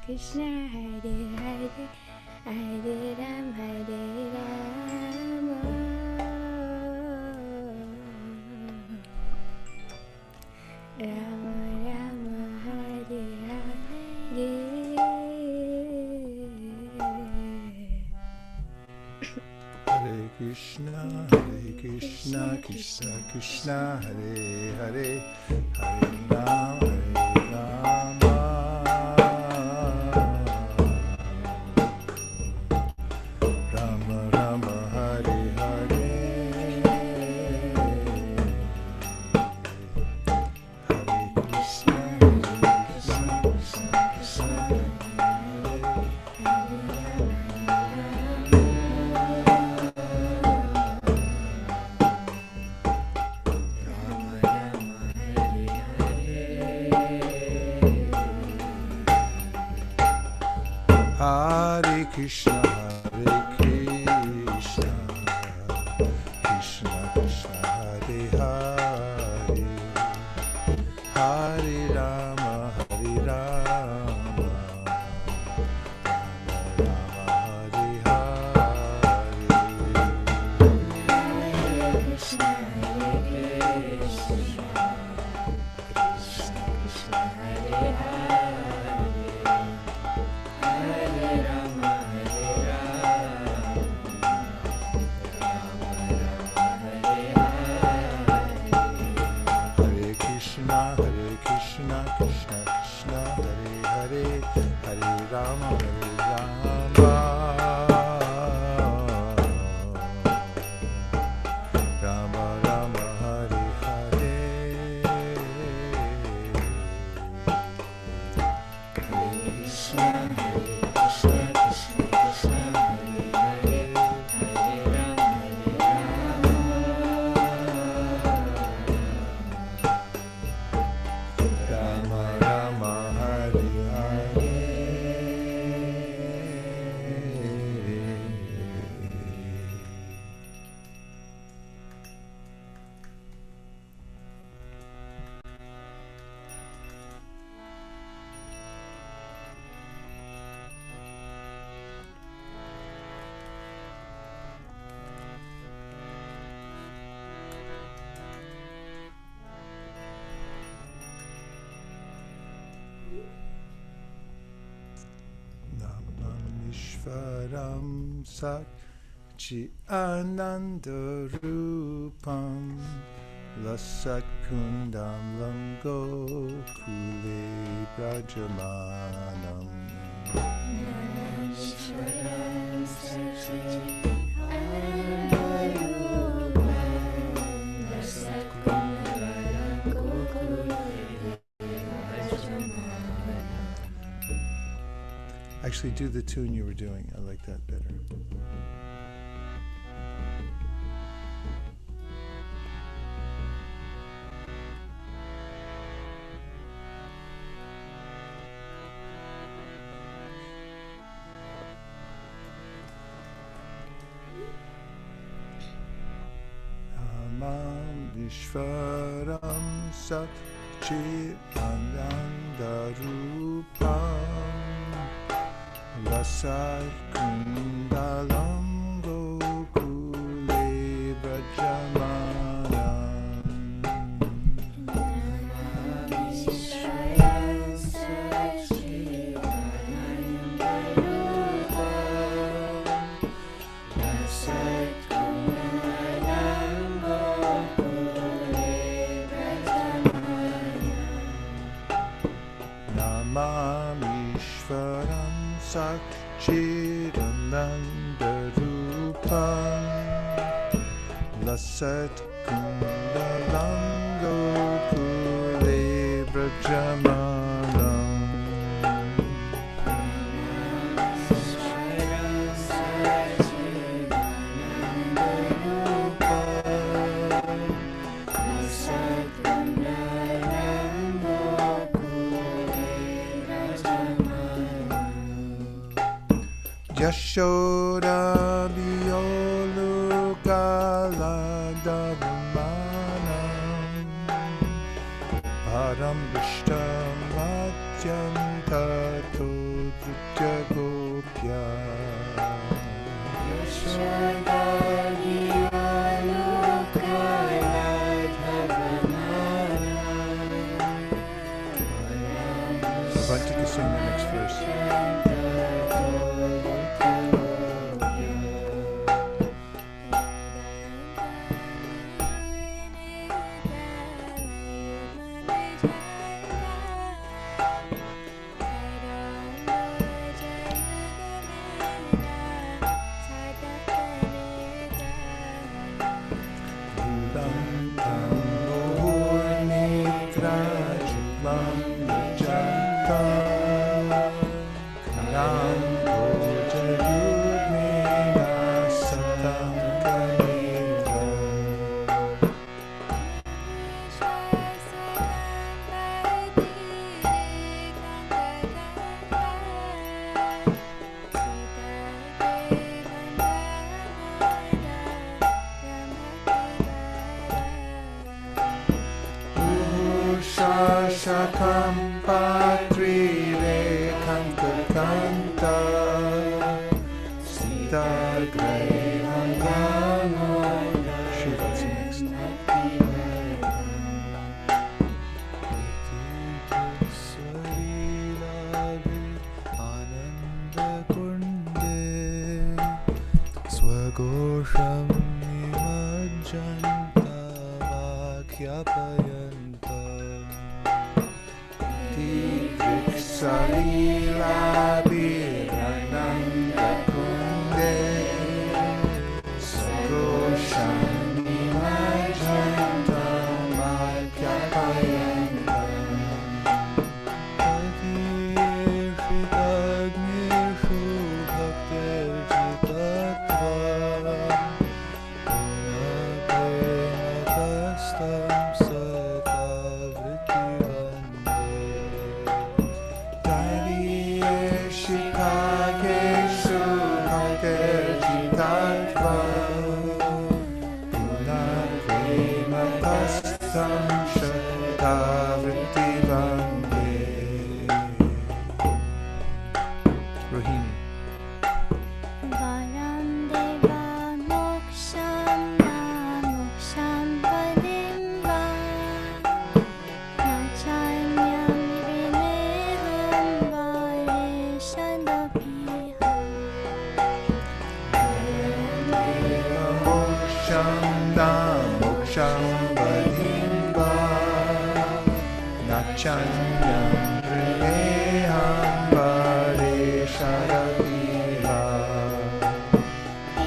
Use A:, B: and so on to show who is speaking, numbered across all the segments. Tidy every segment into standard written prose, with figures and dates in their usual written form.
A: Krishna, Hare Hare, Hare Ram, Rama Rama, Hare Hare.
B: Hare Krishna, Krishna Krishna, Hare Hare, Hare Rama, Rama Rama, Hare Hare. Hare Krishna, Krishna Krishna, Hare Krishna, Hare Krishna, Krishna Krishna, Hare Hare, Hare Rama, Hare Rama, Rama Rama, Hare Hare.
A: Krishna, Hare Krishna, Krishna Krishna, Hare Hare.
B: Hare Krishna, Krishna Krishna, Hare Hare, Hare Rama, Hare Rama, Rama Rama, Hare Hare. Hare Krishna, Krishna Krishna, Hare Hare, Hare Rama, Rama Rama, Hare Hare. Namamishvaram Satchi Anandarupam Lasakundam Langokule Brajamanam.
A: Namamishvaram Satchi Anandarupam Lasakundam Langokule Brajamanam.
B: Actually, do the tune you were doing. I like that better. Namam Vishvaram Satchi Anandarupam Rasakundalam Gokule Brajamanam.
A: Namamishvaram Satchi Anandarupam Rasakundalam Gokule Brajamanam.
B: Namamishvaram Satchidanandarupam Lasat Kundalam Gokule Brajamanam.
A: Namamishvaram Satchidanandarupam Rasakundalam Gokule Brajamanam.
B: Yashoda Biyolukala Davanam Param Vishtam Atyanta next verse. Shakam patri rekanta sita grahangamo. Shiva's next. Ananda kunde swagosham nimajjanta vakhyapayanta Salila Birananda Kunde Sagoshani Majanta Madhyapayanta Adiyeshitagnishu Bhaktir Jitatva Punaprenatastam Sata Vritivande Shikageshu Bhaktir Jitatva Punaprenatastam Sata Vritivande. Rohini.
C: Varam deva moksham na moksham padimva nachanyam vineham vareshadapiha
B: Moksham da moksham badimba nachanyam praneham vareshadapiha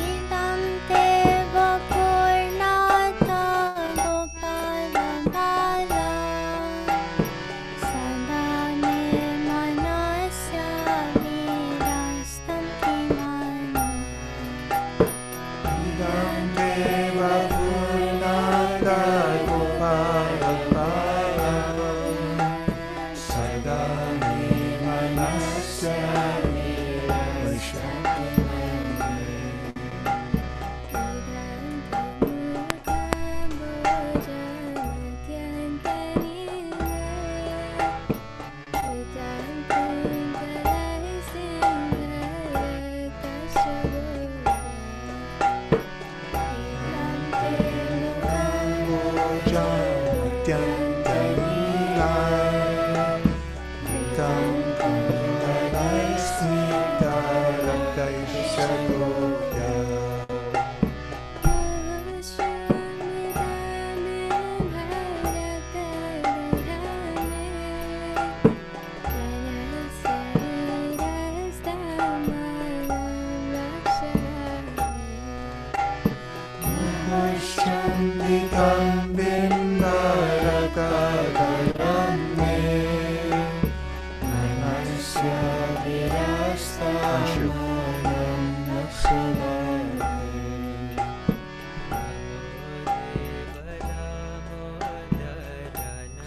C: idam deva purnata gopalamala sada me manasya virastam kimana
B: Idam deva purnata gopalapala sada me manasya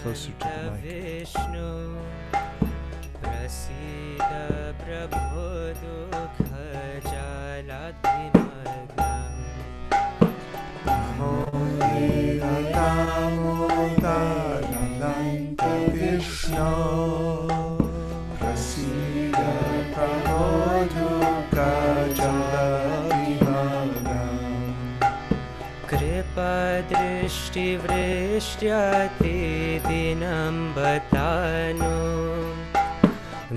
B: Closer to the mic.
D: Vishnu Prasida Prabhu Dukha Jaladvinagna
B: Damodara Krishna Prasida Prabhu Dukha Jaladvinagna
D: Kripa Drishti Vrishtyati Dinam Batanu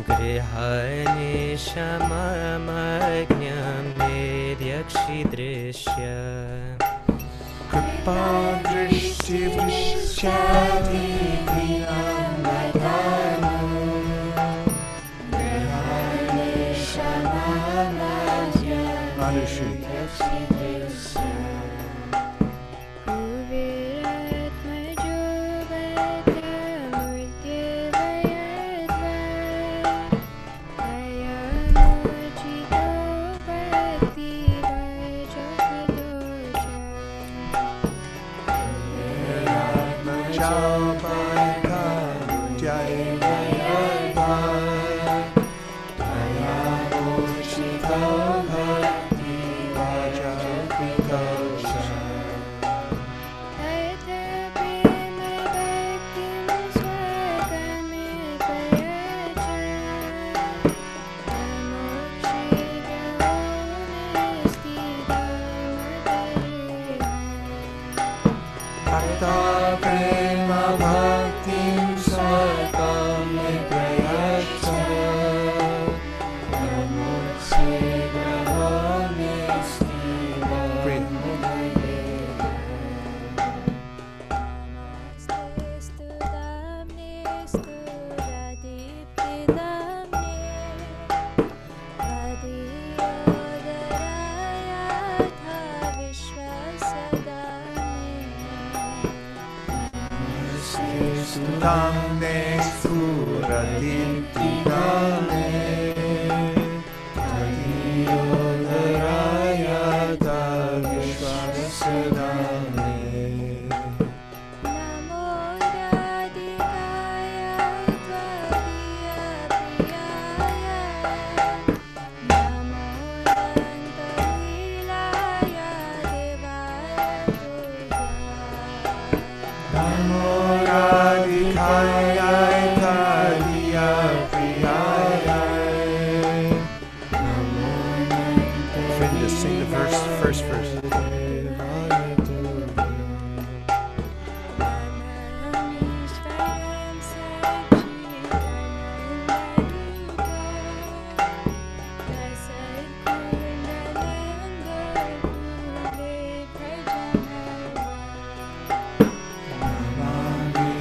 D: गृहानिशममज्ञं वेद्यक्षिदृश्य
B: Kripa drishti vrishyati vinamratanu Manushi. Damne suradiptinane Tadiyodaraya Vishwasadane
C: Namo Radhikaya Tvadiya Priyaya Namo Dantahilaya Devaya Tujaya
B: Namo Radhikaya Tadiya Priyaya Friend, just sing the first verse.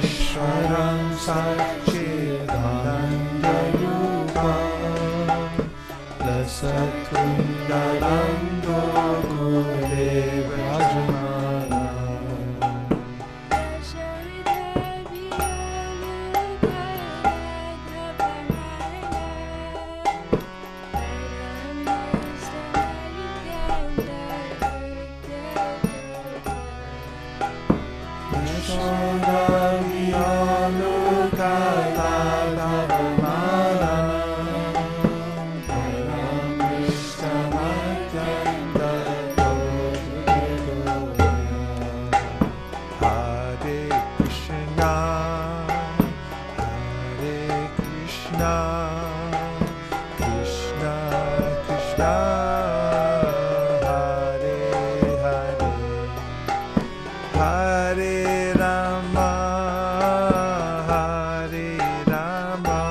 B: Ishwaram Satchidananda Rupam Lasakundalam Gurudeva Rajamanam Krishna Krishna Hare Hare Hare Rama Hare Rama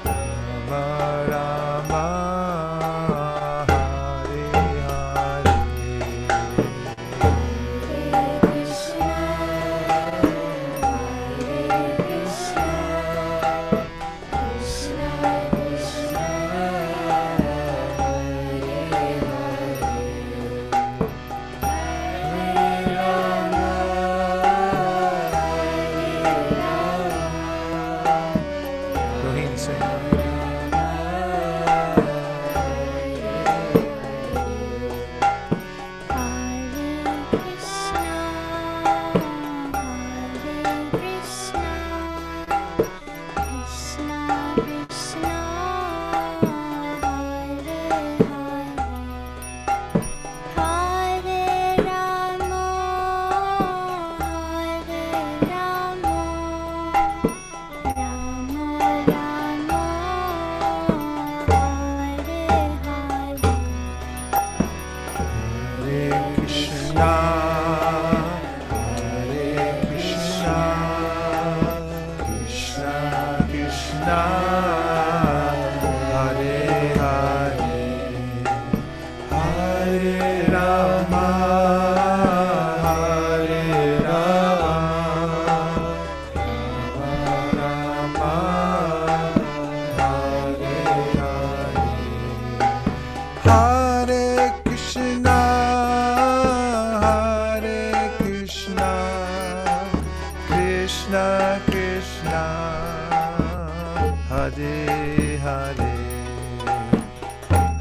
B: Rama Rama Hare Hare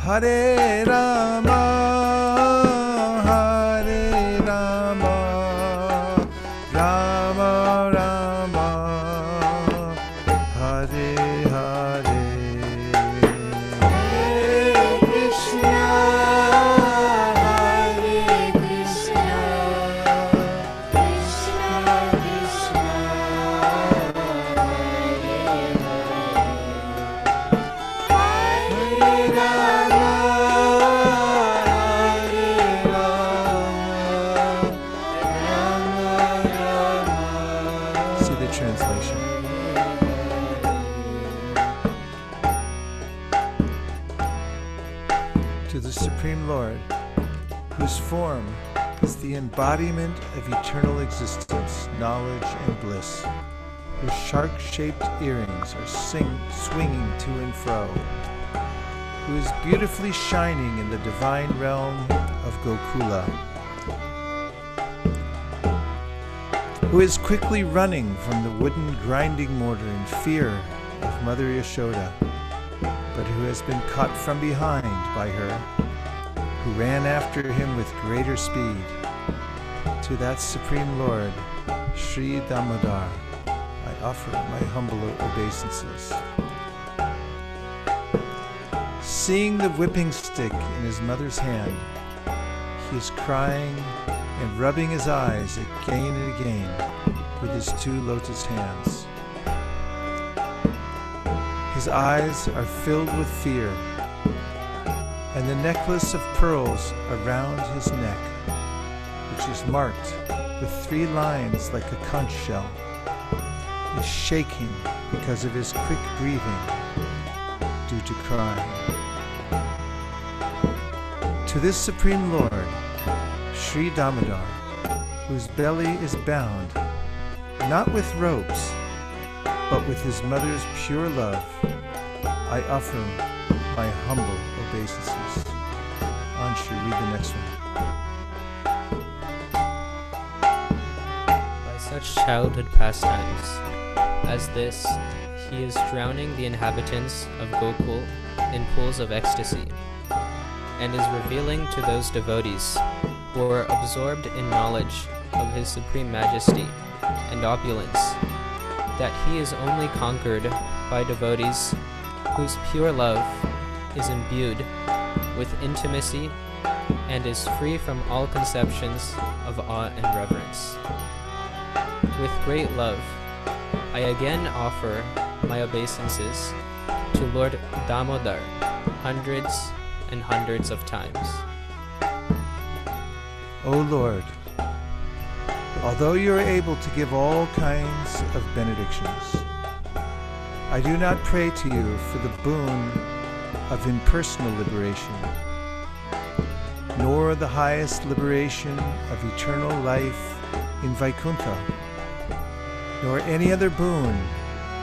B: Hare Rama, Hare Rama, Rama Rama, Hare Hare.
A: Hare Krishna, Hare Krishna, Krishna Krishna, Hare Hare, Hare Rama, Hare Rama,
B: See the translation. To the Supreme Lord, whose form is the embodiment of eternal existence, knowledge, and bliss, whose shark-shaped earrings are swinging to and fro, who is beautifully shining in the divine realm of Gokula, who is quickly running from the wooden grinding mortar in fear of Mother Yashoda, but who has been caught from behind by her, who ran after him with greater speed. To that Supreme Lord, Sri Damodar, I offer my humble obeisances. Seeing the whipping stick in his mother's hand, he is crying and rubbing his eyes again and again with his two lotus hands. His eyes are filled with fear, and the necklace of pearls around his neck, which is marked with 3 lines like a conch shell, is shaking because of his quick breathing due to crying. To this Supreme Lord, Sri Damodar, whose belly is bound, not with ropes, but with his mother's pure love, I offer my humble obeisances. Anshu, read the next one.
D: By such childhood pastimes as this, he is drowning the inhabitants of Gokul in pools of ecstasy, and is revealing to those devotees who are absorbed in knowledge of his supreme majesty and opulence that he is only conquered by devotees whose pure love is imbued with intimacy and is free from all conceptions of awe and reverence. With great love, I again offer my obeisances to Lord Damodar hundreds and hundreds of times.
B: O Lord, although you are able to give all kinds of benedictions, I do not pray to you for the boon of impersonal liberation, nor the highest liberation of eternal life in Vaikuntha, nor any other boon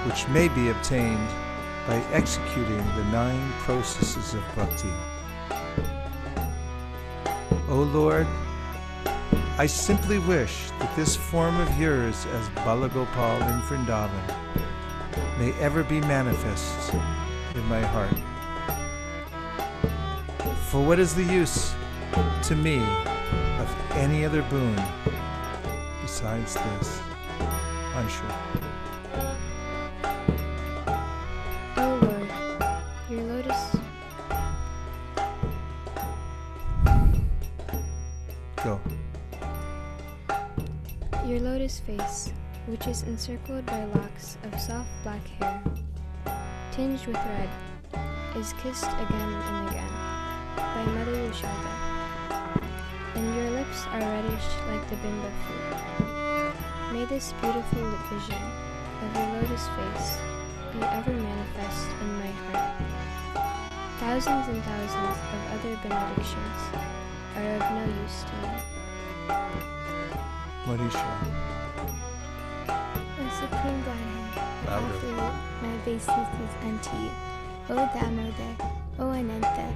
B: which may be obtained by executing the 9 processes of bhakti. O Lord, I simply wish that this form of yours as Balagopal in Vrindavan may ever be manifest in my heart. For what is the use to me of any other boon besides this? Anshu.
C: O Lord, your lotus
B: Go.
C: Your lotus face, which is encircled by locks of soft black hair, tinged with red, is kissed again and again by Mother Yashoda, and your lips are reddish like the bimba fruit. May this beautiful vision of your lotus face be ever manifest in my heart. Thousands and thousands of other benedictions are of no use to me.
B: Marisha.
E: O Supreme Godhead, I
B: Louder.
E: offer my obeisances unto you. O Damodar, O Ananta,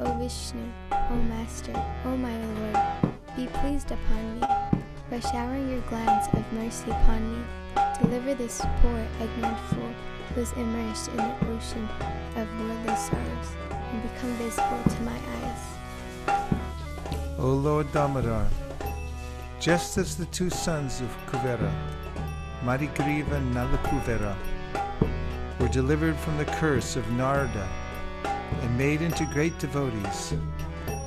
E: O Vishnu, O Master, O my Lord, be pleased upon me. By showering your glance of mercy upon me, deliver this poor ignorant fool who is immersed in the ocean of worldly sorrows, and become visible to my eyes.
B: O Lord Damodar, just as the two sons of Kuvera, Madhigriva and Nalakuvera, were delivered from the curse of Narada and made into great devotees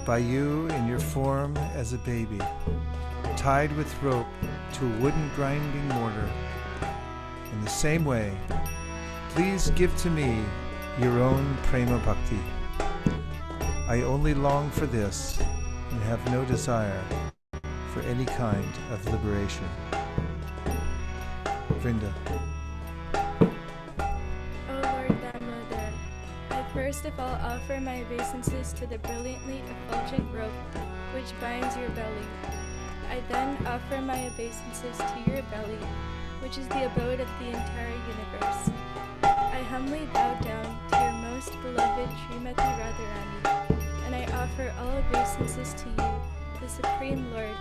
B: by you in your form as a baby, tied with rope to a wooden grinding mortar. In the same way, please give to me your own prema bhakti. I only long for this and have no desire for any kind of liberation. Vrinda.
F: O Lord Damodar, I first of all offer my obeisances to the brilliantly effulgent rope which binds your belly. I then offer my obeisances to your belly, which is the abode of the entire universe. I humbly bow down to your most beloved Srimati Radharani, and I offer all obeisances to you, the Supreme Lord,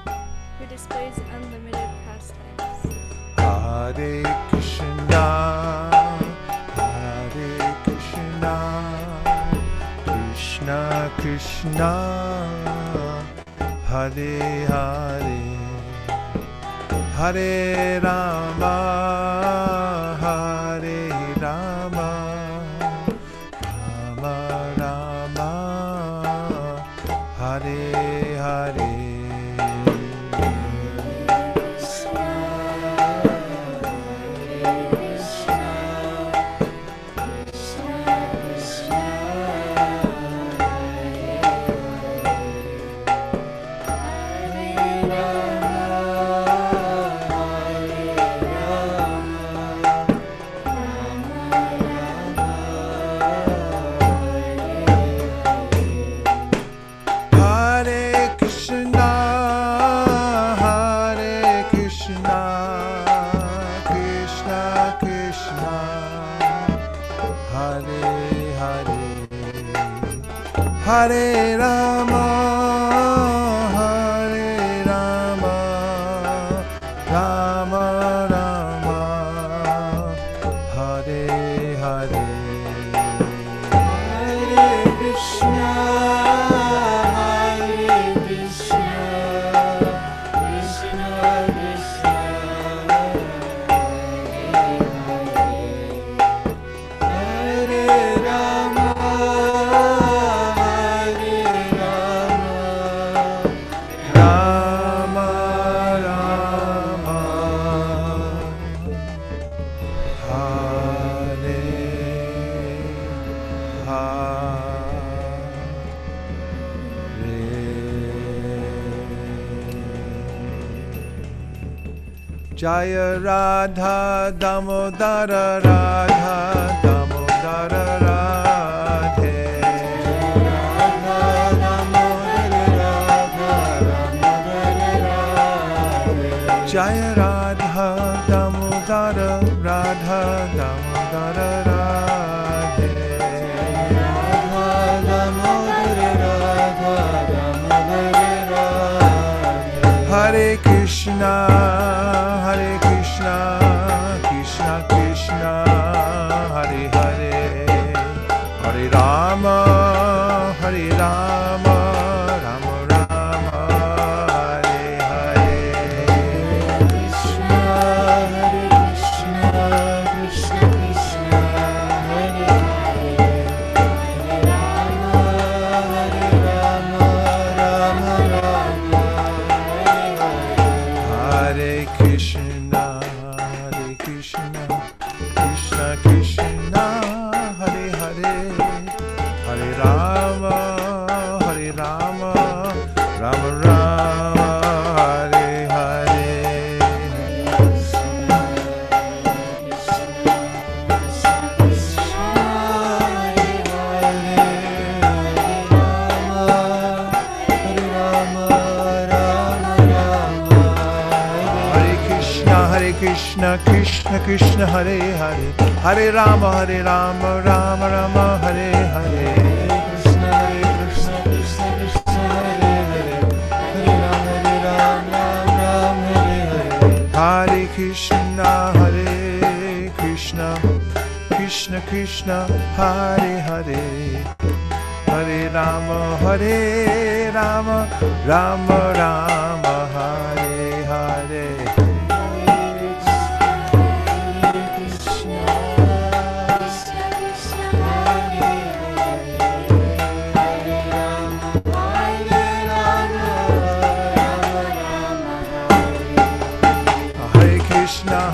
F: who displays unlimited pastimes.
B: Hare Krishna, Krishna Krishna, Hare Hare, Hare Rama, Hare Rama, Rama Rama, Hare Hare. Hare Rama, Hare Rama, Rama Rama, Hare Hare. Hare Krishna, Hare Krishna, Krishna Krishna, Hare Hare, Hare Rama. Jaya Radha Damodara Radha Damodara Radhe. Radha Damodara Radha Damodara Radhe. Jaya Radha Damodara Radha Damodara Radhe. Radha Damodara Radha Damodara Radhe. Hare Krishna, Hare Krishna, Krishna Krishna, Hare Hare, Hare Rama, Hare Rama, Rama Rama, Hare Hare. Hare Krishna, Hare Krishna, Krishna Krishna, Hare Hare, Hare Rama, Hare Rama, Rama Rama, Hare Krishna, Hare Krishna, Krishna Krishna, Hare Hare, Hare Rama, Hare Rama, Rama Rama, Hare Hare. Hare Krishna, Krishna Krishna, Hare Hare, Hare Rama, Rama Rama, Hare Hare. Hare Krishna, Krishna Krishna, Hare Hare, Hare Rama, Rama Hare Hare. Hare Krishna, Hare Krishna, Krishna Krishna, Hare Hare, Hare Rama, Hare Rama, Rama Rama, Hare Hare.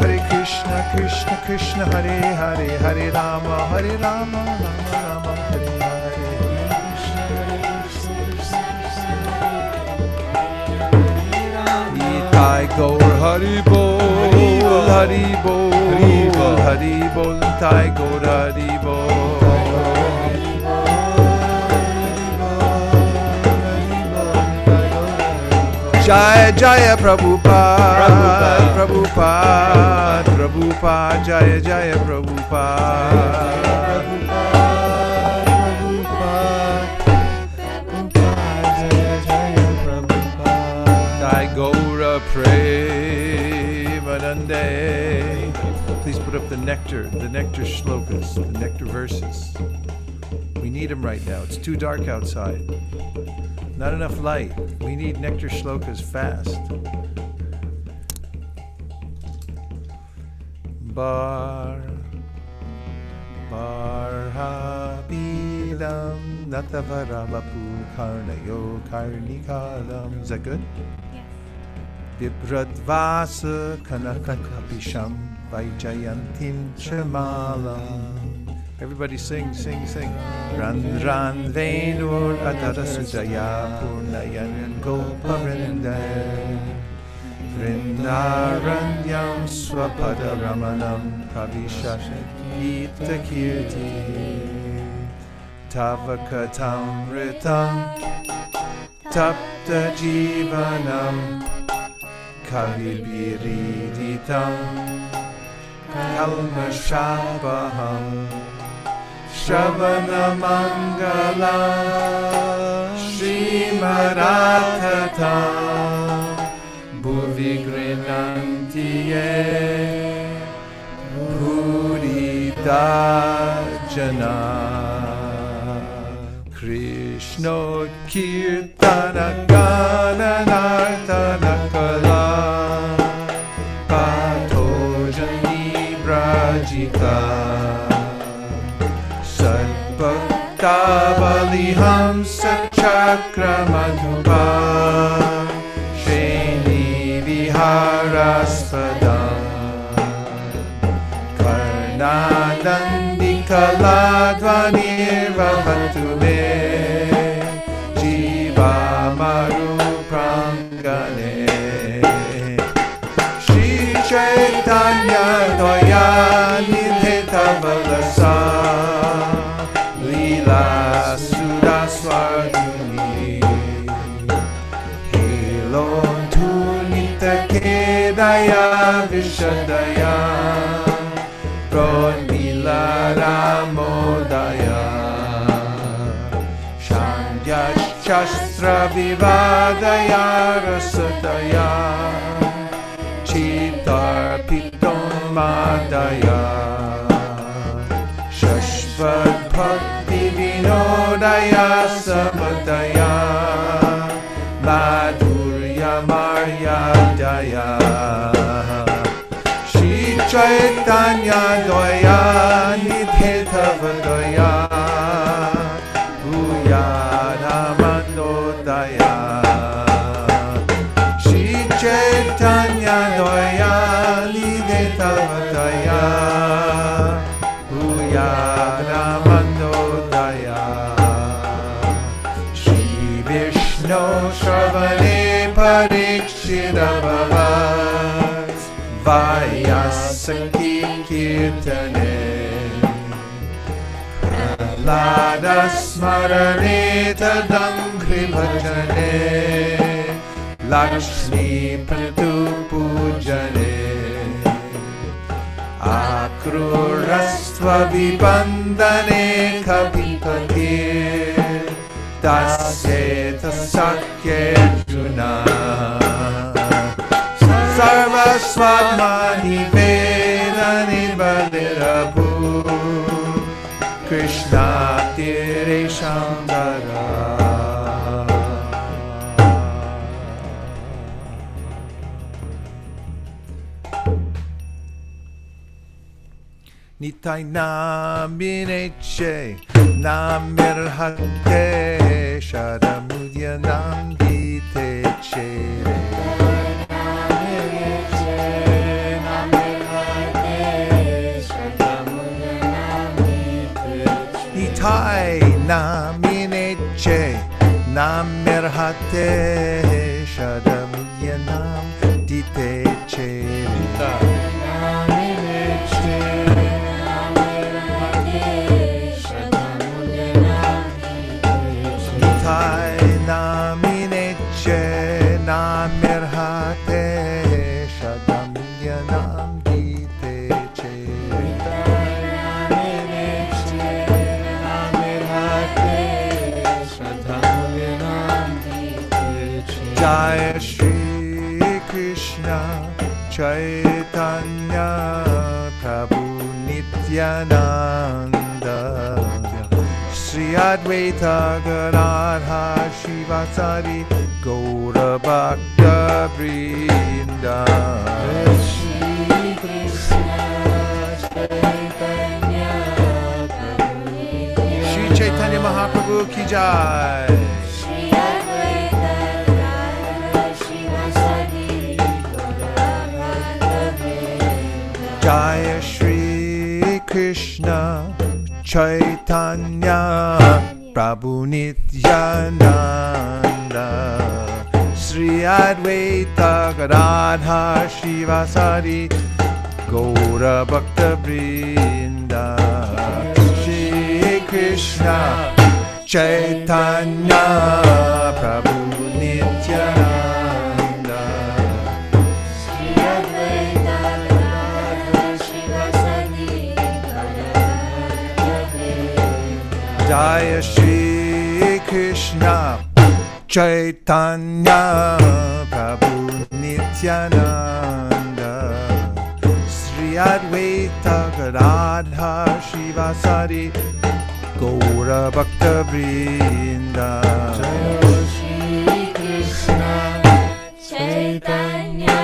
B: Hare Krishna, Krishna Krishna, Hare Hare, Hare Rama, Hare Rama, Rama Rama, Hare Hare. Nitai Gaur Hari Bol, Hari Bol, Hari Bol, Nitai Gaur Hari Bol. Jaya Jaya Prabhupada, Prabhupada, Prabhupada, Jaya Jaya Prabhupada. Jai Gaura Premanande. Please put up the nectar shlokas, the nectar verses. We need them right now. It's too dark outside. Not enough light. We need nectar shlokas fast. Barhabilam Natavarabapu Karnayo Karnikalam. Is that good?
E: Yes.
B: Bibradvasa Kanakakapisham Vaijayantim Chamalam. Everybody sing, sing, sing. Ran ran venur atarasudaya purnayan goparinda. Vrindaranyam swapada ramanam pravishat gita kirti. Tavakatam ritam tapta jivanam kalibiriditam kalmashabaham. Shravana Mangala Srimaratata Bhuvi Grinantiye Purita Jana Krishna Kirtana Gana Nartana Kala Patojani Brajika Sadbhaktavaliham Chakra Madhuba Sheni Viharaspadam Karnadandikaladvanirvahatu me Jiva Maruprangane Shri Chaitanya Dvaya Nidhetavalasa Suraswardhuni Helon Tunita Kedaya Vishadaya Pronila Ramodaya Shandya Shastra Vivadaya Rasadaya Chitar Piton Madaya Shashvat Bhakti Vinodaya Samadaya Madhurya Maryadaya Shri Chaitanya Dvaya Nidhetavadaya Bhuyanamandodaya Shri Chaitanya Dvaya Nidhetavadaya Bhuyanamandodaya Shri Vishnu Shravane Parikshirabhavat Vaisesika Kirtane Prahlada Smarane Tadangri Bhajane Lakshmi Prantu Pujane Akrurastva Vibandane Kapipate Dasyeta Sakye Juna Sarvaswamani Vedani Balirabu Krishna Tire Nitai namineche namirhate sharamudya namditeche Nitai namineche namirhate sharamudya namditeche Namirhate Shadamyanam Giteche Jaya Shri Krishna Chaitanya Prabhu Nityananda Shri Advaita Gadadha Shivasari Gaura Bhakta Vrinda Shri Krishna Chaitanya Prabhu Shri Chaitanya Mahaprabhu Ki Jai Shri Advaita Gadadha Shivasari Gaura Bhakta Vrinda Jaya Shri Krishna Chaitanya Prabhu Nityananda Sri Advaita Gadadha Shivasari Gaura Bhakta Vrinda Shri Krishna Chaitanya Prabhu Nityananda Sri Advaita Gadadha Shivasari Jaya Shri Krishna Chaitanya Prabhu Nityananda Sri Advaita Gadadha Shivasari Gaura Bhakta Vrinda Jaya Shri Krishna Chaitanya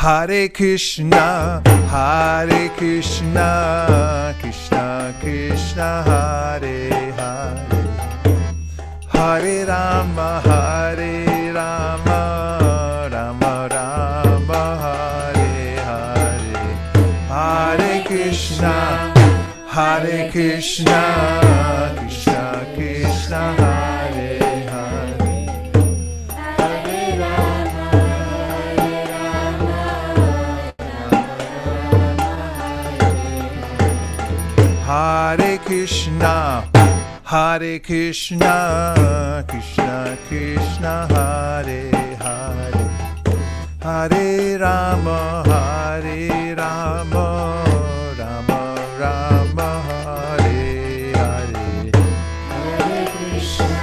B: Hare Krishna, Hare Krishna, Krishna Krishna, Hare Hare, Hare Rama, Hare Rama, Rama Rama, Hare Hare, Hare Krishna, Hare Krishna, Krishna Krishna, Hare Hare. Hare Krishna, Hare Krishna, Krishna Krishna, Hare Hare, Hare Rama, Hare Rama, Rama Rama, Hare Hare, Hare Krishna,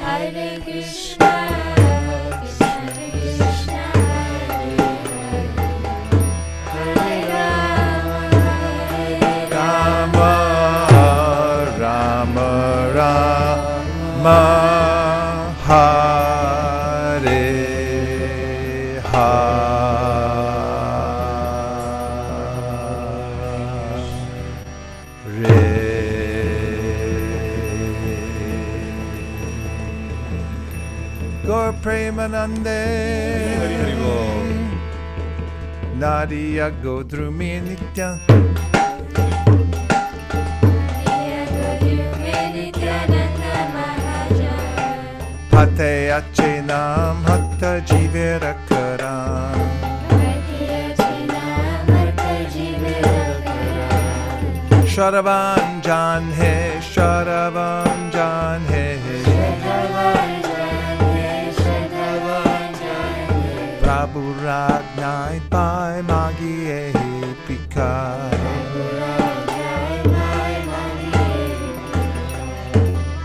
B: Hare Krishna, Krishna Krishna, Hare Rama, Rama Rama, Hare Hare. Gaur Premanande Nadiya Godrumi Nitya Hate Ache Nam Hatta Jivera Karam Sharavan Jan He Sharavan Jan He Prabhu Ragnai Pai Magi Ehi Pika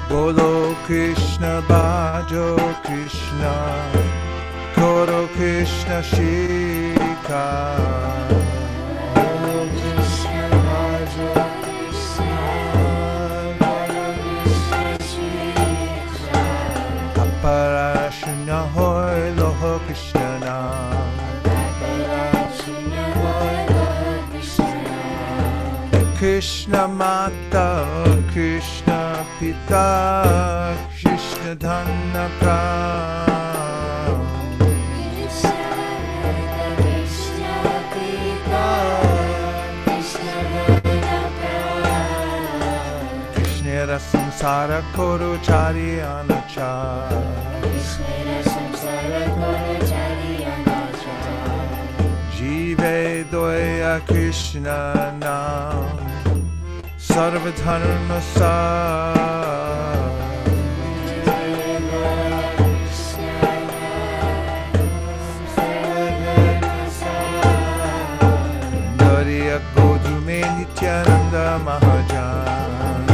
B: Bolo Krishna Bhajo Krishna, Koro Krishna Shikha. Aparashuna Hoy Loho Krishna Nam. Krishna Mata, Krishna Pita, Krishna Dhanna Pram. Krishna Samsara Koro Chari Anachar. Jive Doya Krishna Nam Sarva Dharma Sar. Nariya Godhume Nityananda Mahajan.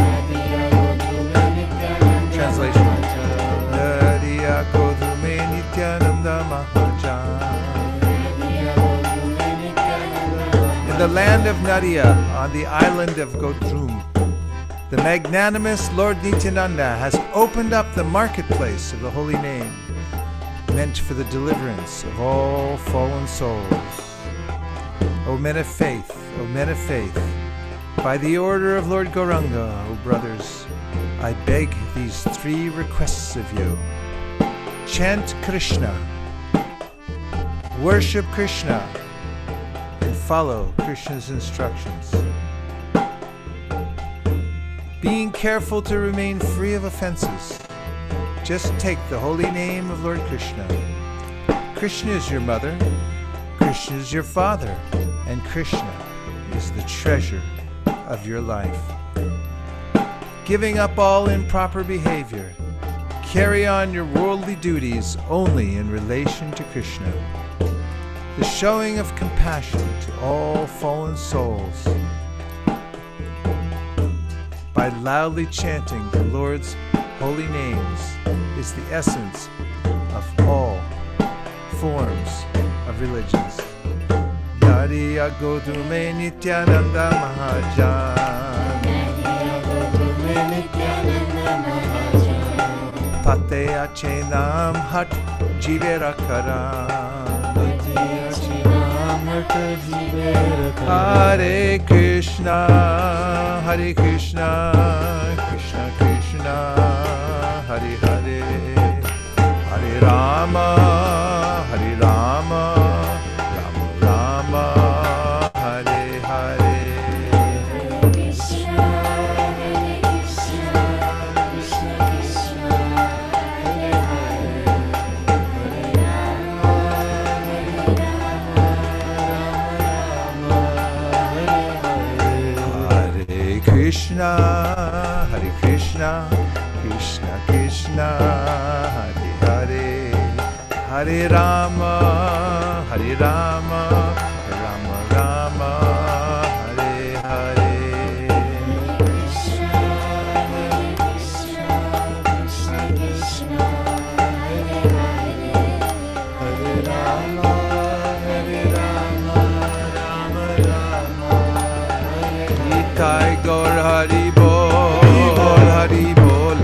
B: Translation. Nariya Godhume Nityananda Mahajan. In the land of Nadia, on the island of Godrum, the magnanimous Lord Nityananda has opened up the marketplace of the holy name, meant for the deliverance of all fallen souls. O men of faith, O men of faith, by the order of Lord Gauranga, O brothers, I beg these three requests of you. Chant Krishna, worship Krishna, and follow Krishna's instructions. Being careful to remain free of offenses, just take the holy name of Lord Krishna. Krishna is your mother, Krishna is your father, and Krishna is the treasure of your life. Giving up all improper behavior, carry on your worldly duties only in relation to Krishna. The showing of compassion to all fallen souls by loudly chanting the Lord's holy names is the essence of all forms of religions. Nariya Godume Nityananda Mahajan, Pate Ache Nam Hat Jivera Karan. Hare Krishna, Hare Krishna, Krishna Krishna, Hare Hare, Hare Rama, Hare Rama, Rama Rama, Hare Hare. Krishna, Hare Krishna, Krishna Krishna, Hare Hare, Hare Rama, Hare Rama, Rama Rama, Hare Hare. Krishna, Hare Krishna, Krishna Krishna, Hare Hare, Hare Rama, Hare Rama, Rama Rama, Hare Hare. Gaur Hari Bol, Hari Bol,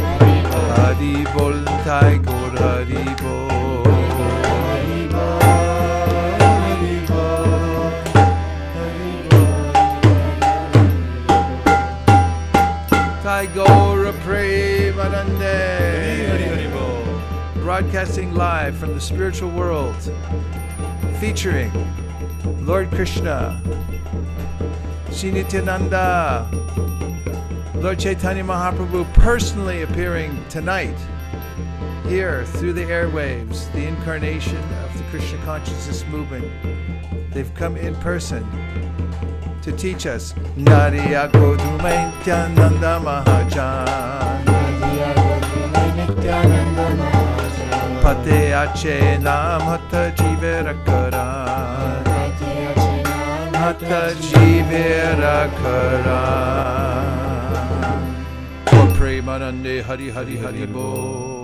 B: Hari Bol, Thai Gaur Hari Bol, Hari Bol, Hari Bol, Hari Bol. Thai Gaur Premanande, Hari Bol. Broadcasting live from the spiritual world, featuring Lord Krishna, Sri Nityananda, Lord Chaitanya Mahaprabhu personally appearing tonight here through the airwaves, the incarnation of the Krishna consciousness movement. They've come in person to teach us Nariya Godume Nityananda Mahajan, Pate Ache Nam Hata Jivera Karan, Hata Jivera Karan. For Premanande Hari Hari Hari Bol.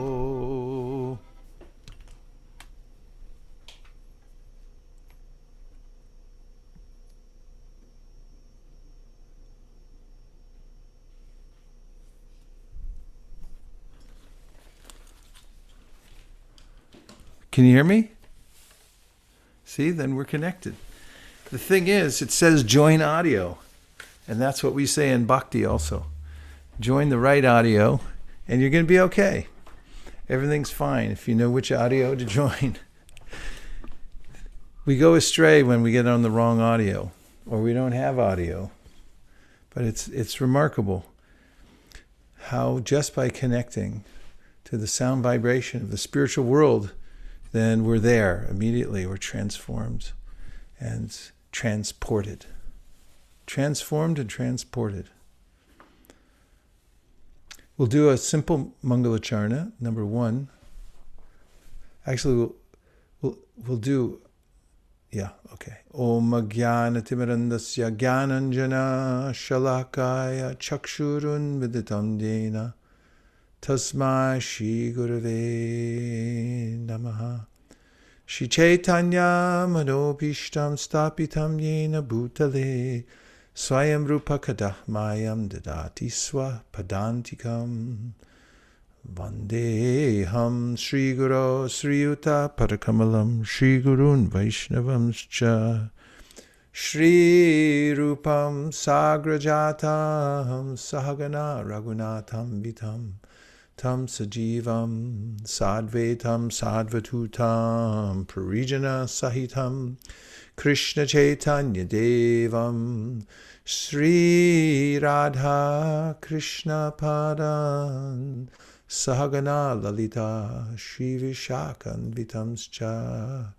B: Can you hear me? See, then we're connected. The thing is, it says join audio. And that's what we say in Bhakti also. Join the right audio, and you're going to be okay. Everything's fine if you know which audio to join. We go astray when we get on the wrong audio, or we don't have audio. But it's remarkable how just by connecting to the sound vibration of the spiritual world, then we're there immediately. We're transformed and transported. Transformed and transported. We'll do a simple Mangalacharna, number 1. Actually, we'll do, okay. Om Jnana Timirandasya Jnananjana Shalakaya Chakshurun Viditam Dena Tasmai Shri Gurave Namaha Shri Chaitanya Manobhishtam Stapitam Yena Bhutale Swayam Rupa Kadahmayam Dadati Swa Padantikam Vandeham Sri Guru Sri Yuta Parakamalam Sri Gurun Vaishnavamscha Shri Rupam Sagrajatam Sahagana Raghunatham Vitam Tam Sajivam Sadvetam Sadvatutam Parijana Sahitam Krishna Chaitanya Devam Sri Radha Krishna Padan Sahagana Lalita Shri Vishakan Vitamscha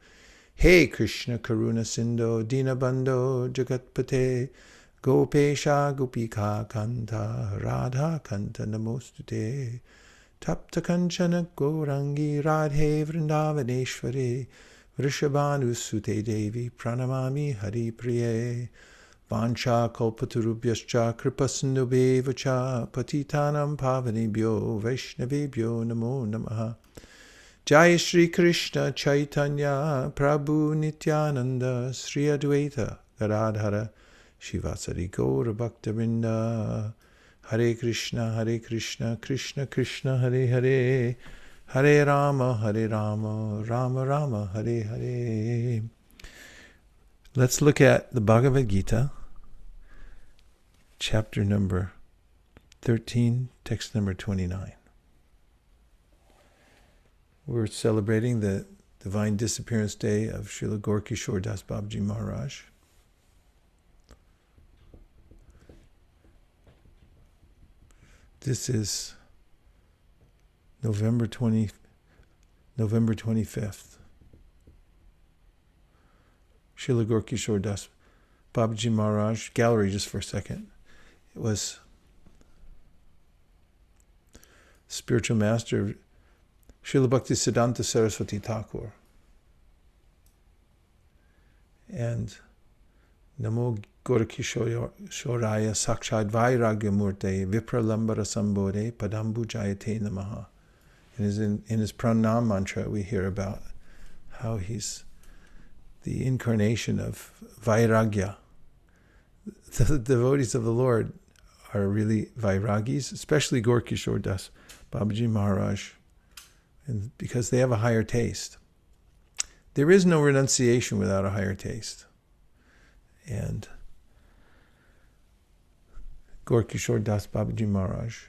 B: Hey Krishna Karuna Sindho Dinabandho Jagatpate Gopesha Gopika Kanta Radha Kanta Namostute Tapta Kanchana Gourangi Radhe Vrindavaneshwari Vrishabhanu Sute Devi Pranamami Hari Priye Vancha Kalpatarubhyascha Kripasindubhevacha Patitanam Pavanebhyo Vaishnavebhyo Namo Namaha Jai Shri Krishna Chaitanya Prabhu Nityananda Sri Advaita Gadadhara Shivasari Gaura Bhaktavinda Hare Krishna Krishna Krishna Hare Hare Hare Rama Rama Rama Hare Hare. Let's look at the Bhagavad Gita, chapter number 13, text number 29. We're celebrating the Divine Disappearance Day of Srila Gaurkishore Das Babaji Maharaj. This is November 25th. Srila Gaurkishore Das Babaji Maharaj, gallery just for a second. It was spiritual master Srila Bhakti Siddhanta Saraswati Thakur. And Namo Gaurkishoraya Sakshad Vairagya Murte Vipralambara Sambodhe Padambu Jayate Namaha. In his pranam mantra, we hear about how he's the incarnation of Vairagya. The devotees of the Lord are really Vairagis, especially Gaurkishore Das Babaji Maharaj, and because they have a higher taste. There is no renunciation without a higher taste. And Gaurkishore Das Babaji Maharaj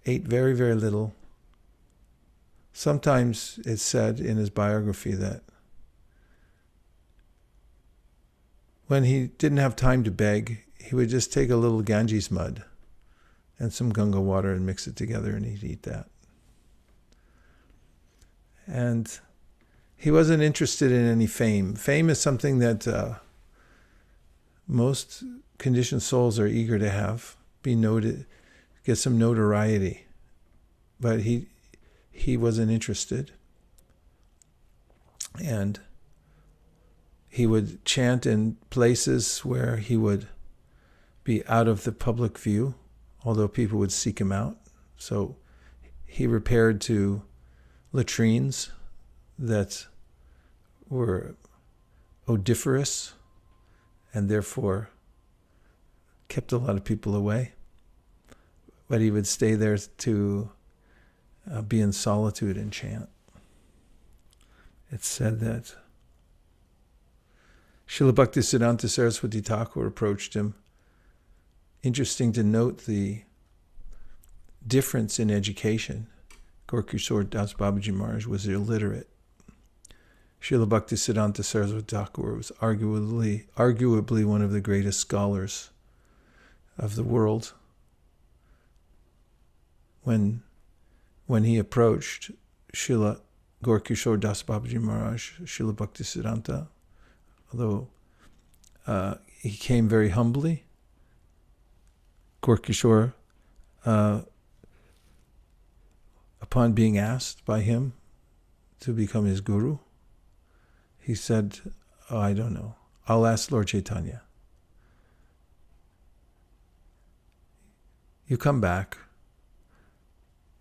B: ate very, very little. Sometimes it's said in his biography that when he didn't have time to beg, he would just take a little Ganges mud and some Ganga water and mix it together, and he'd eat that. And he wasn't interested in any fame. Fame is something that most conditioned souls are eager to have, be noted, get some notoriety. But he wasn't interested. And he would chant in places where he would be out of the public view, although people would seek him out. So he repaired to latrines that were odoriferous and therefore kept a lot of people away. But he would stay there to be in solitude and chant. It's said that Srila Bhaktisiddhanta Saraswati Thakur approached him. Interesting to note the difference in education. Gorkishore Das Babaji Maharaj was illiterate. Srila Bhaktisiddhanta Saraswati Thakur was arguably one of the greatest scholars of the world. When he approached Srila Gorkishore Das Babaji Maharaj, Srila Bhaktisiddhanta, although he came very humbly, Gorkishore, upon being asked by him to become his guru, he said, "Oh, I don't know. I'll ask Lord Chaitanya. You come back."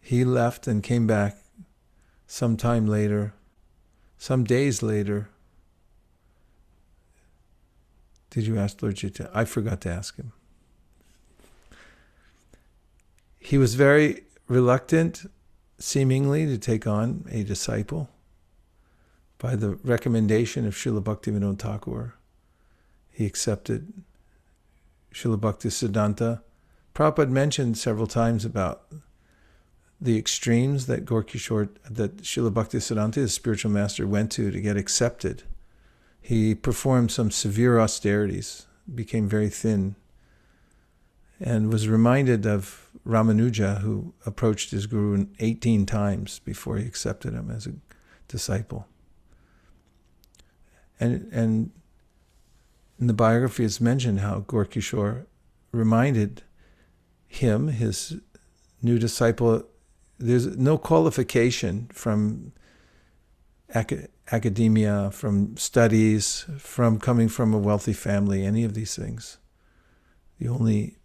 B: He left and came back some time later, some days later. "Did you ask Lord Chaitanya?" "I forgot to ask him." He was very reluctant, seemingly, to take on a disciple. By the recommendation of Srila Bhaktivinoda Thakur, he accepted Srila Bhaktisiddhanta. Prabhupada mentioned several times about the extremes that Srila Bhaktisiddhanta, his spiritual master, went to get accepted. He performed some severe austerities, became very thin, and was reminded of Ramanuja, who approached his guru 18 times before he accepted him as a disciple. And in the biography it's mentioned how Gorkishore reminded him, his new disciple, there's no qualification from academia, from studies, from coming from a wealthy family, any of these things. The only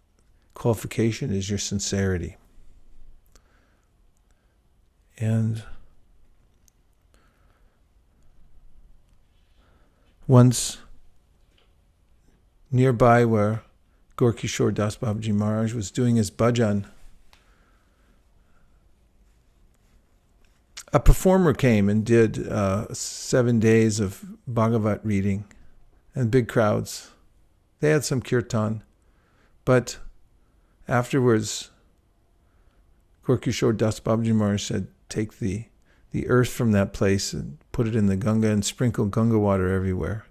B: qualification is your sincerity. And once nearby where Gorkishore Das Babaji Maharaj was doing his bhajan, a performer came and did 7 days of Bhagavat reading, and big crowds. They had some kirtan, but afterwards, Gorkishore Das Babaji Maharaj said, "Take the earth from that place and put it in the Ganga and sprinkle Ganga water everywhere."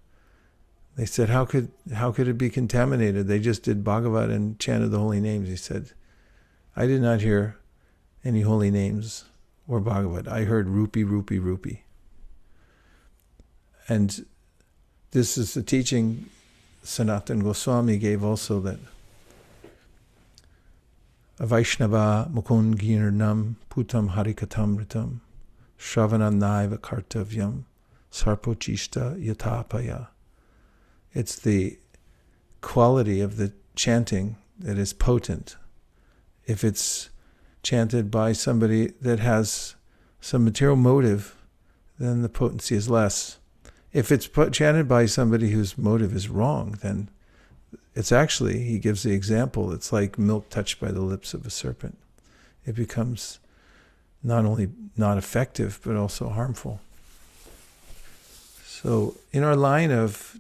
B: They said, how could it be contaminated? They just did Bhagavat and chanted the holy names. He said, "I did not hear any holy names or Bhagavat. I heard rupee, rupee, rupee." And this is the teaching Sanatana Goswami gave also, that Vaishnava mukund girnam putam harikatamritam shravananaiva kartavyam sarpochista yatapaya. It's the quality of the chanting that is potent. If it's chanted by somebody that has some material motive, then the potency is less. If it's chanted by somebody whose motive is wrong, then it's actually, he gives the example, it's like milk touched by the lips of a serpent. It becomes not only not effective, but also harmful. So in our line of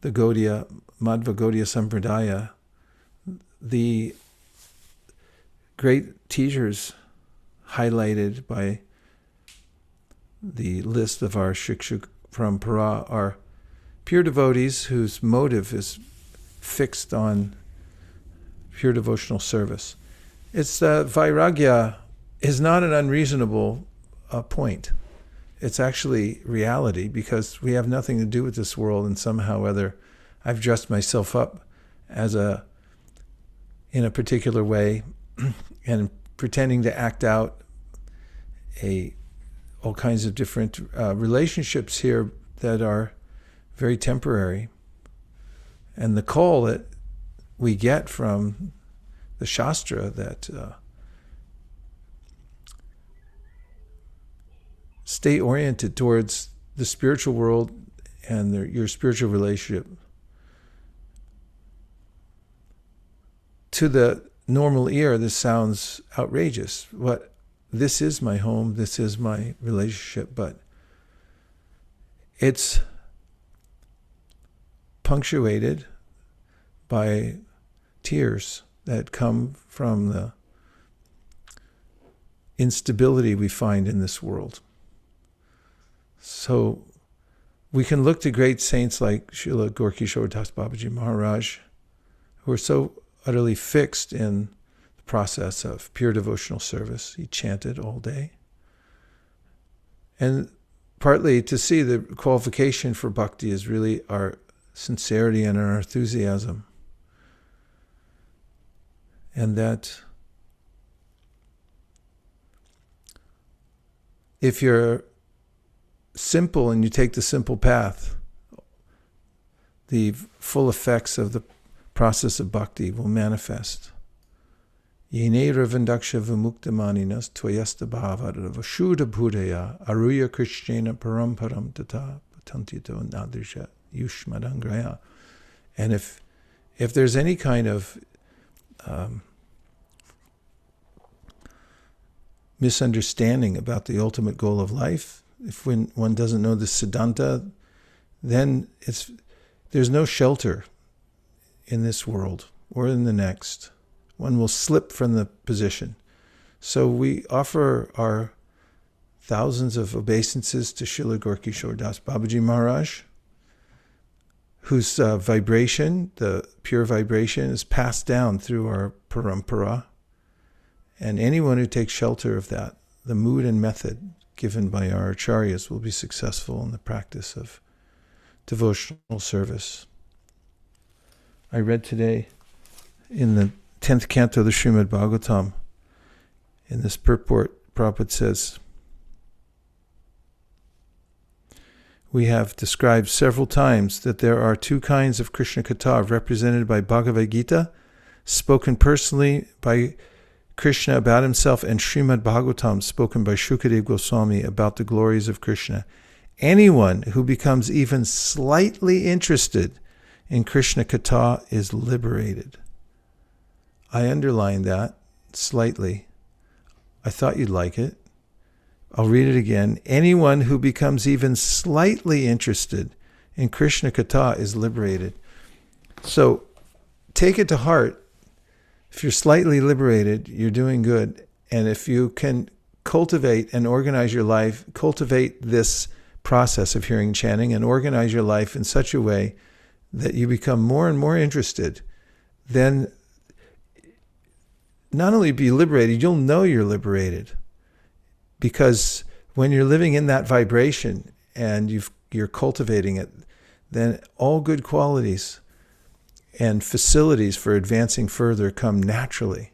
B: the Gaudiya, Madhva Gaudiya Sampradaya, the great teachers highlighted by the list of our Shikshuk Parampara are pure devotees whose motive is fixed on pure devotional service. It's Vairagya is not an unreasonable point. It's actually reality, because we have nothing to do with this world, and somehow or other I've dressed myself up in a particular way and pretending to act out all kinds of different relationships here that are very temporary. And the call that we get from the Shastra that stay oriented towards the spiritual world and your spiritual relationship. To the normal ear, this sounds outrageous. What this is my home, this is my relationship, but it's punctuated by tears that come from the instability we find in this world. So we can look to great saints like Srila Gaura Das Babaji Maharaj, who are so utterly fixed in the process of pure devotional service. He chanted all day. And partly to see the qualification for bhakti is really our sincerity and our enthusiasm. And that if you're simple and you take the simple path, the full effects of the process of bhakti will manifest. Yenera vindaksha vimuktamaninas tvayasta bhavara vashuddha bhudaya aruya krishnena paramparam tata patantito nadrisha yushmadangraya. And if there's any kind of misunderstanding about the ultimate goal of life, if one doesn't know the Siddhanta, then there's no shelter in this world or in the next. One will slip from the position. So we offer our thousands of obeisances to Srila Gaura Das Babaji Maharaj, whose vibration, the pure vibration, is passed down through our parampara. And anyone who takes shelter of that, the mood and method given by our acharyas, will be successful in the practice of devotional service. I read today in the 10th canto of the Srimad Bhagavatam, in this purport, Prabhupada says, we have described several times that there are two kinds of Krishna Katha represented by Bhagavad Gita, spoken personally by Krishna about himself, and Srimad Bhagavatam, spoken by Shukadeva Goswami about the glories of Krishna. Anyone who becomes even slightly interested in Krishna Katha is liberated. I underlined that slightly. I thought you'd like it. I'll read it again. Anyone who becomes even slightly interested in Krishna Katha is liberated. So take it to heart. If you're slightly liberated, you're doing good. And if you can cultivate and organize your life, cultivate this process of hearing chanting and organize your life in such a way that you become more and more interested, then not only be liberated, you'll know you're liberated. Because when you're living in that vibration and you're cultivating it, then all good qualities and facilities for advancing further come naturally,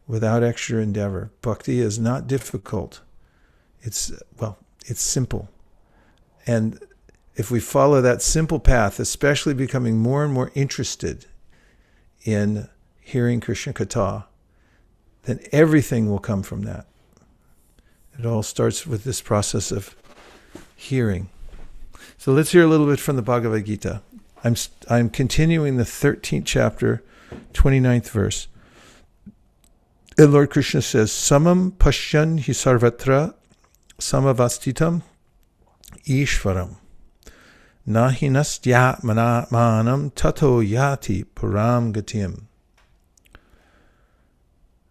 B: without extra endeavor. Bhakti is not difficult. It's simple. And if we follow that simple path, especially becoming more and more interested in hearing Krishna Katha, then everything will come from that. It all starts with this process of hearing. So let's hear a little bit from the Bhagavad Gita. I'm continuing the 13th chapter, 29th verse. And Lord Krishna says, Samam pashyan hi sarvatra samavastitam ishvaram nahinastya manam tato yati puram gatim.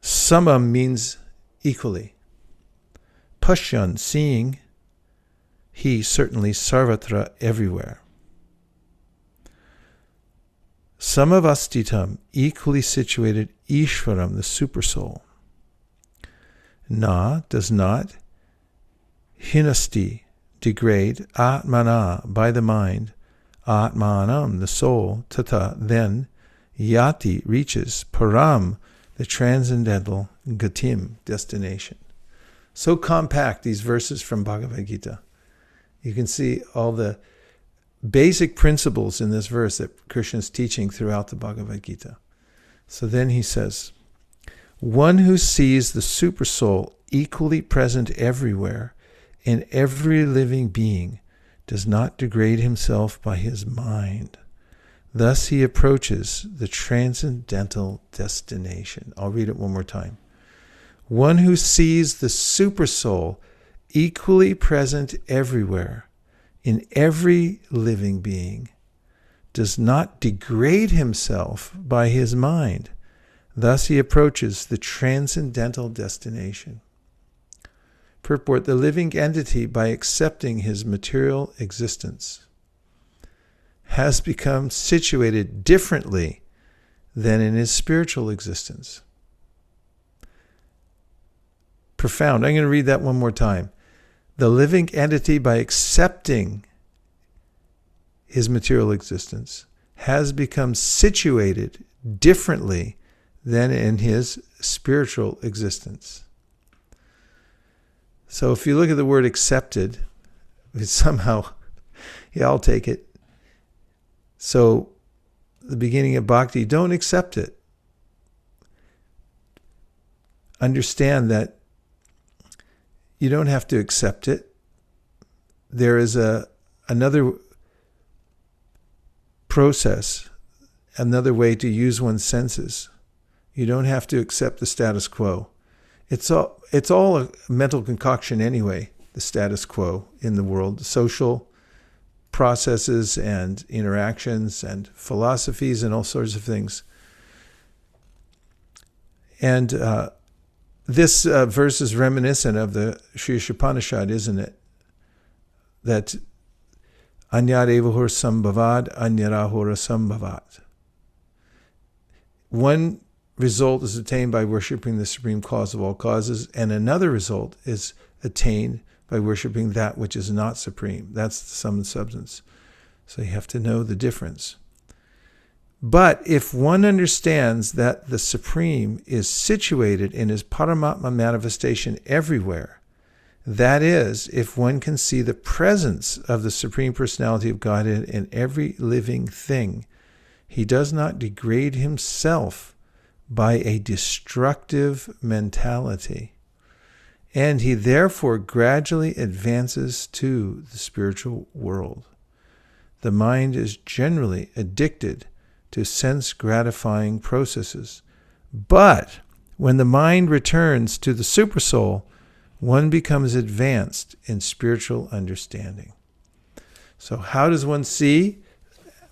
B: Samam means equally. Pashyan, seeing, he certainly sarvatra, everywhere. Samavastitam, equally situated, Ishvaram, the super soul. Na, does not, hinasti, degrade, atmana, by the mind, atmanam, the soul, tata, then, yati, reaches, param, the transcendental, gatim, destination. So compact, these verses from Bhagavad Gita. You can see all the basic principles in this verse that Krishna is teaching throughout the Bhagavad Gita. So then he says, one who sees the super soul equally present everywhere in every living being does not degrade himself by his mind. Thus he approaches the transcendental destination. I'll read it one more time. One who sees the Supersoul equally present everywhere, in every living being, does not degrade himself by his mind. Thus he approaches the transcendental destination. Purport: the living entity, by accepting his material existence, has become situated differently than in his spiritual existence. Profound. I'm going to read that one more time. The living entity, by accepting his material existence, has become situated differently than in his spiritual existence. So if you look at the word accepted, it's somehow, yeah, I'll take it. So the beginning of bhakti, don't accept it. Understand that you don't have to accept it. There is another process, another way to use one's senses. You don't have to accept the status quo. It's all a mental concoction anyway, the status quo in the world, the social processes and interactions and philosophies and all sorts of things. And this verse is reminiscent of the Sri Upanishad, isn't it? That anyarevahur sambhavad, anyarahura sambhavat. One result is attained by worshiping the supreme cause of all causes, and another result is attained by worshiping that which is not supreme. That's the sum and substance. So you have to know the difference. But if one understands that the Supreme is situated in his Paramatma manifestation everywhere, that is, if one can see the presence of the Supreme Personality of Godhead in every living thing, he does not degrade himself by a destructive mentality, and he therefore gradually advances to the spiritual world. The mind is generally addicted to sense-gratifying processes. But when the mind returns to the Supersoul, one becomes advanced in spiritual understanding. So how does one see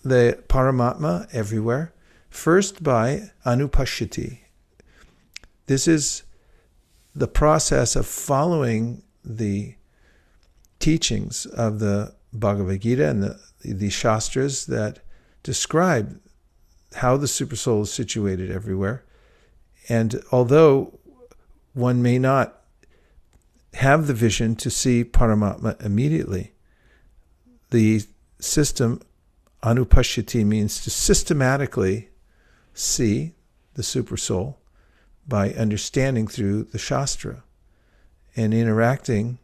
B: the Paramatma everywhere? First, by anupashyati. This is the process of following the teachings of the Bhagavad Gita and the Shastras that describe how the Supersoul is situated everywhere. And although one may not have the vision to see Paramatma immediately, the system, anupashyati, means to systematically see the Supersoul by understanding through the Shastra and interacting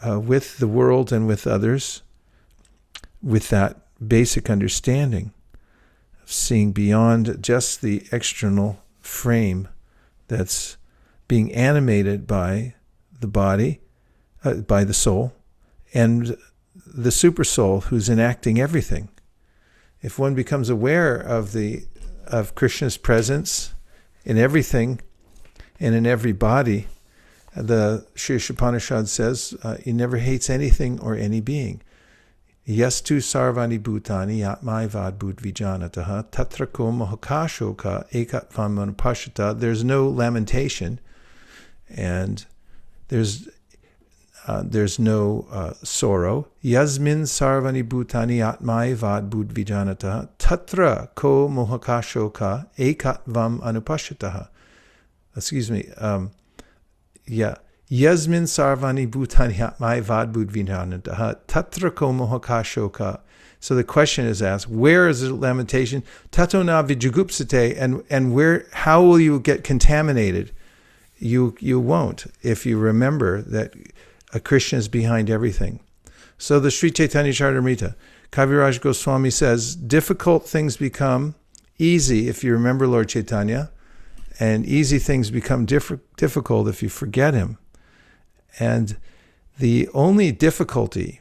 B: with the world and with others with that basic understanding of seeing beyond just the external frame that's being animated by the body, by the soul, and the Supersoul who's enacting everything. If one becomes aware of Krishna's presence in everything and in every body, the Sri Upanishad says he never hates anything or any being. Yastu sarvani bhutani atmaivad bhut vijanataha tatra ko mohakashoka ekatvam manupashata. There's no lamentation, and there's no sorrow. Yasmin sarvani bhutani atmaivad bhut vijanataha tatra ko mohakashoka ekatvam anupashataha. Excuse me. Yasmin sarvani bhutani atmaivad bhut vijanataha tatra ko mohakashoka. So the question is asked, where is the lamentation? Tato na vijugupsate, and where? How will you get contaminated? You won't, if you remember that Krishna is behind everything. So the Sri Chaitanya Charitamrita, Kaviraj Goswami says, difficult things become easy if you remember Lord Chaitanya, and easy things become difficult if you forget him. And the only difficulty,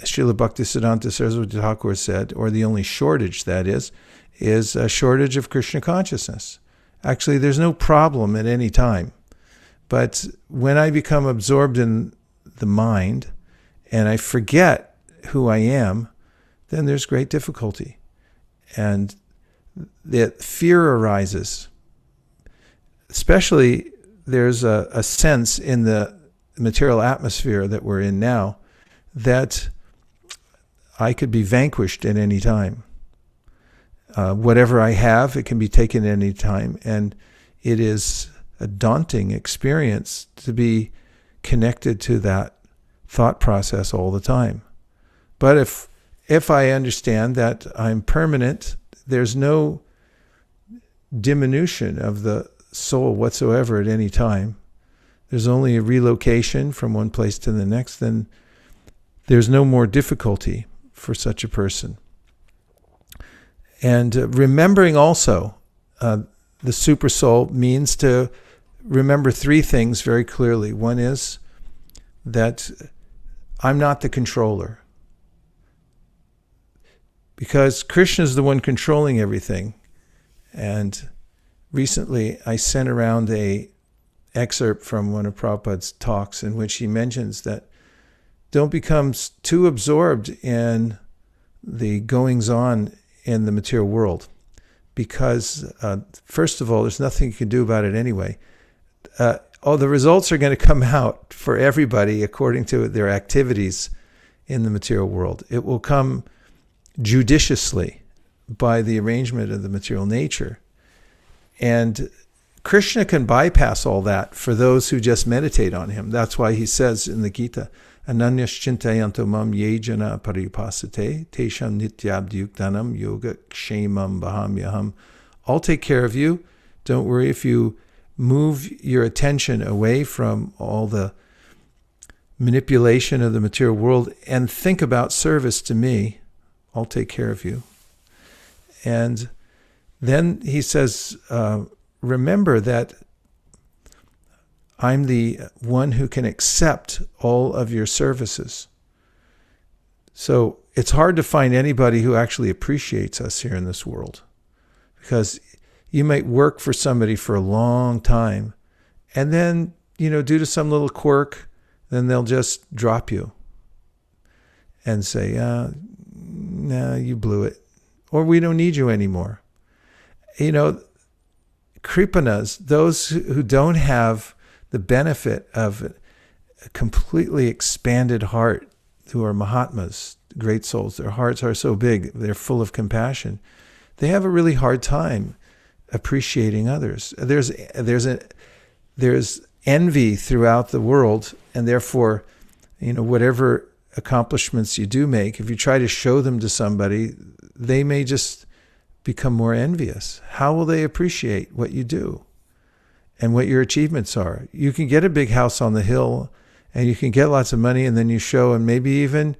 B: Srila Bhaktisiddhanta Saraswati Thakur said, or the only shortage, that is a shortage of Krishna consciousness. Actually, there's no problem at any time. But when I become absorbed in the mind and I forget who I am, then there's great difficulty. And that fear arises. Especially there's a sense in the material atmosphere that we're in now that I could be vanquished at any time. Whatever I have, it can be taken at any time. And it is a daunting experience to be connected to that thought process all the time. But if I understand that I'm permanent, there's no diminution of the soul whatsoever at any time. There's only a relocation from one place to the next, then there's no more difficulty for such a person. And remembering also the super soul means to remember three things very clearly. One is that I'm not the controller. Because Krishna is the one controlling everything. And recently I sent around a excerpt from one of Prabhupada's talks in which he mentions that don't become too absorbed in the goings-on in the material world. Because, first of all, there's nothing you can do about it anyway. The results are going to come out for everybody according to their activities in the material world. It will come judiciously by the arrangement of the material nature. And Krishna can bypass all that for those who just meditate on him. That's why he says in the Gita, Ananyas chintayanto mam yejana paripasate tesham nityabdyuktanam yoga kshemam bahamyaham. I'll take care of you. Don't worry if you move your attention away from all the manipulation of the material world and think about service to me. I'll take care of you. And then he says, remember that I'm the one who can accept all of your services. So it's hard to find anybody who actually appreciates us here in this world. Because you might work for somebody for a long time, and then, due to some little quirk, then they'll just drop you and say, nah, you blew it. Or we don't need you anymore. Kripanas, those who don't have the benefit of a completely expanded heart, who are Mahatmas, great souls, their hearts are so big, they're full of compassion. They have a really hard time appreciating others. There's envy throughout the world, and therefore, whatever accomplishments you do make, if you try to show them to somebody, they may just become more envious. How will they appreciate what you do and what your achievements are? You can get a big house on the hill and you can get lots of money, and then you show, and maybe even,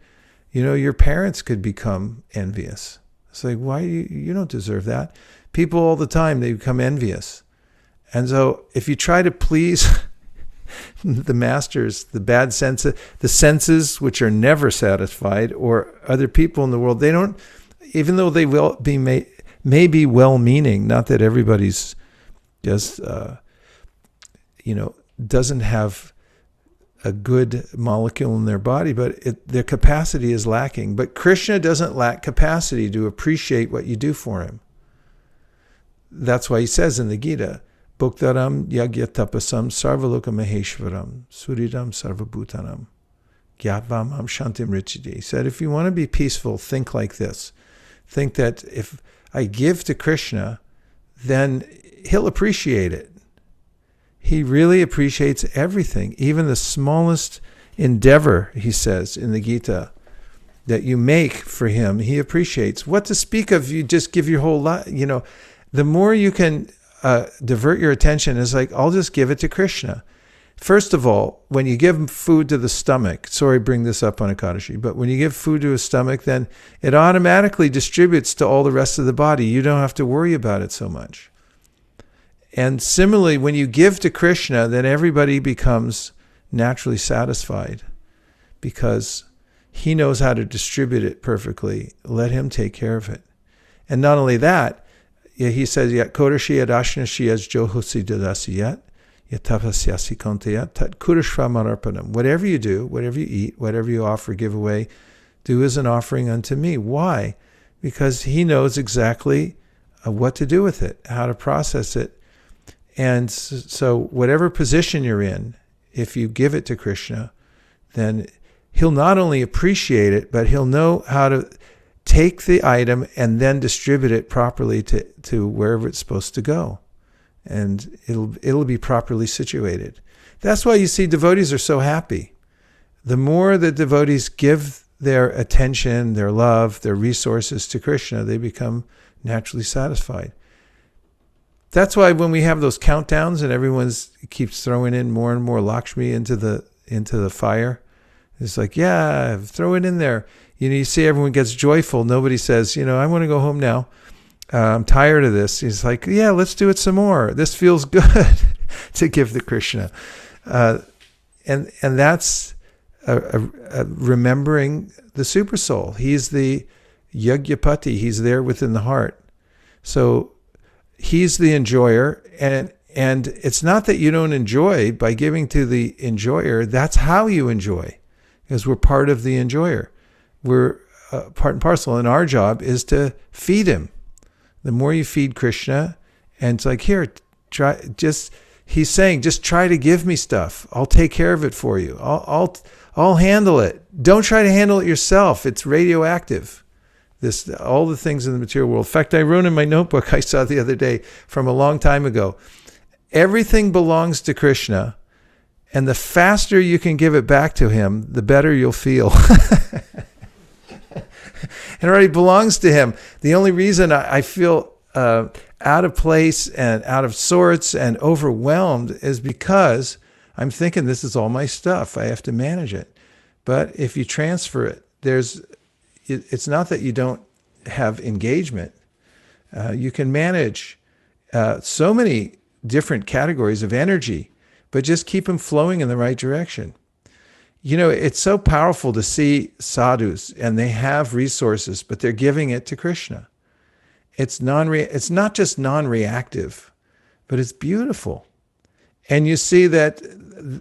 B: your parents could become envious. It's like, why you don't deserve that? People all the time, they become envious. And so if you try to please the masters, the bad senses, the senses which are never satisfied, or other people in the world, they don't, even though they will be may be well-meaning, not that everybody's just, doesn't have a good molecule in their body, but their capacity is lacking. But Krishna doesn't lack capacity to appreciate what you do for him. That's why he says in the Gita, Bhuktaram yagya tapasam sarvaloka maheshwaram suridam sarvabhutanam gyatvam shantim richide. He said, if you want to be peaceful, think like this. Think that if I give to Krishna, then he'll appreciate it. He really appreciates everything, even the smallest endeavor, he says in the Gita, that you make for him, he appreciates. What to speak of, you just give your whole life, the more you can divert your attention is like, I'll just give it to Krishna. First of all, when you give food to the stomach, sorry, bring this up on Ekadashi, but when you give food to a stomach, then it automatically distributes to all the rest of the body. You don't have to worry about it so much. And similarly, when you give to Krishna, then everybody becomes naturally satisfied because he knows how to distribute it perfectly. Let him take care of it. And not only that, he says, Yat Kodashi Adashnashi as Johosi Dadasiyat, Yatapasyasi konteya tat kurashva mararpanam. Whatever you do, whatever you eat, whatever you offer, give away, do as an offering unto me. Why? Because he knows exactly what to do with it, how to process it. And so whatever position you're in, if you give it to Krishna, then he'll not only appreciate it, but he'll know how to take the item and then distribute it properly to wherever it's supposed to go. And it'll be properly situated. That's why you see devotees are so happy. The more the devotees give their attention, their love, their resources to Krishna, they become naturally satisfied. That's why when we have those countdowns and everyone keeps throwing in more and more Lakshmi into the fire, it's like, yeah, throw it in there. You see everyone gets joyful. Nobody says, I want to go home now. I'm tired of this. He's like, yeah, let's do it some more. This feels good to give to Krishna. And that's remembering the super soul. He's the Yagyapati. He's there within the heart. So he's the enjoyer, and it's not that you don't enjoy by giving to the enjoyer. That's how you enjoy, because we're part of the enjoyer. We're part and parcel, and our job is to feed him. The more you feed Krishna, and it's like, here, he's saying, just try to give me stuff. I'll take care of it for you. I'll handle it. Don't try to handle it yourself. It's radioactive. All the things in the material world. In fact, I wrote in my notebook I saw the other day from a long time ago, everything belongs to Krishna, and the faster you can give it back to him, the better you'll feel. It already belongs to him. The only reason I feel out of place and out of sorts and overwhelmed is because I'm thinking this is all my stuff. I have to manage it. But if you transfer it, it's not that you don't have engagement. You can manage so many different categories of energy, but just keep them flowing in the right direction. It's so powerful to see sadhus, and they have resources, but they're giving it to Krishna. It's not just non-reactive, but it's beautiful. And you see that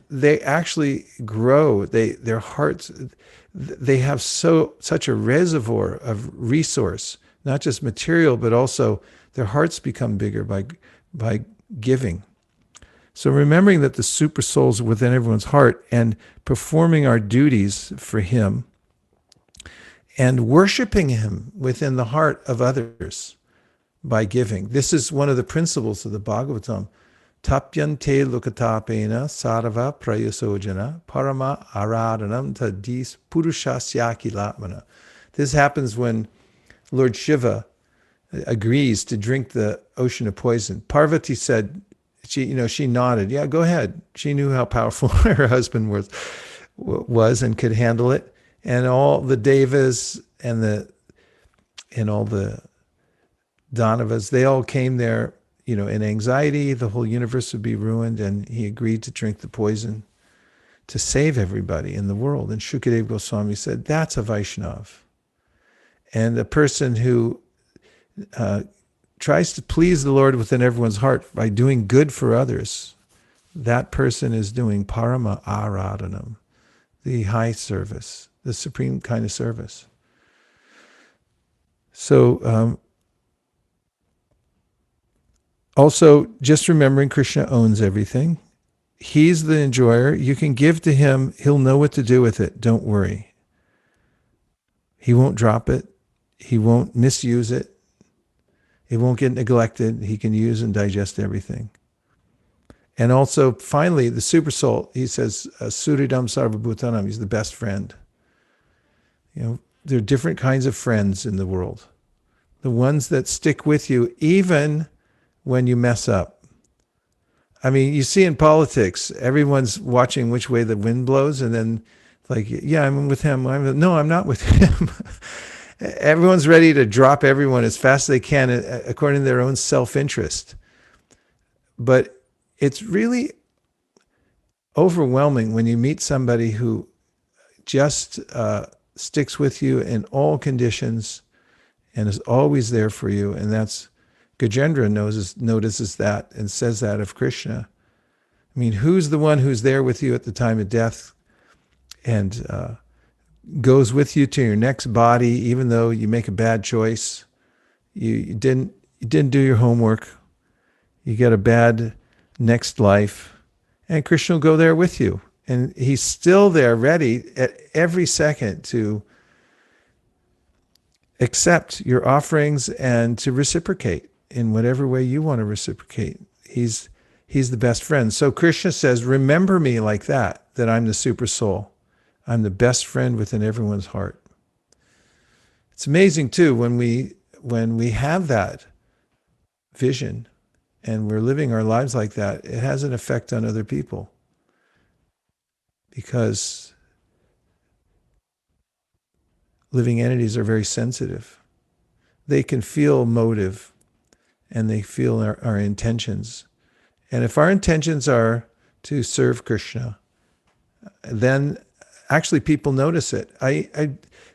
B: they actually grow. Their hearts, they have such a reservoir of resource, not just material, but also their hearts become bigger by giving. So remembering that the super soul's within everyone's heart and performing our duties for him and worshiping him within the heart of others by giving. This is one of the principles of the Bhagavatam. Tapyante lukatapena sarva prayasojana parama aradhanam tadis purushasyaki. This happens when Lord Shiva agrees to drink the ocean of poison. Parvati said, she nodded. Yeah, go ahead. She knew how powerful her husband was and could handle it. And all the devas and all the Danavas, they all came there, in anxiety. The whole universe would be ruined, and he agreed to drink the poison to save everybody in the world. And Shukadeva Goswami said, that's a Vaishnav. And a person who tries to please the Lord within everyone's heart by doing good for others, that person is doing parama aradhanam, the high service, the supreme kind of service. So also just remembering Krishna owns everything. He's the enjoyer. You can give to him. He'll know what to do with it. Don't worry. He won't drop it. He won't misuse it. It won't get neglected. He can use and digest everything. And also, finally, the super soul, he says, Suridam Sarvabhutanam, he's the best friend. There are different kinds of friends in the world. The ones that stick with you even when you mess up. I mean, you see in politics, everyone's watching which way the wind blows, and then like, yeah, I'm with him. No, I'm not with him. Everyone's ready to drop everyone as fast as they can according to their own self-interest. But it's really overwhelming when you meet somebody who just sticks with you in all conditions and is always there for you. And that's, Gajendra notices that and says that of Krishna. I mean, who's the one who's there with you at the time of death and goes with you to your next body, even though you make a bad choice? You didn't do your homework. You get a bad next life, and Krishna will go there with you. And he's still there, ready at every second to accept your offerings and to reciprocate in whatever way you want to reciprocate. He's the best friend. So Krishna says, remember me like that I'm the super soul. I'm the best friend within everyone's heart. It's amazing too, when we have that vision and we're living our lives like that, it has an effect on other people. Because living entities are very sensitive. They can feel motive and they feel our intentions. And if our intentions are to serve Krishna, then actually people notice it.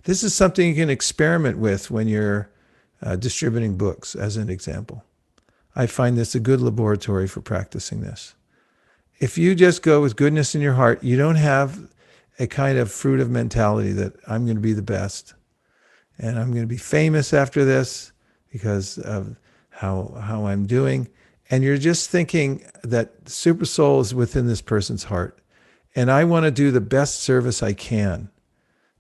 B: This is something you can experiment with when you're distributing books, as an example. I find this a good laboratory for practicing this. If you just go with goodness in your heart, you don't have a kind of fruitive mentality that I'm going to be the best and I'm going to be famous after this because of how I'm doing. And you're just thinking that the super soul is within this person's heart. And I want to do the best service I can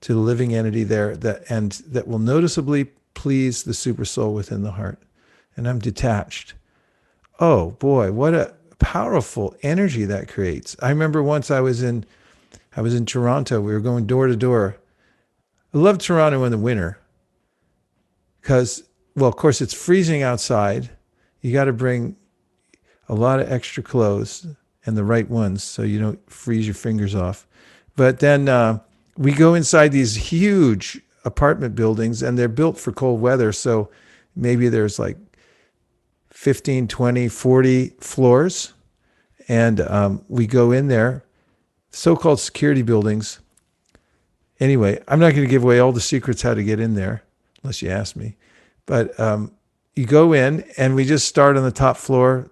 B: to the living entity there that will noticeably please the super soul within the heart. And I'm detached. Oh boy, what a powerful energy that creates. I remember once I was in Toronto. We were going door to door. I love Toronto in the winter because, well, of course, it's freezing outside. You got to bring a lot of extra clothes and the right ones so you don't freeze your fingers off. But then we go inside these huge apartment buildings, and they're built for cold weather. So maybe there's like 15, 20, 40 floors. And we go in there, so-called security buildings. Anyway, I'm not going to give away all the secrets how to get in there, unless you ask me. But you go in, and we just start on the top floor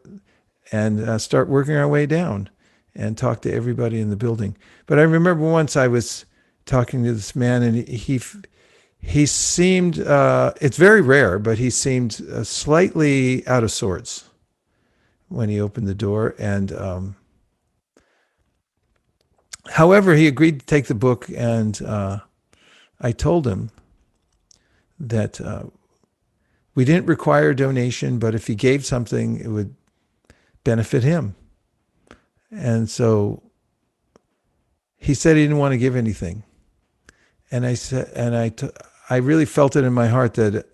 B: and start working our way down and talk to everybody in the building. But I remember once I was talking to this man, and he seemed, it's very rare, but he seemed slightly out of sorts when he opened the door. And however, he agreed to take the book, and I told him that we didn't require a donation, but if he gave something, it would benefit him. And so he said he didn't want to give anything. And I said, I really felt it in my heart that,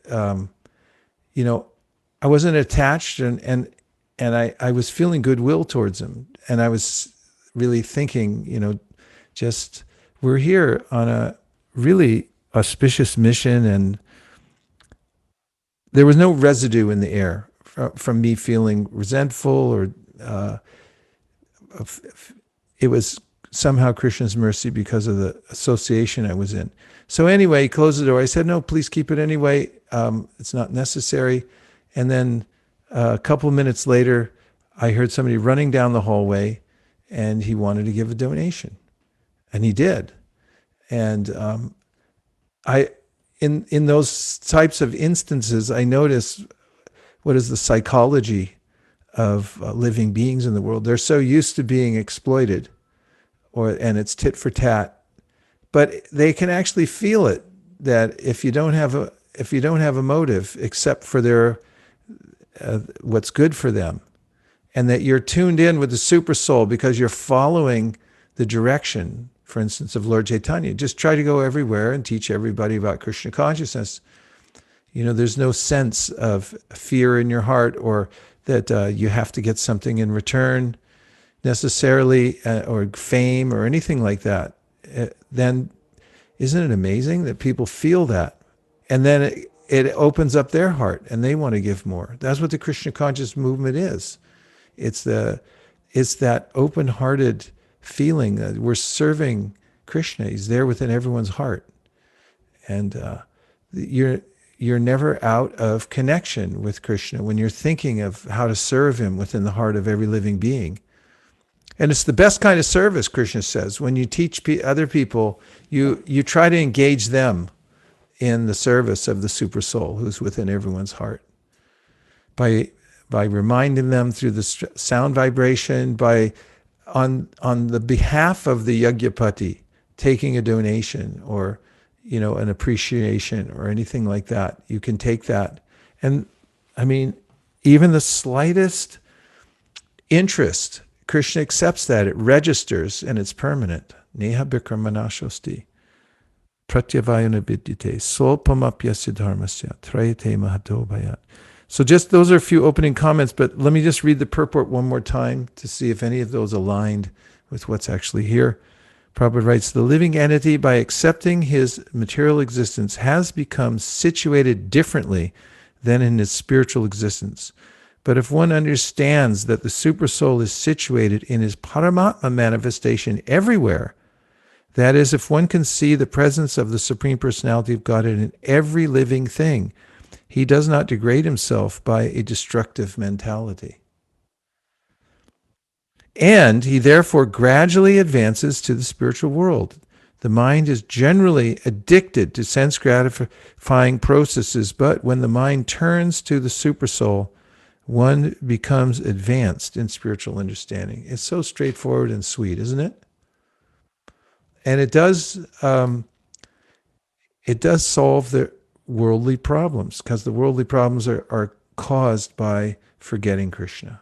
B: I wasn't attached, and I was feeling goodwill towards him. And I was really thinking, just we're here on a really auspicious mission, and there was no residue in the air from me feeling resentful or it was somehow Krishna's mercy because of the association I was in. So anyway, he closed the door. I said, no, please keep it anyway. It's not necessary. And then a couple of minutes later, I heard somebody running down the hallway, and he wanted to give a donation. And he did. And in those types of instances, I notice what is the psychology of living beings in the world. They're so used to being exploited, and it's tit for tat. But they can actually feel it, that if you don't have a motive except for their what's good for them, and that you're tuned in with the super soul because you're following the direction, for instance, of Lord Chaitanya. Just try to go everywhere and teach everybody about Krishna consciousness. There's no sense of fear in your heart, or that you have to get something in return necessarily, or fame or anything like that. Then isn't it amazing that people feel that? And then it opens up their heart and they want to give more. That's what the Krishna conscious movement is. It's that open-hearted feeling that we're serving Krishna. He's there within everyone's heart. And you're never out of connection with Krishna when you're thinking of how to serve him within the heart of every living being. And it's the best kind of service, Krishna says. When you teach other people, you try to engage them in the service of the super soul who's within everyone's heart. By reminding them through the sound vibration, by on the behalf of the Yagyapati, taking a donation or an appreciation or anything like that. You can take that. And I mean, even the slightest interest, Krishna accepts that. It registers and it's permanent. Neha bikramanashosti. Pratyavayana vidyate. Solpamapyasya dharmasya. Trayate mahato bhayat. So just those are a few opening comments, but let me just read the purport one more time to see if any of those aligned with what's actually here. Prabhupada writes, the living entity, by accepting his material existence, has become situated differently than in his spiritual existence. But if one understands that the Supersoul is situated in his Paramatma manifestation everywhere, that is, if one can see the presence of the Supreme Personality of Godhead in every living thing, he does not degrade himself by a destructive mentality. And he therefore gradually advances to the spiritual world. The mind is generally addicted to sense gratifying processes, but when the mind turns to the Supersoul, one becomes advanced in spiritual understanding. It's so straightforward and sweet, isn't it? And it does solve the worldly problems, because the worldly problems are caused by forgetting Krishna.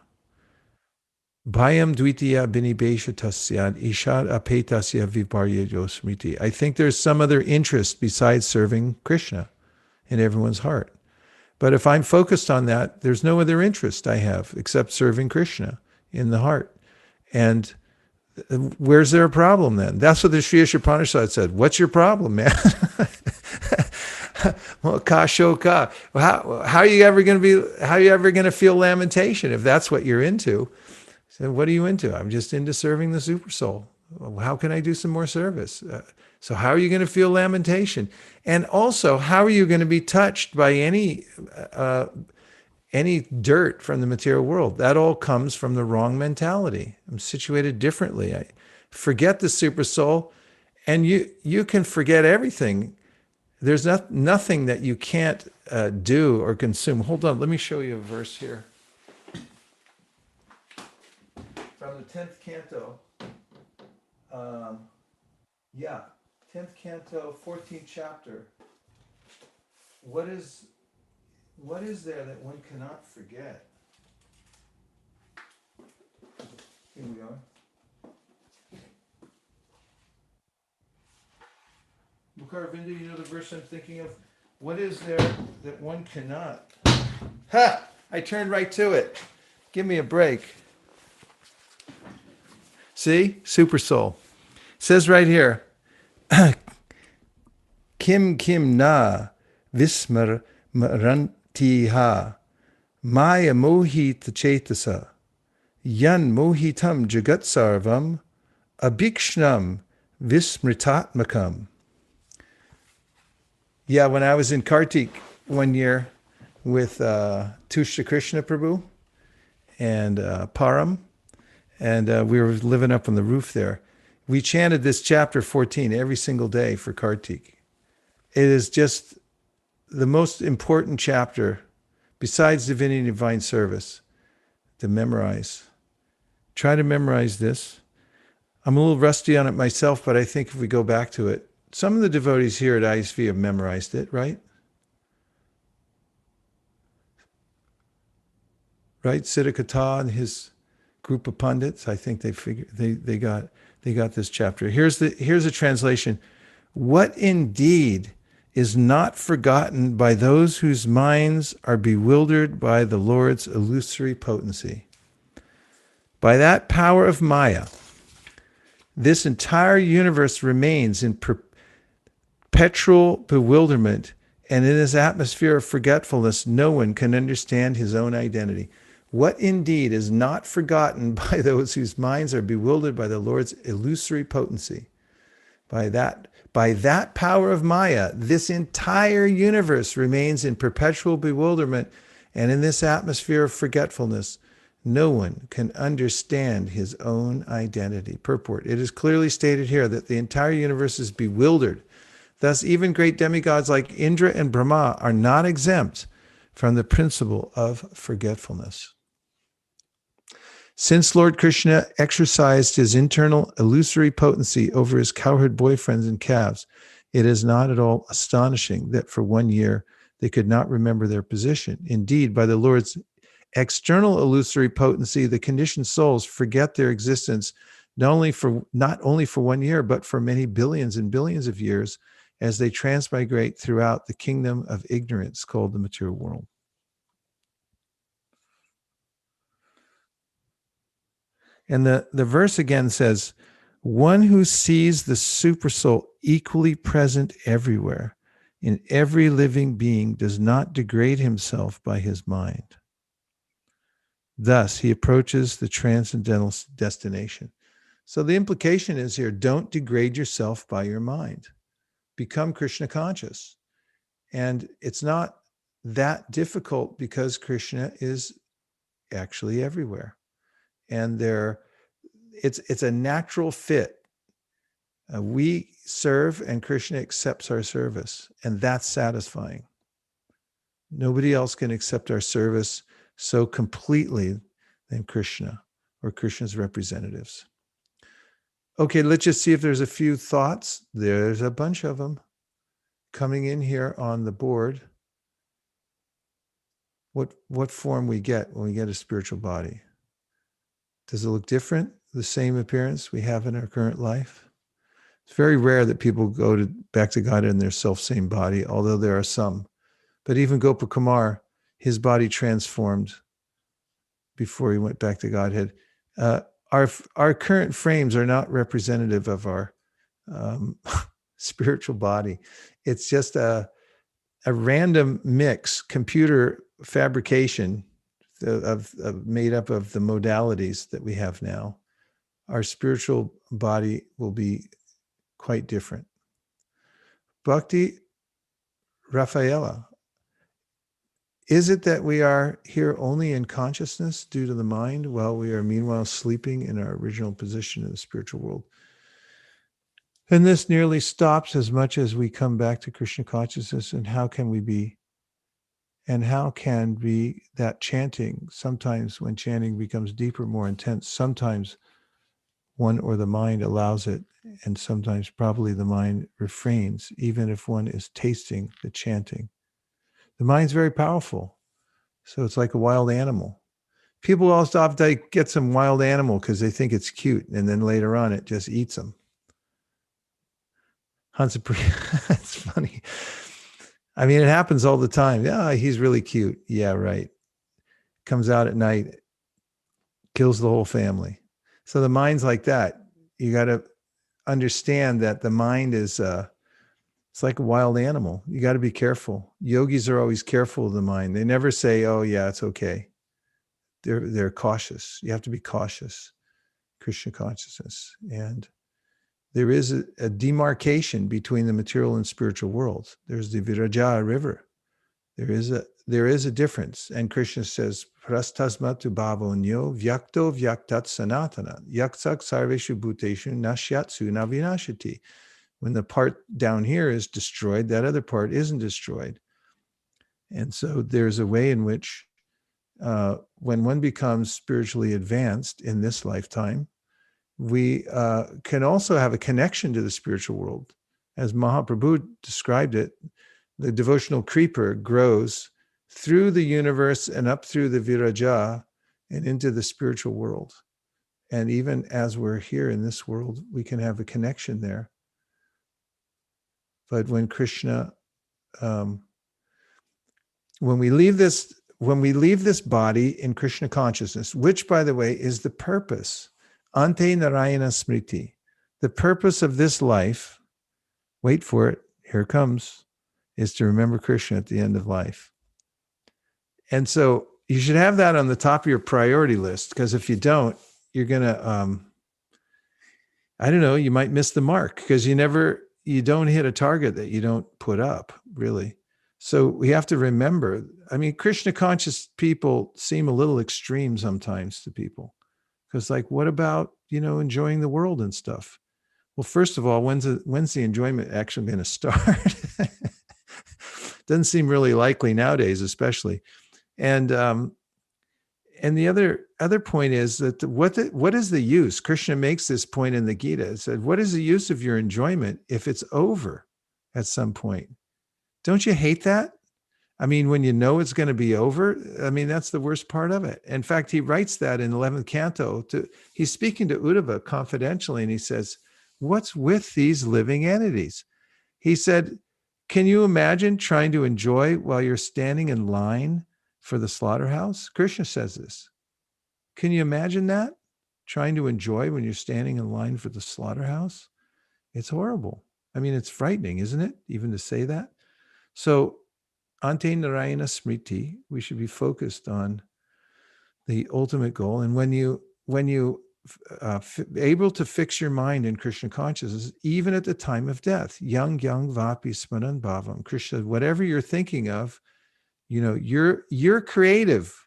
B: Bhayam dvitiya binibesha tasyad ishad apetasya viparya yosmriti. I think there's some other interest besides serving Krishna in everyone's heart. But if I'm focused on that, there's no other interest I have except serving Krishna in the heart. And where's there a problem then? That's what the Sri Upanishad said. What's your problem, man? Well, kashoka. How are you ever going to feel lamentation if that's what you're into? So what are you into? I'm just into serving the Supersoul. How can I do some more service? So how are you going to feel lamentation? And also, how are you going to be touched by any dirt from the material world? That all comes from the wrong mentality. I'm situated differently. I forget the Supersoul, and you can forget everything. There's nothing that you can't do or consume. Hold on, let me show you a verse here. From the 10th canto. 10th canto, 14th chapter. What is there that one cannot forget? Here we are. Mukaravinda, you know the verse I'm thinking of? What is there that one cannot? Ha! I turned right to it. Give me a break. See? Supersoul. It says right here, Kim na vismar marantiha maya mohita chetasa yan mohitam jagat sarvam abhikshnam vismritatmakam. Yeah, when I was in Kartik one year with Tushya Krishna Prabhu and Param, and we were living up on the roof there, we chanted this chapter 14 every single day for Kartik. It is just the most important chapter, besides Divinity and Divine Service, to memorize. Try to memorize this. I'm a little rusty on it myself, but I think if we go back to it, some of the devotees here at ISV have memorized it, right? Right? Siddha Katha and his group of pundits, I think they got this chapter. Here's a translation. What indeed is not forgotten by those whose minds are bewildered by the Lord's illusory potency? By that power of Maya, this entire universe remains in perpetual bewilderment, and in this atmosphere of forgetfulness, no one can understand his own identity. What indeed is not forgotten by those whose minds are bewildered by the Lord's illusory potency? By that power of Maya, this entire universe remains in perpetual bewilderment, and in this atmosphere of forgetfulness, no one can understand his own identity. Purport. It is clearly stated here that the entire universe is bewildered. Thus, even great demigods like Indra and Brahma are not exempt from the principle of forgetfulness. Since Lord Krishna exercised his internal illusory potency over his cowherd boyfriends and calves, it is not at all astonishing that for 1 year they could not remember their position. Indeed, by the Lord's external illusory potency, the conditioned souls forget their existence not only for 1 year, but for many billions and billions of years as they transmigrate throughout the kingdom of ignorance called the material world. And the verse again says, one who sees the supersoul equally present everywhere, in every living being, does not degrade himself by his mind. Thus, he approaches the transcendental destination. So the implication is here, don't degrade yourself by your mind. Become Krishna conscious. And it's not that difficult because Krishna is actually everywhere. And it's a natural fit. We serve and Krishna accepts our service, and that's satisfying. Nobody else can accept our service so completely than Krishna or Krishna's representatives. Okay, let's just see if there's a few thoughts. There's a bunch of them coming in here on the board. What form we get when we get a spiritual body? Does it look different? The same appearance we have in our current life? It's very rare that people go back to God in their self-same body, although there are some. But even Gopakumar, his body transformed before he went back to Godhead. Our current frames are not representative of our spiritual body. It's just a random mix, computer fabrication of made up of the modalities that we have now. Our spiritual body will be quite different. Bhakti Rafaela, is it that we are here only in consciousness due to the mind while we are meanwhile sleeping in our original position in the spiritual world? And this nearly stops as much as we come back to Krishna consciousness. And how can be that chanting, sometimes when chanting becomes deeper, more intense, sometimes one or the mind allows it, and sometimes probably the mind refrains, even if one is tasting the chanting. The mind's very powerful. So it's like a wild animal. People all stop to get some wild animal because they think it's cute, and then later on it just eats them. It's funny. I mean, it happens all the time. Yeah, he's really cute. Yeah, right. Comes out at night, kills the whole family. So the mind's like that. You got to understand that the mind is, it's like a wild animal. You got to be careful. Yogis are always careful of the mind. They never say, oh yeah, it's okay. They're cautious. You have to be cautious. Krishna consciousness. And there is a demarcation between the material and spiritual worlds. There's the Viraja river. There is a difference. And Krishna says, Prastasmatu bhavonyo vyakto vyaktat sanatana yaksak sarveshu bhuteshu nashyatsu navinashati. When the part down here is destroyed, that other part isn't destroyed. And so there's a way in which when one becomes spiritually advanced in this lifetime, we can also have a connection to the spiritual world. As Mahaprabhu described it, the devotional creeper grows through the universe and up through the Viraja and into the spiritual world. And even as we're here in this world, we can have a connection there. But when Krishna, when we leave this body in Krishna consciousness, which by the way is the purpose, Ante Narayana Smriti, the purpose of this life, wait for it, here it comes, is to remember Krishna at the end of life. And so you should have that on the top of your priority list, because if you don't, you're going to, I don't know, you might miss the mark because you don't hit a target that you don't put up, really. So we have to remember, I mean, Krishna conscious people seem a little extreme sometimes to people. Because like, what about, enjoying the world and stuff? Well, first of all, when's the enjoyment actually going to start? Doesn't seem really likely nowadays, especially. And the other point is that what is the use? Krishna makes this point in the Gita. It said, what is the use of your enjoyment if it's over at some point? Don't you hate that? I mean, when you know it's going to be over, I mean, that's the worst part of it. In fact, he writes that in 11th canto. He's speaking to Uddhava confidentially, and he says, what's with these living entities? He said, can you imagine trying to enjoy while you're standing in line for the slaughterhouse? Krishna says this. Can you imagine that? Trying to enjoy when you're standing in line for the slaughterhouse? It's horrible. I mean, it's frightening, isn't it? Even to say that. So, Ante Narayana Smriti, we should be focused on the ultimate goal. And when you able to fix your mind in Krishna consciousness, even at the time of death, yang vapi smaran bhavam. Krishna, whatever you're thinking of, you're creative,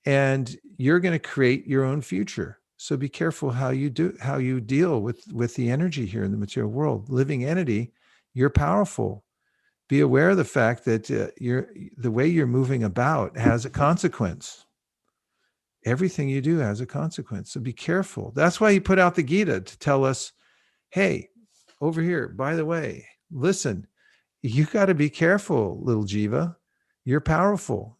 B: and you're going to create your own future. So be careful how you deal with the energy here in the material world. Living entity, you're powerful. Be aware of the fact that the way you're moving about has a consequence. Everything you do has a consequence. So be careful. That's why he put out the Gita, to tell us, hey, over here, by the way, listen, you got to be careful, little jiva. You're powerful.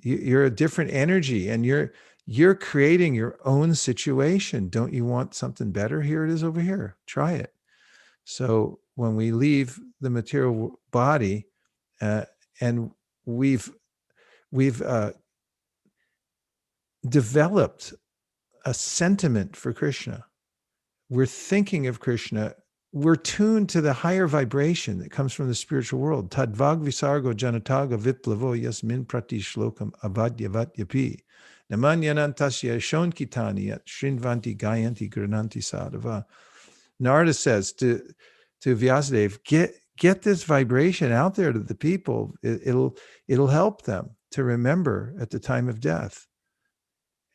B: You're a different energy, and you're creating your own situation. Don't you want something better? Here it is over here. Try it. So when we leave the material body, and we've developed a sentiment for Krishna, we're thinking of Krishna, we're tuned to the higher vibration that comes from the spiritual world. Tadvag visargo janataga viplavo yasmin prati shlokam avadyavat yapi namanyanantasya shonkitani yat shrinvanti gayanti grananti sadhava. Narada says to Vyasadeva, get this vibration out there to the people. It'll help them to remember at the time of death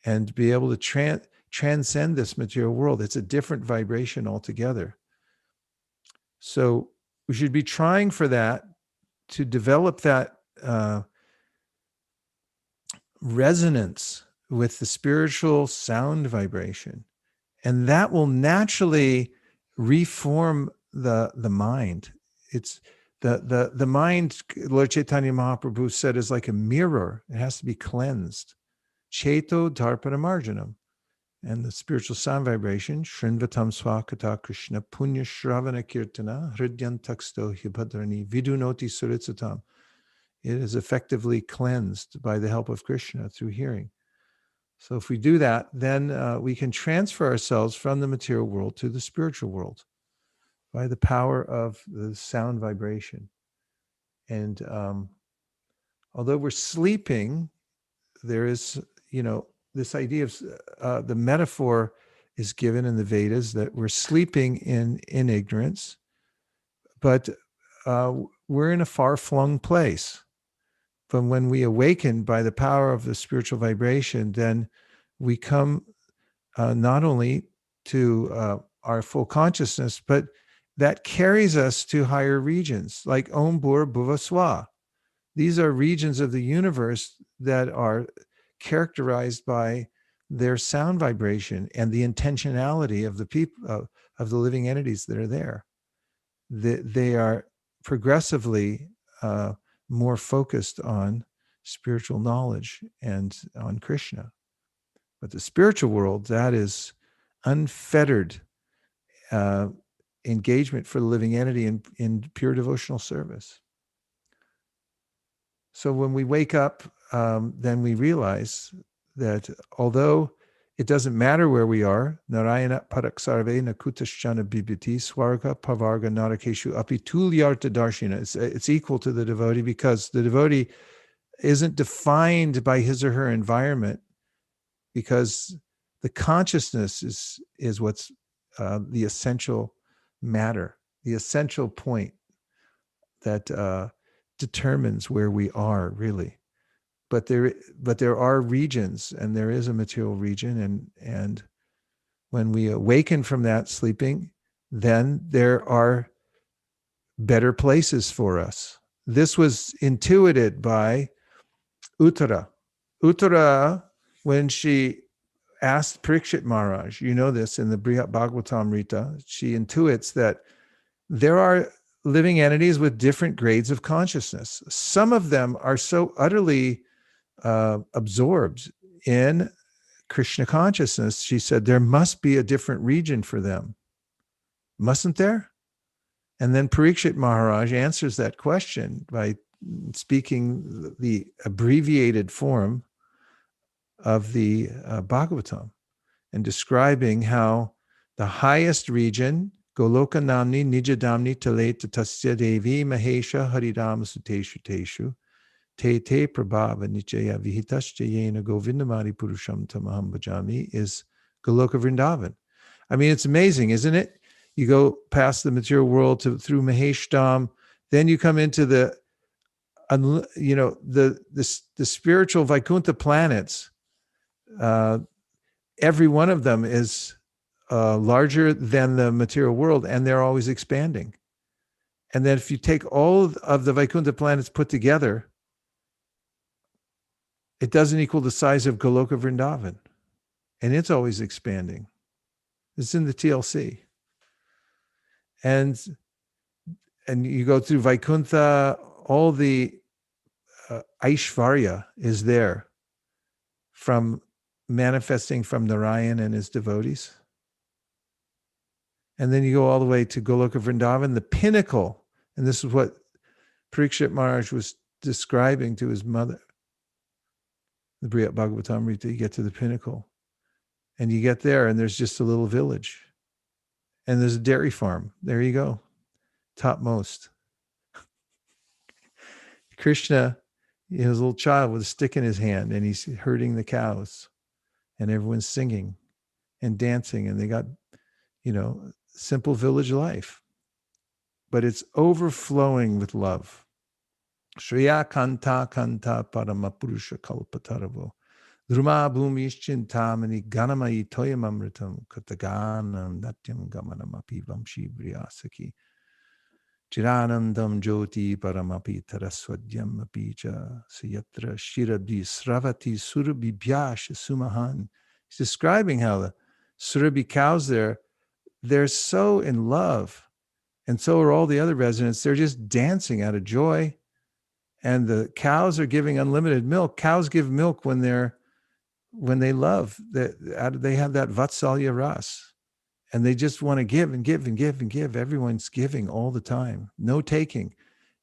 B: and be able to transcend this material world. It's a different vibration altogether. So we should be trying for that, to develop that resonance with the spiritual sound vibration. And that will naturally reform the mind. It's the mind, Lord Chaitanya Mahaprabhu said, is like a mirror. It has to be cleansed. Cheto Dharpana Marjanam. And the spiritual sound vibration, Shrinvatam Swakata Krishna Punya Shravana Kirtana Hridyan Taksto Hibhadrani Vidunoti Suritsatam. It is effectively cleansed by the help of Krishna through hearing. So if we do that, then we can transfer ourselves from the material world to the spiritual world by the power of the sound vibration. And although we're sleeping, there is, this idea of the metaphor is given in the Vedas that we're sleeping in ignorance, but we're in a far-flung place. But when we awaken by the power of the spiritual vibration, then we come not only to our full consciousness, but that carries us to higher regions, like Om Bhur Bhuva Swa. These are regions of the universe that are characterized by their sound vibration and the intentionality of the people, of the living entities that are there. They are progressively more focused on spiritual knowledge and on Krishna. But the spiritual world, that is unfettered engagement for the living entity in pure devotional service. So when we wake up, then we realize that although it doesn't matter where we are, Narayana Paraksarve Nakutaschana Bibhiti Swarga Pavarga Narakeshu Api Tulyarta Darshina. It's equal to the devotee, because the devotee isn't defined by his or her environment, because the consciousness is what's the essential matter, the essential point that determines where we are really. But there are regions, and there is a material region, and when we awaken from that sleeping, then there are better places for us. This was intuited by Uttara. Uttara, when she asked Parikshit Maharaj, you know this in the Brihat Bhagavatamrita, she intuits that there are living entities with different grades of consciousness. Some of them are so utterly absorbed in Krishna consciousness, she said, there must be a different region for them. Mustn't there? And then Parikshit Maharaj answers that question by speaking the abbreviated form of the Bhagavatam and describing how the highest region, Goloka Namni Nijadamni Taleta Tasya Devi Mahesha Haridam Suteshu Teshu Te Te Prabhava Nichaya Vihitaschayena Govindamari Purusham Tamaham Bhajami is Goloka Vrindavan. I mean, it's amazing, isn't it? You go past the material world through Maheshtam, then you come into the spiritual Vaikuntha planets. Every one of them is larger than the material world, and they're always expanding. And then if you take all of the Vaikuntha planets put together, it doesn't equal the size of Goloka Vrindavan. And it's always expanding. It's in the TLC. And you go through Vaikuntha, all the Aishvarya is there from manifesting from Narayan and his devotees. And then you go all the way to Goloka Vrindavan, the pinnacle. And this is what Parikshit Maharaj was describing to his mother. The Brihat Bhagavatamrita, you get to the pinnacle. And you get there, and there's just a little village. And there's a dairy farm. There you go. Topmost. Krishna, he was a little child with a stick in his hand, and he's herding the cows. And everyone's singing and dancing, and they got, simple village life. But it's overflowing with love. Shriya kanta kanta paramapurusha kalpataravo. Druma bhumischintamani ganamayi toyamamritam kataganam natyam gamanamapi vamshi vriyasaki. Chiranandam jyoti paramapi taraswadyam apija sayatra shirabdi sravati surabhibhyash sumahan. He's describing how the surabhi cows there, they're so in love. And so are all the other residents. They're just dancing out of joy. And the cows are giving unlimited milk. Cows give milk when they love. They have that vatsalya ras. And they just want to give and give and give and give. Everyone's giving all the time. No taking.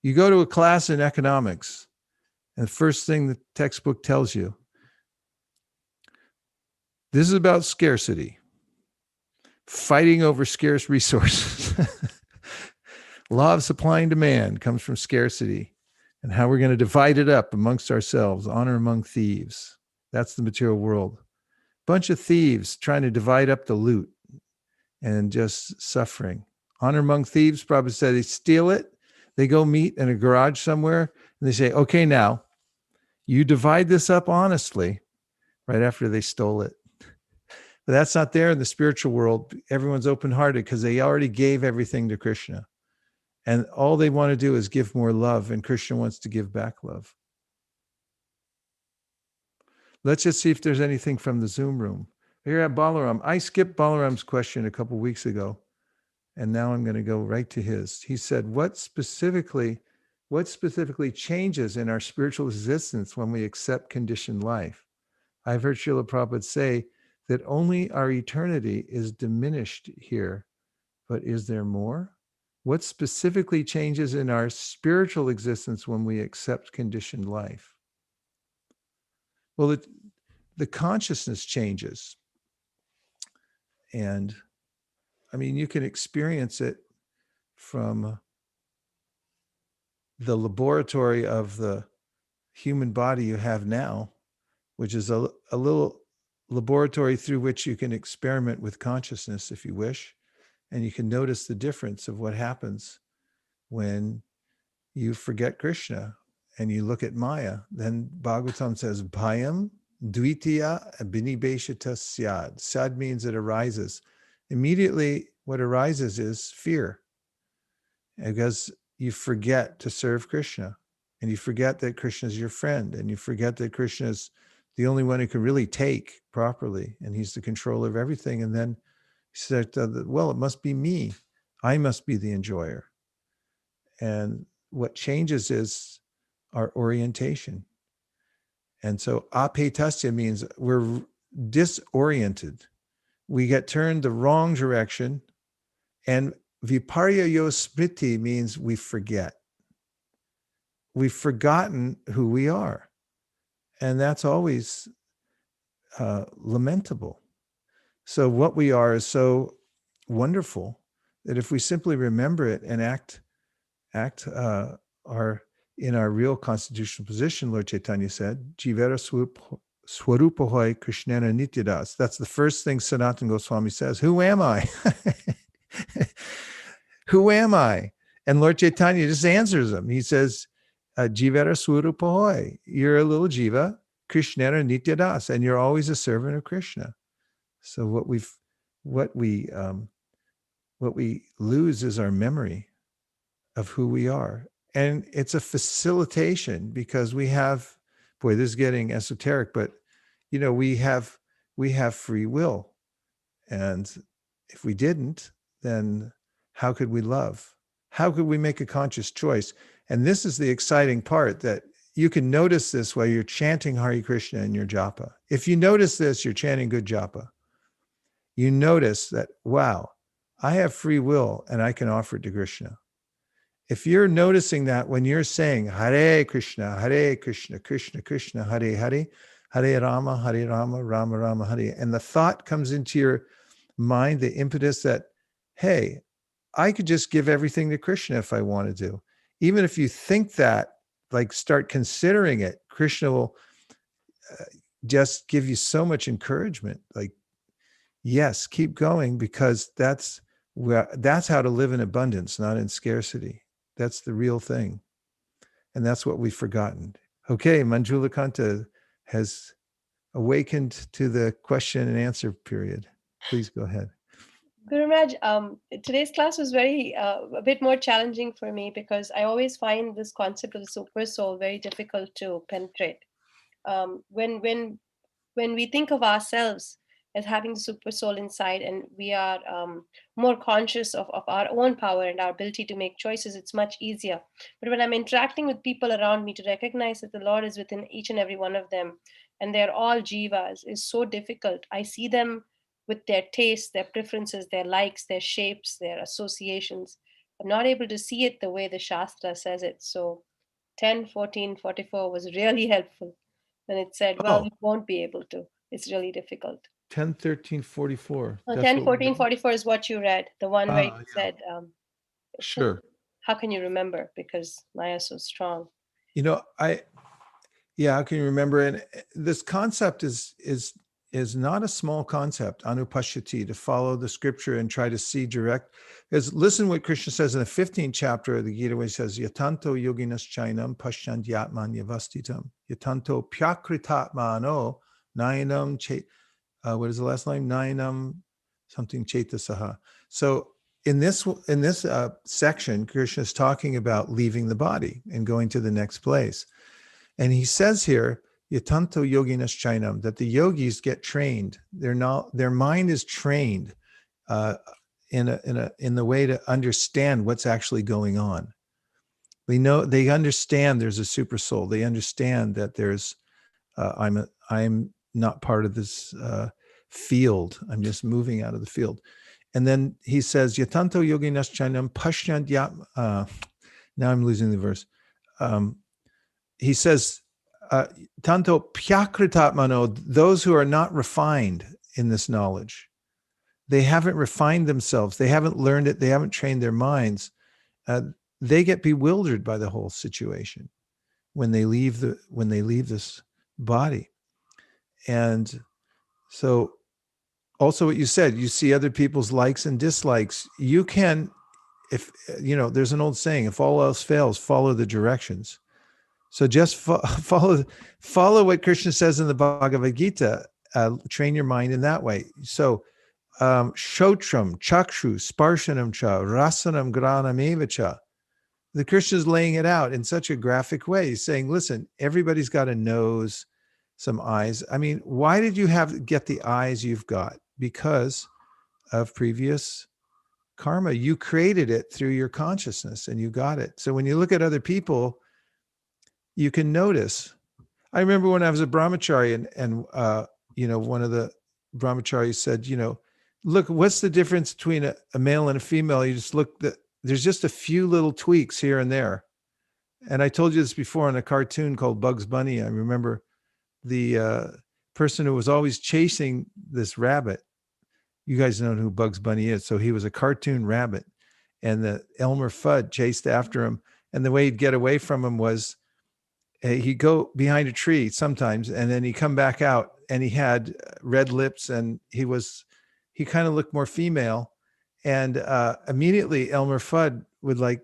B: You go to a class in economics, and the first thing the textbook tells you, this is about scarcity. Fighting over scarce resources. Law of supply and demand comes from scarcity, and how we're going to divide it up amongst ourselves. Honor among thieves. That's the material world. Bunch of thieves trying to divide up the loot and just suffering. Honor among thieves, Prabhupada said, they steal it. They go meet in a garage somewhere, and they say, okay, now, you divide this up honestly, right after they stole it. But that's not there in the spiritual world. Everyone's open-hearted because they already gave everything to Krishna. And all they want to do is give more love, and Krishna wants to give back love. Let's just see if there's anything from the Zoom room. Here at Balaram. I skipped Balaram's question a couple weeks ago, and now I'm going to go right to his. He said, what specifically changes in our spiritual existence when we accept conditioned life? I've heard Srila Prabhupada say that only our eternity is diminished here, but is there more? What specifically changes in our spiritual existence when we accept conditioned life? Well, the consciousness changes. And I mean, you can experience it from the laboratory of the human body you have now, which is a little laboratory through which you can experiment with consciousness if you wish. And you can notice the difference of what happens when you forget Krishna and you look at Maya, then Bhagavatam says, Bhayam Dvitiya Abhinibeshita Syad. Sad means it arises. Immediately, what arises is fear, because you forget to serve Krishna, and you forget that Krishna is your friend, and you forget that Krishna is the only one who can really take properly, and he's the controller of everything. And then you said, well, it must be me. I must be the enjoyer. And what changes is our orientation. And so apetasya means we're disoriented. We get turned the wrong direction. And viparyayo smriti means we forget. We've forgotten who we are. And that's always lamentable. So what we are is so wonderful that if we simply remember it and act in our real constitutional position, Lord Chaitanya said, Jivera Swarupahoy Krishnana Nityadas. That's the first thing Sanatana Goswami says. Who am I? Who am I? And Lord Chaitanya just answers him. He says, Jivera Swarupahoy. You're a little jiva, Krishnana Nityadas, and you're always a servant of Krishna. So what we lose is our memory of who we are. And it's a facilitation because we have, boy, this is getting esoteric, but we have free will. And if we didn't, then how could we love? How could we make a conscious choice? And this is the exciting part, that you can notice this while you're chanting Hare Krishna in your japa. If you notice this, you're chanting good japa. You notice that, wow, I have free will and I can offer it to Krishna. If you're noticing that when you're saying Hare Krishna, Krishna Krishna, Hare Hare, Hare Rama, Rama Rama, Hare, and the thought comes into your mind, the impetus that, hey, I could just give everything to Krishna if I wanted to. Even if you think that, like, start considering it, Krishna will just give you so much encouragement. Like, yes, keep going, because that's how to live in abundance, not in scarcity. That's the real thing. And that's what we've forgotten. Okay, Manjula Kanta has awakened to the question and answer period. Please go ahead.
G: Guru Maharaj, today's class was very a bit more challenging for me, because I always find this concept of the super soul very difficult to penetrate. When we think of ourselves as having the super soul inside, and we are more conscious of our own power and our ability to make choices, it's much easier. But when I'm interacting with people around me, to recognize that the Lord is within each and every one of them, and they're all jivas, is so difficult. I see them with their tastes, their preferences, their likes, their shapes, their associations. I'm not able to see it the way the Shastra says it. So 10, 14, 44 was really helpful. And it said, well, you won't be able to. It's really difficult.
B: 10, 13, 44.
G: 10, 14, 44 is what you read. The one where you said,
B: sure.
G: How can you remember? Because Maya is so strong.
B: How can you remember? And this concept is not a small concept, anupashyati, to follow the scripture and try to see direct. Because listen what Krishna says in the 15th chapter of the Gita, where he says, Yatanto yoginas chainam pashyanthyatman yavastitam. Yatanto pyakritatmano nayanam what is the last line? Nayanam something chetasaha. So in this section, Krishna is talking about leaving the body and going to the next place. And he says here, Yatanto yoginas chainam, that the yogis get trained. Their mind is trained in the way to understand what's actually going on. They understand there's a super soul. They understand that there's I'm not part of this field. I'm just moving out of the field. And then he says, Yatanto yoginas chainam pashyant yat. Now I'm losing the verse. He says, Tanto pyakritatmano, those who are not refined in this knowledge, they haven't refined themselves, they haven't learned it, they haven't trained their minds. They get bewildered by the whole situation when they leave this body. And so also what you said, you see other people's likes and dislikes. You can if there's an old saying, if all else fails, follow the directions. So just follow what Krishna says in the Bhagavad Gita. Train your mind in that way. So shotram, chakshu, sparshanam cha, rasanam, granam eva cha. The Krishna is laying it out in such a graphic way. He's saying, listen, everybody's got a nose, some eyes. I mean, why did you get the eyes you've got? Because of previous karma. You created it through your consciousness and you got it. So when you look at other people, you can notice. I remember when I was a brahmachari and one of the brahmacharis said, look, what's the difference between a male and a female? You just look, there's just a few little tweaks here and there. And I told you this before in a cartoon called Bugs Bunny. I remember the person who was always chasing this rabbit. You guys know who Bugs Bunny is. So he was a cartoon rabbit, and the Elmer Fudd chased after him. And the way he'd get away from him was he'd go behind a tree sometimes, and then he'd come back out, and he had red lips, and he kind of looked more female. And immediately Elmer Fudd would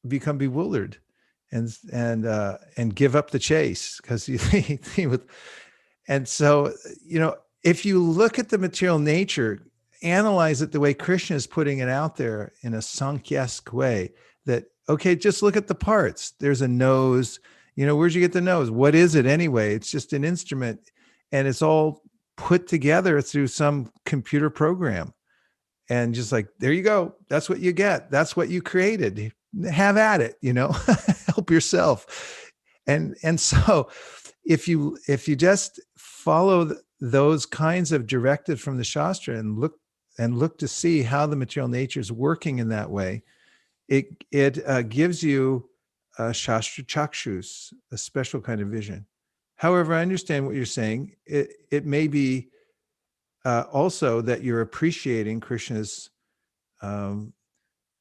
B: become bewildered and give up the chase because he would. And so, if you look at the material nature, analyze it the way Krishna is putting it out there in a Sankhyask way, that, okay, just look at the parts. There's a nose, where'd you get the nose? What is it anyway? It's just an instrument, and it's all put together through some computer program. And just there you go. That's what you get. That's what you created. Have at it, help yourself. And so if you just follow those kinds of directives from the Shastra and look to see how the material nature is working in that way, it gives you Shastra Chakshus, a special kind of vision. However, I understand what you're saying. It may be also that you're appreciating Krishna's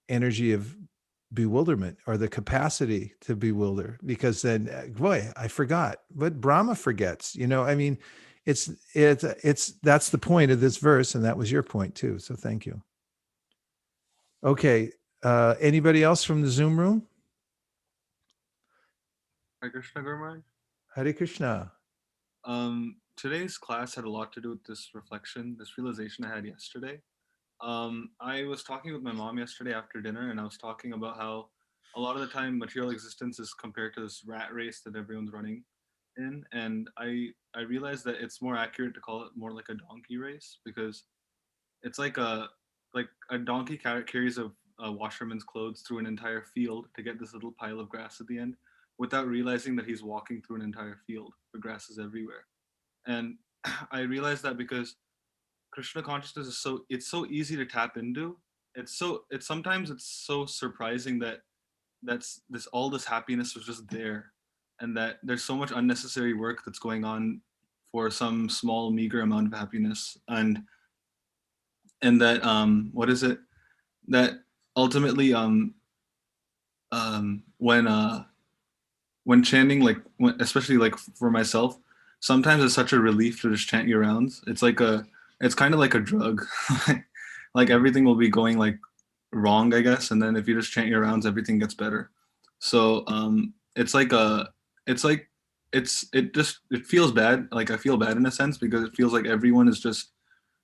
B: energy of bewilderment, or the capacity to bewilder, because then, boy, I forgot. But Brahma forgets. I mean, it's that's the point of this verse, and that was your point too. So thank you. Okay, anybody else from the Zoom room?
H: Hare Krishna, Guru Maharaj.
B: Hare Krishna.
H: Today's class had a lot to do with this reflection, this realization I had yesterday. I was talking with my mom yesterday after dinner, and I was talking about how a lot of the time material existence is compared to this rat race that everyone's running in. And I realized that it's more accurate to call it more like a donkey race, because it's like a donkey carries a washerman's clothes through an entire field to get this little pile of grass at the end, without realizing that he's walking through an entire field where grass is everywhere. And I realized that because Krishna consciousness is so easy to tap into. Sometimes it's so surprising that all this happiness was just there, and that there's so much unnecessary work that's going on for some small meager amount of happiness, and that what is it that ultimately when chanting, especially for myself, sometimes it's such a relief to just chant your rounds. It's kind of like a drug. Like everything will be going wrong, I guess, and then if you just chant your rounds, everything gets better. So it feels bad. Like I feel bad in a sense, because it feels like everyone is just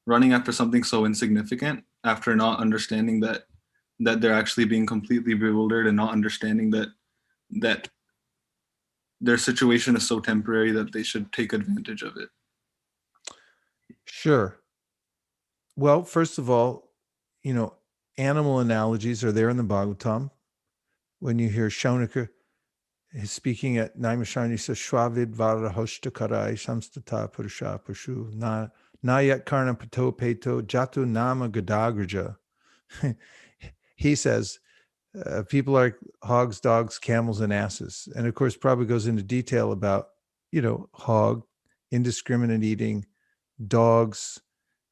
H: running after something so insignificant, after not understanding that they're actually being completely bewildered, and not understanding that their situation is so temporary that they should take advantage of it.
B: Sure. Well, first of all, animal analogies are there in the Bhagavatam. When you hear Shaunaka speaking at Naimisharni, says Shwavid Varahoshtakarai Samstata Purusha Pushu Nayat Karna Pato Peto Jatu Nama Gadagraja. He says, people are hogs, dogs, camels, and asses. And of course, probably goes into detail about, hog, indiscriminate eating, dogs,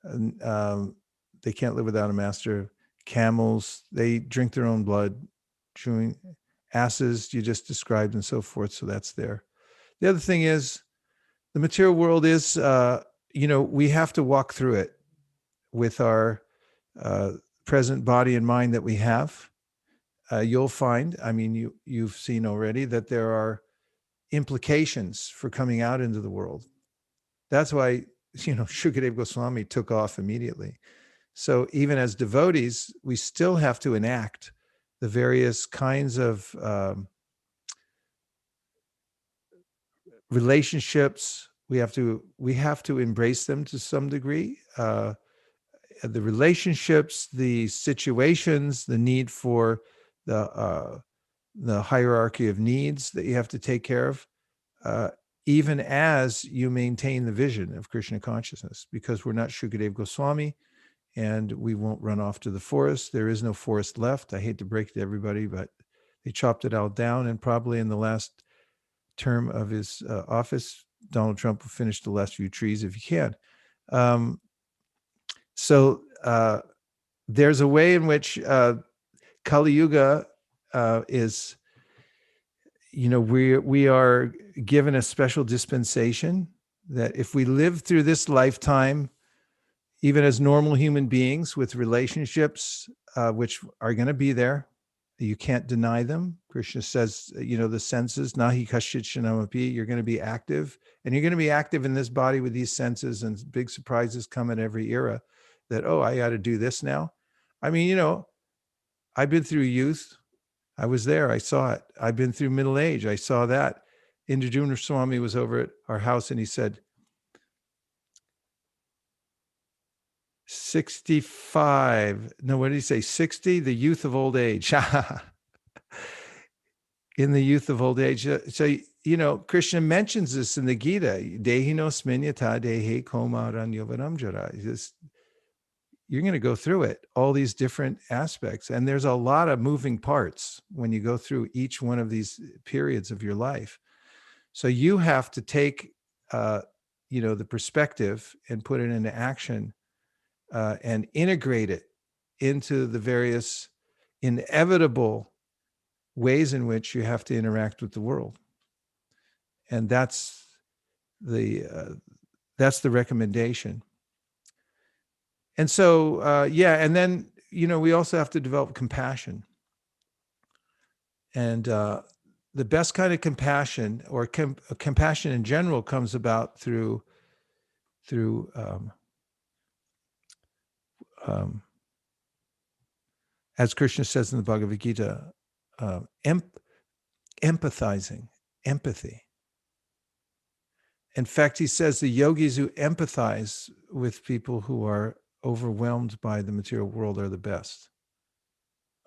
B: they can't live without a master, camels, they drink their own blood, chewing, asses, you just described, and so forth. So that's there. The other thing is, the material world is, we have to walk through it with our present body and mind that we have, you'll find, you've seen already that there are implications for coming out into the world. That's why, Shukadeva Goswami took off immediately. So even as devotees, we still have to enact the various kinds of relationships. We have to embrace them to some degree. The relationships, the situations, the need for the hierarchy of needs that you have to take care of, even as you maintain the vision of Krishna consciousness, because we're not Shukadeva Goswami and we won't run off to the forest. There is no forest left. I hate to break it to everybody, but they chopped it all down, and probably in the last term of his office, Donald Trump will finish the last few trees if he can. So there's a way in which Kali Yuga is, we are given a special dispensation that if we live through this lifetime, even as normal human beings with relationships, which are going to be there, you can't deny them. Krishna says, the senses, nahi kashit shanamapi, you're going to be active, and you're going to be active in this body with these senses, and big surprises come at every era that, I got to do this now. I've been through youth. I was there. I saw it. I've been through middle age. I saw that. Indrajumna Swami was over at our house, and he said, 65. No, what did he say? 60, the youth of old age. In the youth of old age. So, Krishna mentions this in the Gita. Dehi no sminyata dehi komaran yovanamjara. You're going to go through it, all these different aspects. And there's a lot of moving parts when you go through each one of these periods of your life. So you have to take, the perspective and put it into action and integrate it into the various inevitable ways in which you have to interact with the world. And that's the recommendation. And so, and then, we also have to develop compassion. And the best kind of compassion, or compassion in general, comes about through as Krishna says in the Bhagavad Gita, empathizing, empathy. In fact, he says the yogis who empathize with people who are overwhelmed by the material world are the best.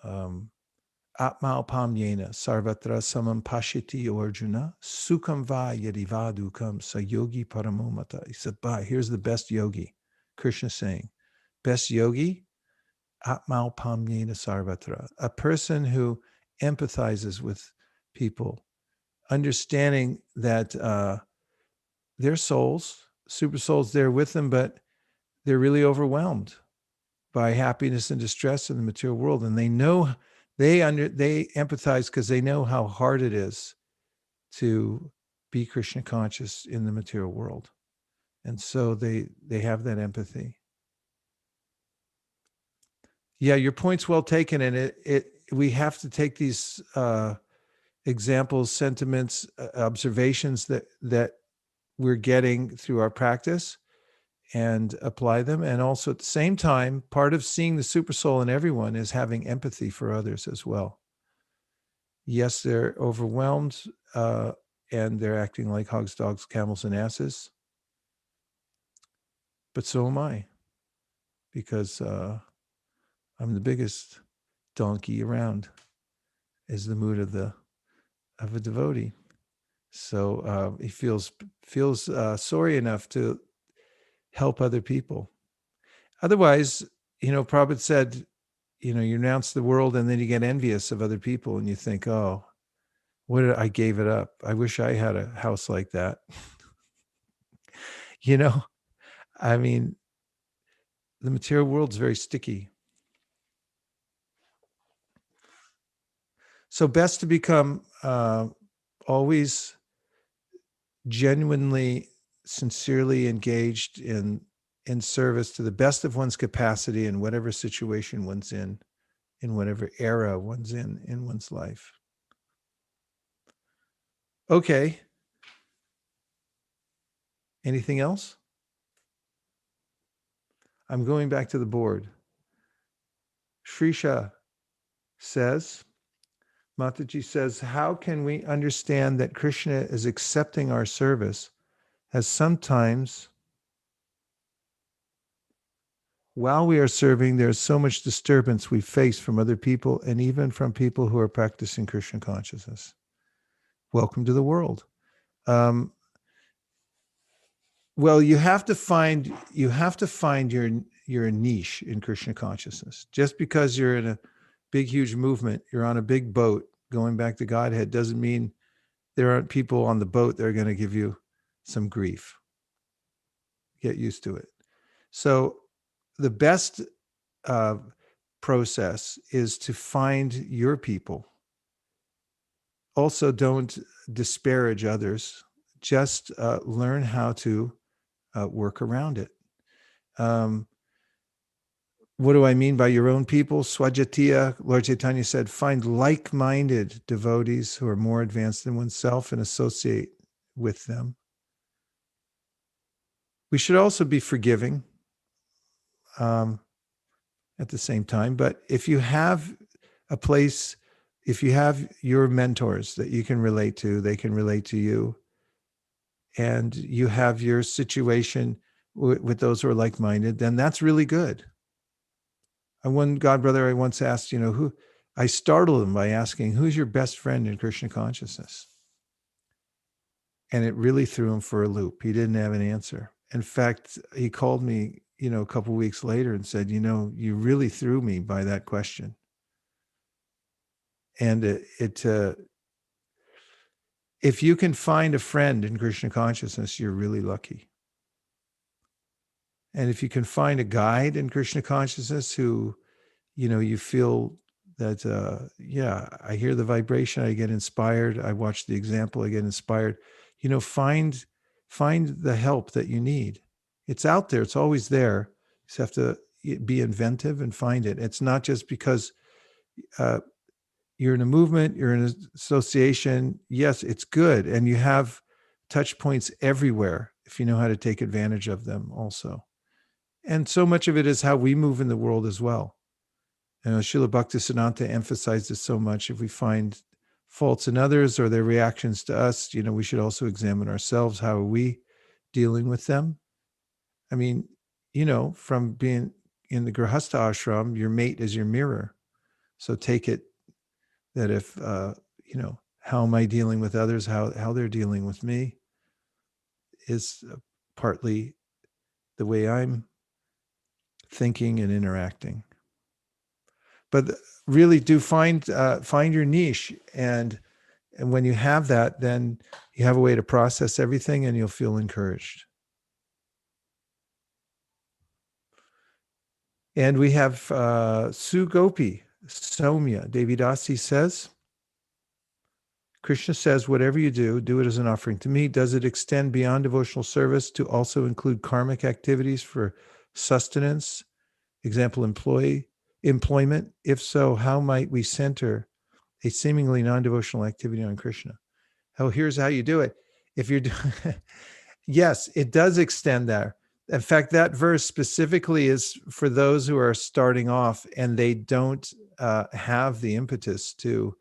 B: Atma upamyena sarvatra samam pashiti Arjuna sukham va yadiva dukam sayogi paramomata. He said, here's the best yogi. Krishna saying, best yogi, atma upamyena sarvatra. A person who empathizes with people, understanding that they're souls, super souls there with them, but they're really overwhelmed by happiness and distress in the material world. And they know, they empathize because they know how hard it is to be Krishna conscious in the material world. And so they have that empathy. Yeah, your point's well taken. And we have to take these examples, sentiments, observations that we're getting through our practice and apply them. And also at the same time, part of seeing the super soul in everyone is having empathy for others as well. Yes, they're overwhelmed and they're acting like hogs, dogs, camels, and asses. But so am I, because I'm the biggest donkey around, is the mood of a devotee. So he feels sorry enough to help other people. Otherwise, Prabhupada said, you renounce the world and then you get envious of other people and you think, I gave it up. I wish I had a house like that. The material world's very sticky. So best to become always genuinely, sincerely engaged in in service to the best of one's capacity in whatever situation one's in whatever era one's in one's life. Okay. Anything else? I'm going back to the board. Shrisha says, Mataji says, how can we understand that Krishna is accepting our service, as sometimes while we are serving, there's so much disturbance we face from other people and even from people who are practicing Krishna consciousness. Welcome to the world. Well, you have to find your niche in Krishna consciousness. Just because you're in a big, huge movement, you're on a big boat going back to Godhead, doesn't mean there aren't people on the boat that are going to give you some grief. Get used to it. So the best process is to find your people. Also, don't disparage others. Just learn how to work around it. What do I mean by your own people? Swajatiya, Lord Chaitanya said, find like-minded devotees who are more advanced than oneself and associate with them. We should also be forgiving at the same time. But if you have a place, if you have your mentors that you can relate to, they can relate to you, and you have your situation with those who are like-minded, then that's really good. One godbrother I once asked, I startled him by asking, who's your best friend in Krishna consciousness? And it really threw him for a loop. He didn't have an answer. In fact, he called me, a couple of weeks later and said, you really threw me by that question. And if you can find a friend in Krishna consciousness, you're really lucky. And if you can find a guide in Krishna consciousness who, you feel that, I hear the vibration, I get inspired. I watch the example, I get inspired. Find the help that you need. It's out there. It's always there. You just have to be inventive and find it. It's not just because you're in a movement, you're in an association. Yes, it's good. And you have touch points everywhere if you know how to take advantage of them also. And so much of it is how we move in the world as well. Srila Bhaktisiddhanta emphasized this so much. If we find faults in others or their reactions to us, we should also examine ourselves. How are we dealing with them? I mean, from being in the Grihastha ashram, your mate is your mirror. So take it that if, how am I dealing with others, how they're dealing with me is partly the way I'm thinking and interacting. But really do find your niche. And when you have that, then you have a way to process everything and you'll feel encouraged. And we have Sue Gopi, Soumya Devidasi says, Krishna says, whatever you do, do it as an offering to me. Does it extend beyond devotional service to also include karmic activities for sustenance? Example, employment? If so, how might we center a seemingly non-devotional activity on Krishna? Here's how you do it. If you're yes, it does extend there. In fact, that verse specifically is for those who are starting off and they don't have the impetus to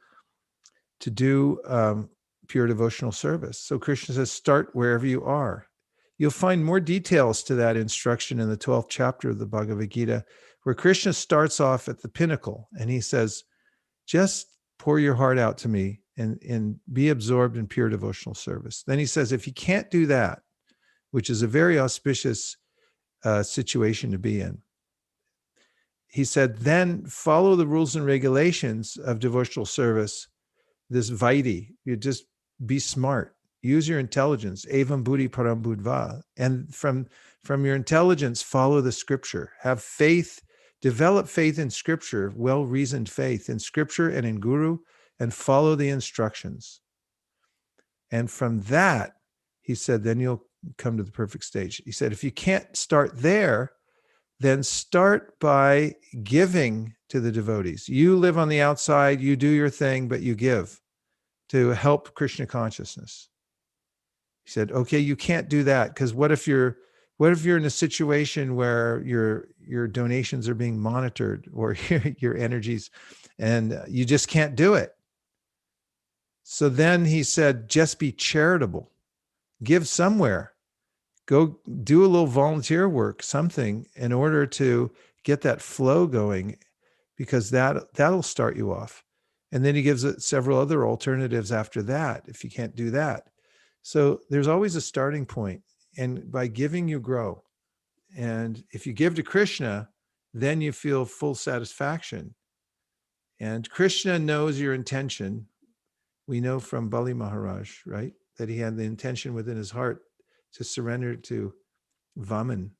B: do pure devotional service. So Krishna says, start wherever you are. You'll find more details to that instruction in the 12th chapter of the Bhagavad Gita, where Krishna starts off at the pinnacle and he says, just pour your heart out to me and be absorbed in pure devotional service. Then he says, if you can't do that, which is a very auspicious situation to be in, he said, then follow the rules and regulations of devotional service, this vaidhi. You just be smart. Use your intelligence. Evam buddhi param buddhva. And from your intelligence, follow the scripture. Have faith. Develop faith in scripture, well-reasoned faith in scripture and in guru, and follow the instructions. And from that, he said, then you'll come to the perfect stage. He said, if you can't start there, then start by giving to the devotees. You live on the outside, you do your thing, but you give to help Krishna consciousness. He said, okay, you can't do that because what if you're in a situation where your donations are being monitored or your energies, and you just can't do it. So then he said, just be charitable. Give somewhere. Go do a little volunteer work, something, in order to get that flow going, because that'll start you off. And then he gives it several other alternatives after that, if you can't do that. So there's always a starting point. And by giving, you grow. And if you give to Krishna, then you feel full satisfaction. And Krishna knows your intention. We know from Bali Maharaj, right, that he had the intention within his heart to surrender to Vaman.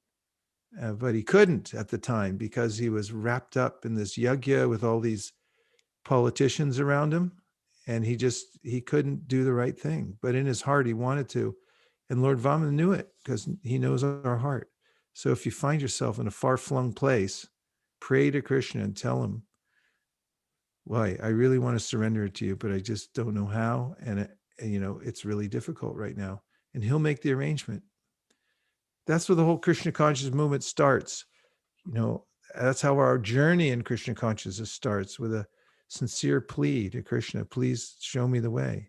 B: But he couldn't at the time because he was wrapped up in this yajna with all these politicians around him. And he couldn't do the right thing. But in his heart, he wanted to. And Lord Vaman knew it because he knows our heart. So if you find yourself in a far-flung place, pray to Krishna and tell him, why, I really want to surrender it to you, but I just don't know how. And it's really difficult right now. And he'll make the arrangement. That's where the whole Krishna consciousness movement starts. That's how our journey in Krishna consciousness starts, with a sincere plea to Krishna. Please show me the way.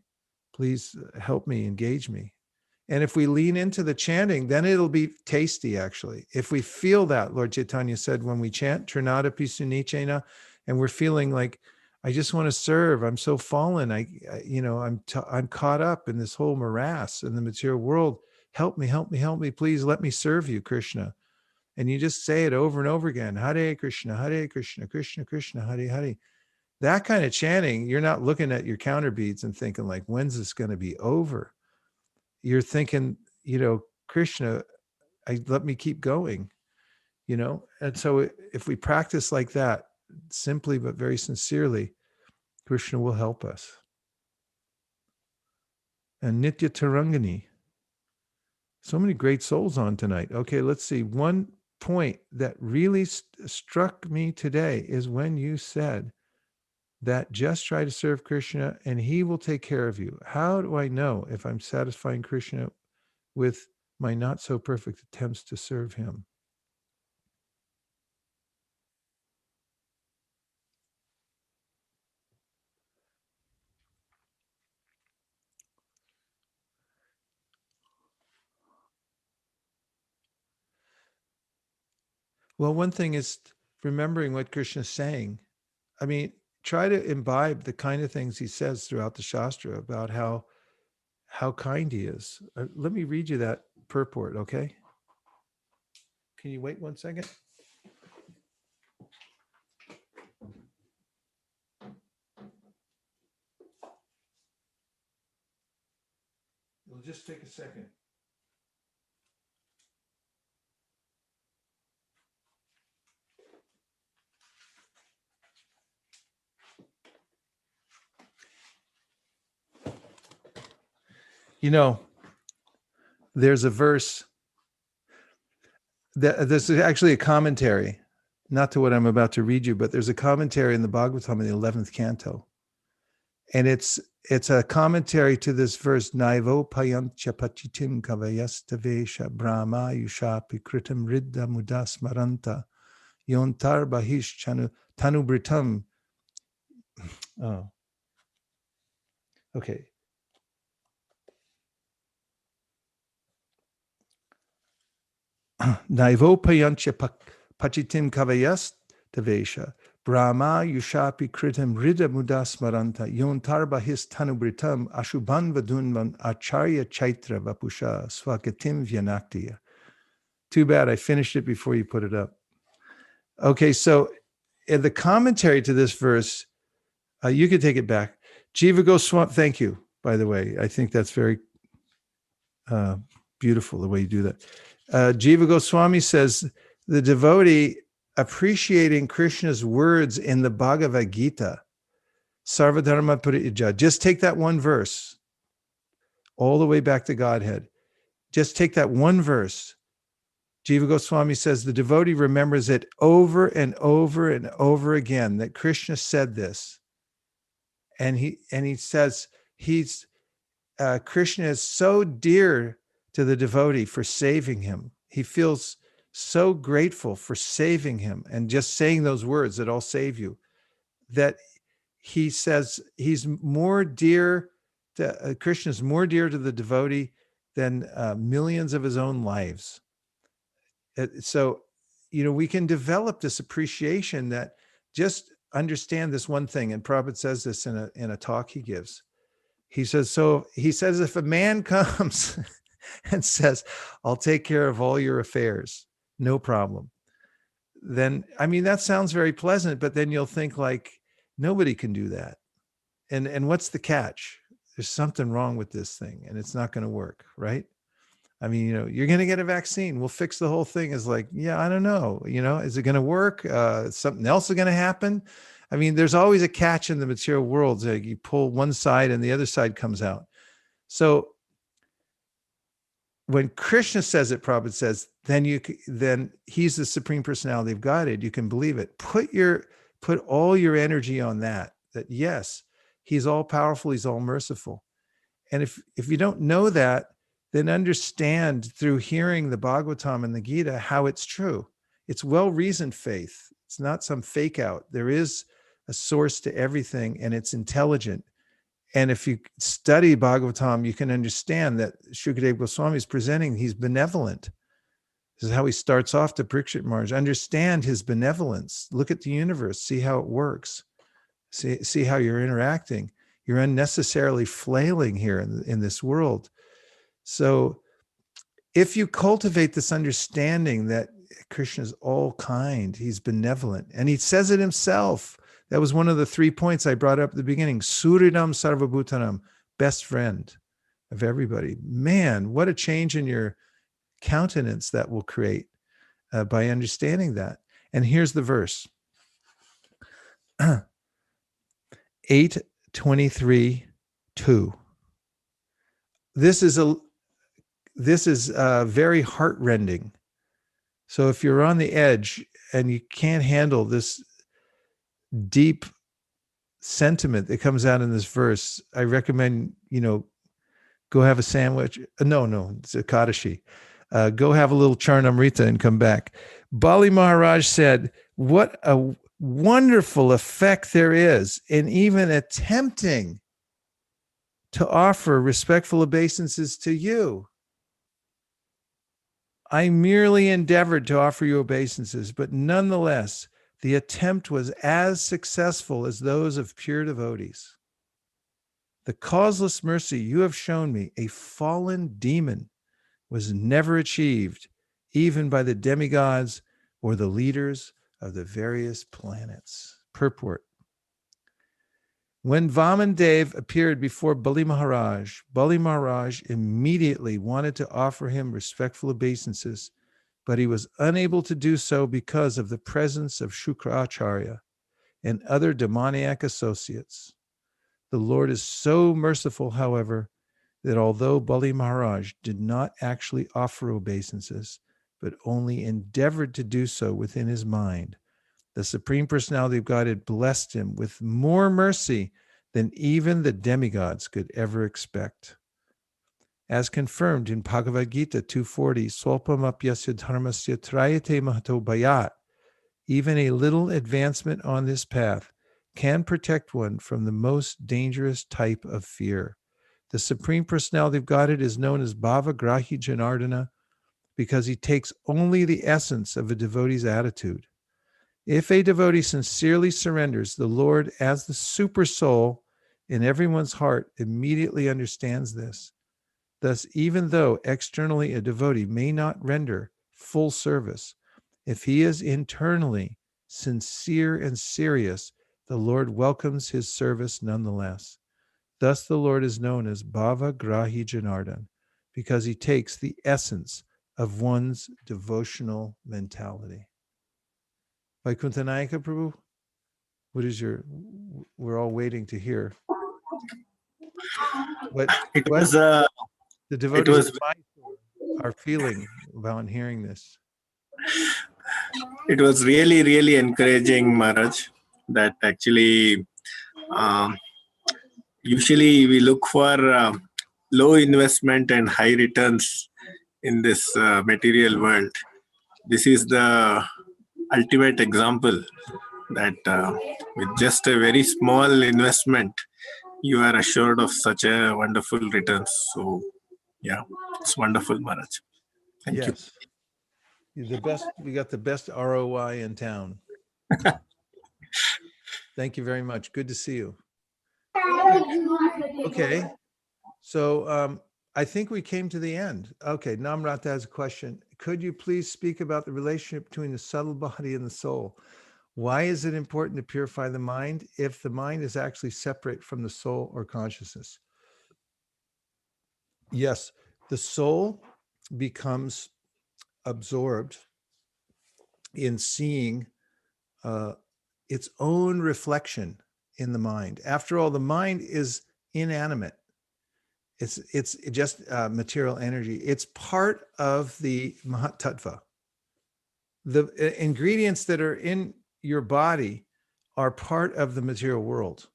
B: Please help me, engage me. And if we lean into the chanting, then it'll be tasty, actually. If we feel that, Lord Chaitanya said, when we chant, Trinadapi Sunichena, and we're feeling like, I just want to serve. I'm so fallen. I'm caught up in this whole morass in the material world. Help me, help me, help me. Please let me serve you, Krishna. And you just say it over and over again. Hare Krishna, Krishna Krishna, Hare Hare. That kind of chanting, you're not looking at your counter beads and thinking like, when's this going to be over? You're thinking, Krishna, let me keep going, And so if we practice like that, simply but very sincerely, Krishna will help us. And Nitya Tarangani. So many great souls on tonight. Okay, let's see. One point that really struck me today is when you said that just try to serve Krishna and he will take care of you. How do I know if I'm satisfying Krishna with my not so perfect attempts to serve him? Well, one thing is remembering what Krishna's saying. I mean, try to imbibe the kind of things he says throughout the Shastra about how kind he is. Let me read you that purport, okay? Can you wait 1 second? It'll just take a second. There's a verse that this is actually a commentary, not to what I'm about to read you, but there's a commentary in the Bhagavatam in the 11th canto. And it's a commentary to this verse, Naivo payantya pachitim kavayastavesha brahma yushapi kritam riddha mudas maranta yontar bahish tanubritam. Oh, okay. Naivo payantya pachitim kavayas tavesha brahma yushapi kritam rida mudasmaranta yontarba his tanubritam ashubhan vadunvan acharya chaitra vapusha swagatim vyanaktiya. Too bad I finished it before you put it up. Okay, so in the commentary to this verse, you could take it back. Jiva Goswami, thank you, by the way. I think that's very beautiful, the way you do that. Jiva Goswami says, the devotee appreciating Krishna's words in the Bhagavad Gita, Sarvadharma Parijja, just take that one verse all the way back to Godhead. just take that one verse. Jiva Goswami says the devotee remembers it over and over and over again that Krishna said this. And he says Krishna is so dear to the devotee for saving him. He feels so grateful for saving him and just saying those words that I'll save you, that he says he's more dear to Krishna is more dear to the devotee than millions of his own lives. So, we can develop this appreciation that just understand this one thing. And Prabhupada says this in a talk he gives. He says, if a man comes and says, I'll take care of all your affairs, no problem. Then, that sounds very pleasant, but then you'll think like, nobody can do that. And what's the catch? There's something wrong with this thing and it's not going to work, right? You're going to get a vaccine. We'll fix the whole thing. Is like, yeah, I don't know. Is it going to work? Something else is going to happen. There's always a catch in the material world. So you pull one side and the other side comes out. So when Krishna says it, Prabhupada says, then he's the Supreme Personality of Godhead. You can believe it. Put all your energy on that yes, he's all powerful. He's all merciful. And if you don't know that, then understand through hearing the Bhagavatam and the Gita how it's true. It's well-reasoned faith. It's not some fake out. There is a source to everything and it's intelligent. And if you study Bhagavatam, you can understand that Shukadeva Goswami is presenting, he's benevolent. This is how he starts off to Parikshit Maharaj. Understand his benevolence. Look at the universe. See how it works. See how you're interacting. You're unnecessarily flailing here in this world. So if you cultivate this understanding that Krishna is all kind, he's benevolent, and he says it himself. That was one of the 3 points I brought up at the beginning. Suridam Sarvabhutanam, best friend of everybody. Man, what a change in your countenance that will create by understanding that. And here's the verse. 8:23:2. This is very heartrending. So if you're on the edge and you can't handle this deep sentiment that comes out in this verse, I recommend, go have a sandwich. No, it's a Kadashi. Go have a little Charnamrita and come back. Bali Maharaj said, what a wonderful effect there is in even attempting to offer respectful obeisances to you. I merely endeavored to offer you obeisances, but nonetheless, the attempt was as successful as those of pure devotees. The causeless mercy you have shown me, a fallen demon, was never achieved, even by the demigods or the leaders of the various planets. Purport. When Vaman Dev appeared before Bali Maharaj immediately wanted to offer him respectful obeisances, but he was unable to do so because of the presence of Shukracharya and other demoniac associates. The Lord is so merciful, however, that although Bali Maharaj did not actually offer obeisances, but only endeavored to do so within his mind, the Supreme Personality of Godhead blessed him with more mercy than even the demigods could ever expect. As confirmed in Bhagavad Gita 2:40, Swalpamapyasya dharmasya trayate mahato bhayat, even a little advancement on this path can protect one from the most dangerous type of fear. The Supreme Personality of Godhead is known as Bhava Grahi Janardana because he takes only the essence of a devotee's attitude. If a devotee sincerely surrenders, the Lord, as the super soul in everyone's heart, immediately understands this. Thus, even though externally a devotee may not render full service, if he is internally sincere and serious, the Lord welcomes his service nonetheless. Thus, the Lord is known as Bhava Grahi Janardana because he takes the essence of one's devotional mentality. Vaikuntha Prabhu, we're all waiting to hear. The devotees of Mysore. are feeling about hearing this?
I: It was really, really encouraging, Maharaj, that actually usually we look for low investment and high returns in this material world. This is the ultimate example that with just a very small investment, you are assured of such a wonderful returns. So, yeah, it's wonderful, Maharaj. Thank you.
B: Yes. You're the best. You got the best ROI in town. Thank you very much. Good to see you. Okay. So I think we came to the end. Okay. Namrata has a question. Could you please speak about the relationship between the subtle body and the soul? Why is it important to purify the mind if the mind is actually separate from the soul or consciousness? Yes, the soul becomes absorbed in seeing its own reflection in the mind. After all, the mind is inanimate. It's just material energy. It's part of the Mahat Tattva. The ingredients that are in your body are part of the material world.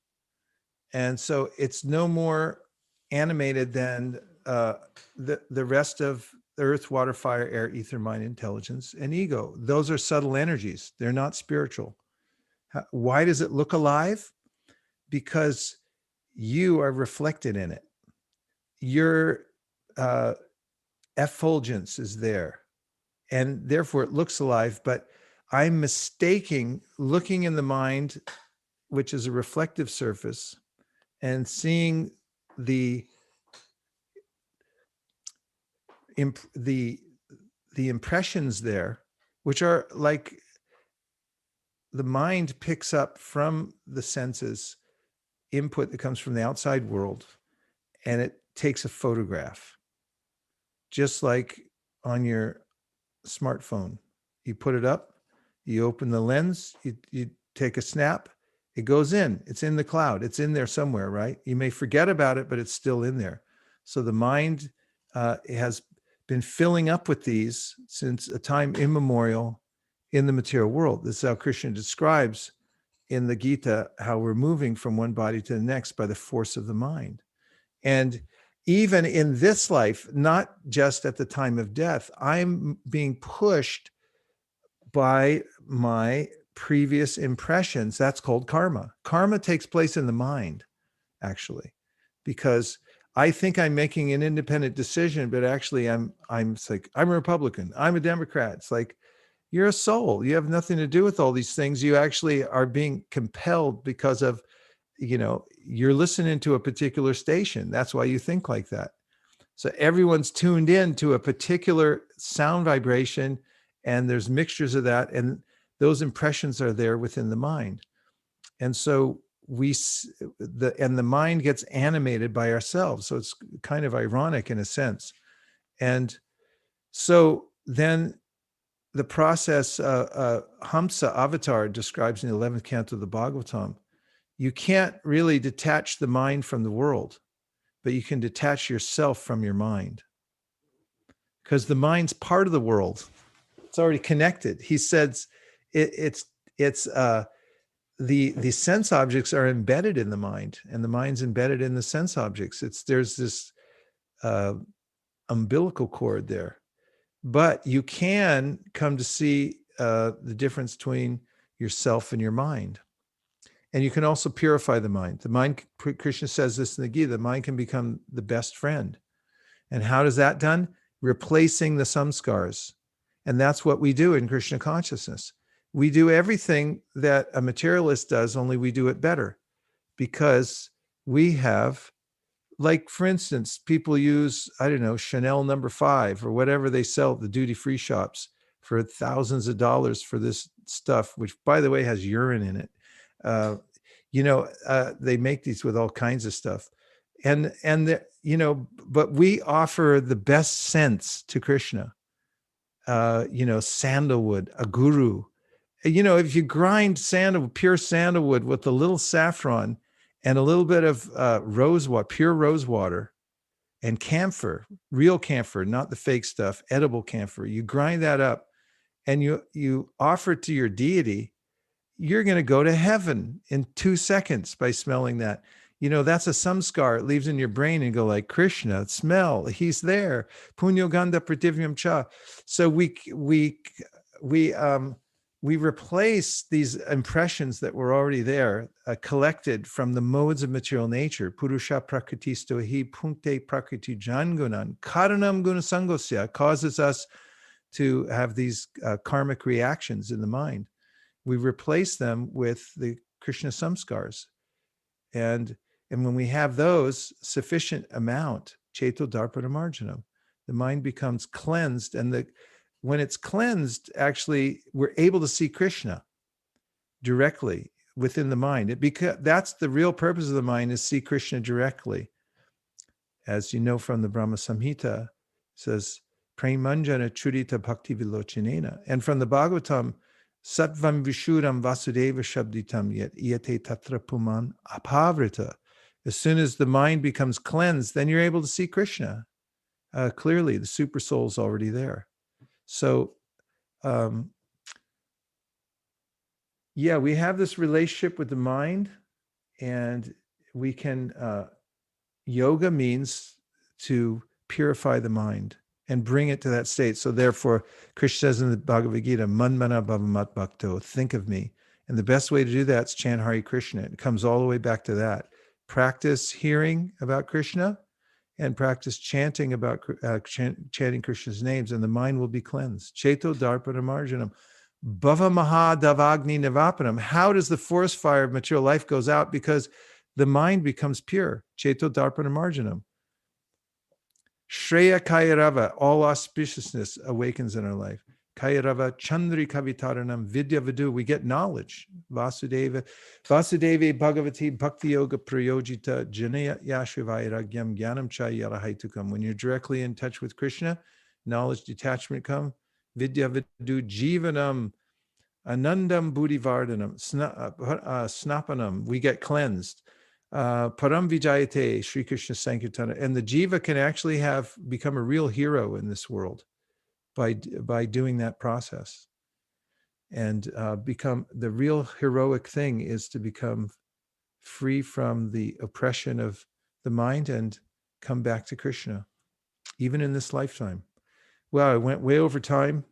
B: And so it's no more animated than the rest of earth, water, fire, air, ether, mind, intelligence, and ego. Those are subtle energies. They're not spiritual. Why does it look alive? Because you are reflected in it. Your effulgence is there, and therefore it looks alive. But I'm mistaking looking in the mind, which is a reflective surface, and seeing the impressions there, which are like the mind picks up from the senses input that comes from the outside world, and it takes a photograph, just like on your smartphone. You put it up, you open the lens, you take a snap, it goes in, it's in the cloud, it's in there somewhere, right? You may forget about it, but it's still in there. So the mind has been filling up with these since a time immemorial in the material world. This is how Krishna describes in the Gita how we're moving from one body to the next by the force of the mind. And even in this life, not just at the time of death, I'm being pushed by my previous impressions. That's called karma. Karma takes place in the mind, actually, because I think I'm making an independent decision, but actually I'm like, I'm a Republican, I'm a Democrat. It's like, you're a soul. You have nothing to do with all these things. You actually are being compelled because of, you're listening to a particular station. That's why you think like that. So everyone's tuned in to a particular sound vibration, and there's mixtures of that, and those impressions are there within the mind. And so the mind gets animated by ourselves. So it's kind of ironic in a sense. And so then the process Hamsa Avatar describes in the 11th canto of the Bhagavatam, you can't really detach the mind from the world, but you can detach yourself from your mind, because the mind's part of the world. It's already connected. He says the sense objects are embedded in the mind, and the mind's embedded in the sense objects. There's this umbilical cord there, but you can come to see the difference between yourself and your mind. And you can also purify the mind. The mind, Krishna says this in the Gita, the mind can become the best friend. And how does that done? Replacing the samskars. And that's what we do in Krishna consciousness. We do everything that a materialist does, only we do it better, because we have, like, for instance, people use, I don't know, Chanel No. 5 or whatever they sell at the duty-free shops for thousands of dollars for this stuff, which, by the way, has urine in it. They make these with all kinds of stuff. And but we offer the best scents to Krishna. Sandalwood, a guru. If you grind pure sandalwood with a little saffron and a little bit of pure rose water, and camphor, real camphor, not the fake stuff, edible camphor. You grind that up and you offer it to your deity, you're going to go to heaven in 2 seconds by smelling that. That's a samskar. It leaves in your brain and go like, Krishna, smell, he's there. Punyo ganda prativyam cha. So we replace these impressions that were already there, collected from the modes of material nature. Purusha prakritisto hi punkte prakriti jangunan karanam gunasangosya, causes us to have these karmic reactions in the mind. We replace them with the Krishna samskars. And when we have those sufficient amount, cheto darpana marjanam, the mind becomes cleansed. And when it's cleansed, actually, we're able to see Krishna directly within the mind. That's the real purpose of the mind, is see Krishna directly. As you know from the Brahma Samhita, it says, Premanjana churita bhakti vilochinena. And from the Bhagavatam, Sattvam Vishuddham Vasudeva Shabditam Yet Yate Tatra Puman Apavrita. As soon as the mind becomes cleansed, then you're able to see Krishna clearly. The super soul's already there. So, we have this relationship with the mind, and we can, yoga means to purify the mind and bring it to that state. So therefore, Krishna says in the Bhagavad Gita, Manmana bhavamat bhakto, think of me. And the best way to do that is chant Hare Krishna. It comes all the way back to that. Practice hearing about Krishna and practice chanting about chanting Krishna's names, and the mind will be cleansed. Cheto darpana marjanam. Bhava maha davagni nivapanam. How does the forest fire of material life goes out? Because the mind becomes pure. Cheto darpana marjanam. Shreya Kayarava, all auspiciousness awakens in our life. Kayarava Chandri Kavitaranam Vidya Vidu, we get knowledge. Vasudeva Bhagavati Bhakti Yoga Prayojita Janaya Yashivayaragyam Gyanam Chayarahaitukam. When you're directly in touch with Krishna, knowledge, detachment come. Vidya Vidu Jivanam Anandam Buddhivardhanam Snapanam, we get cleansed. Param Vijayate, Sri Krishna Sankirtana, and the jiva can actually become a real hero in this world by doing that process, and become the real heroic thing is to become free from the oppression of the mind and come back to Krishna, even in this lifetime. Well, I went way over time.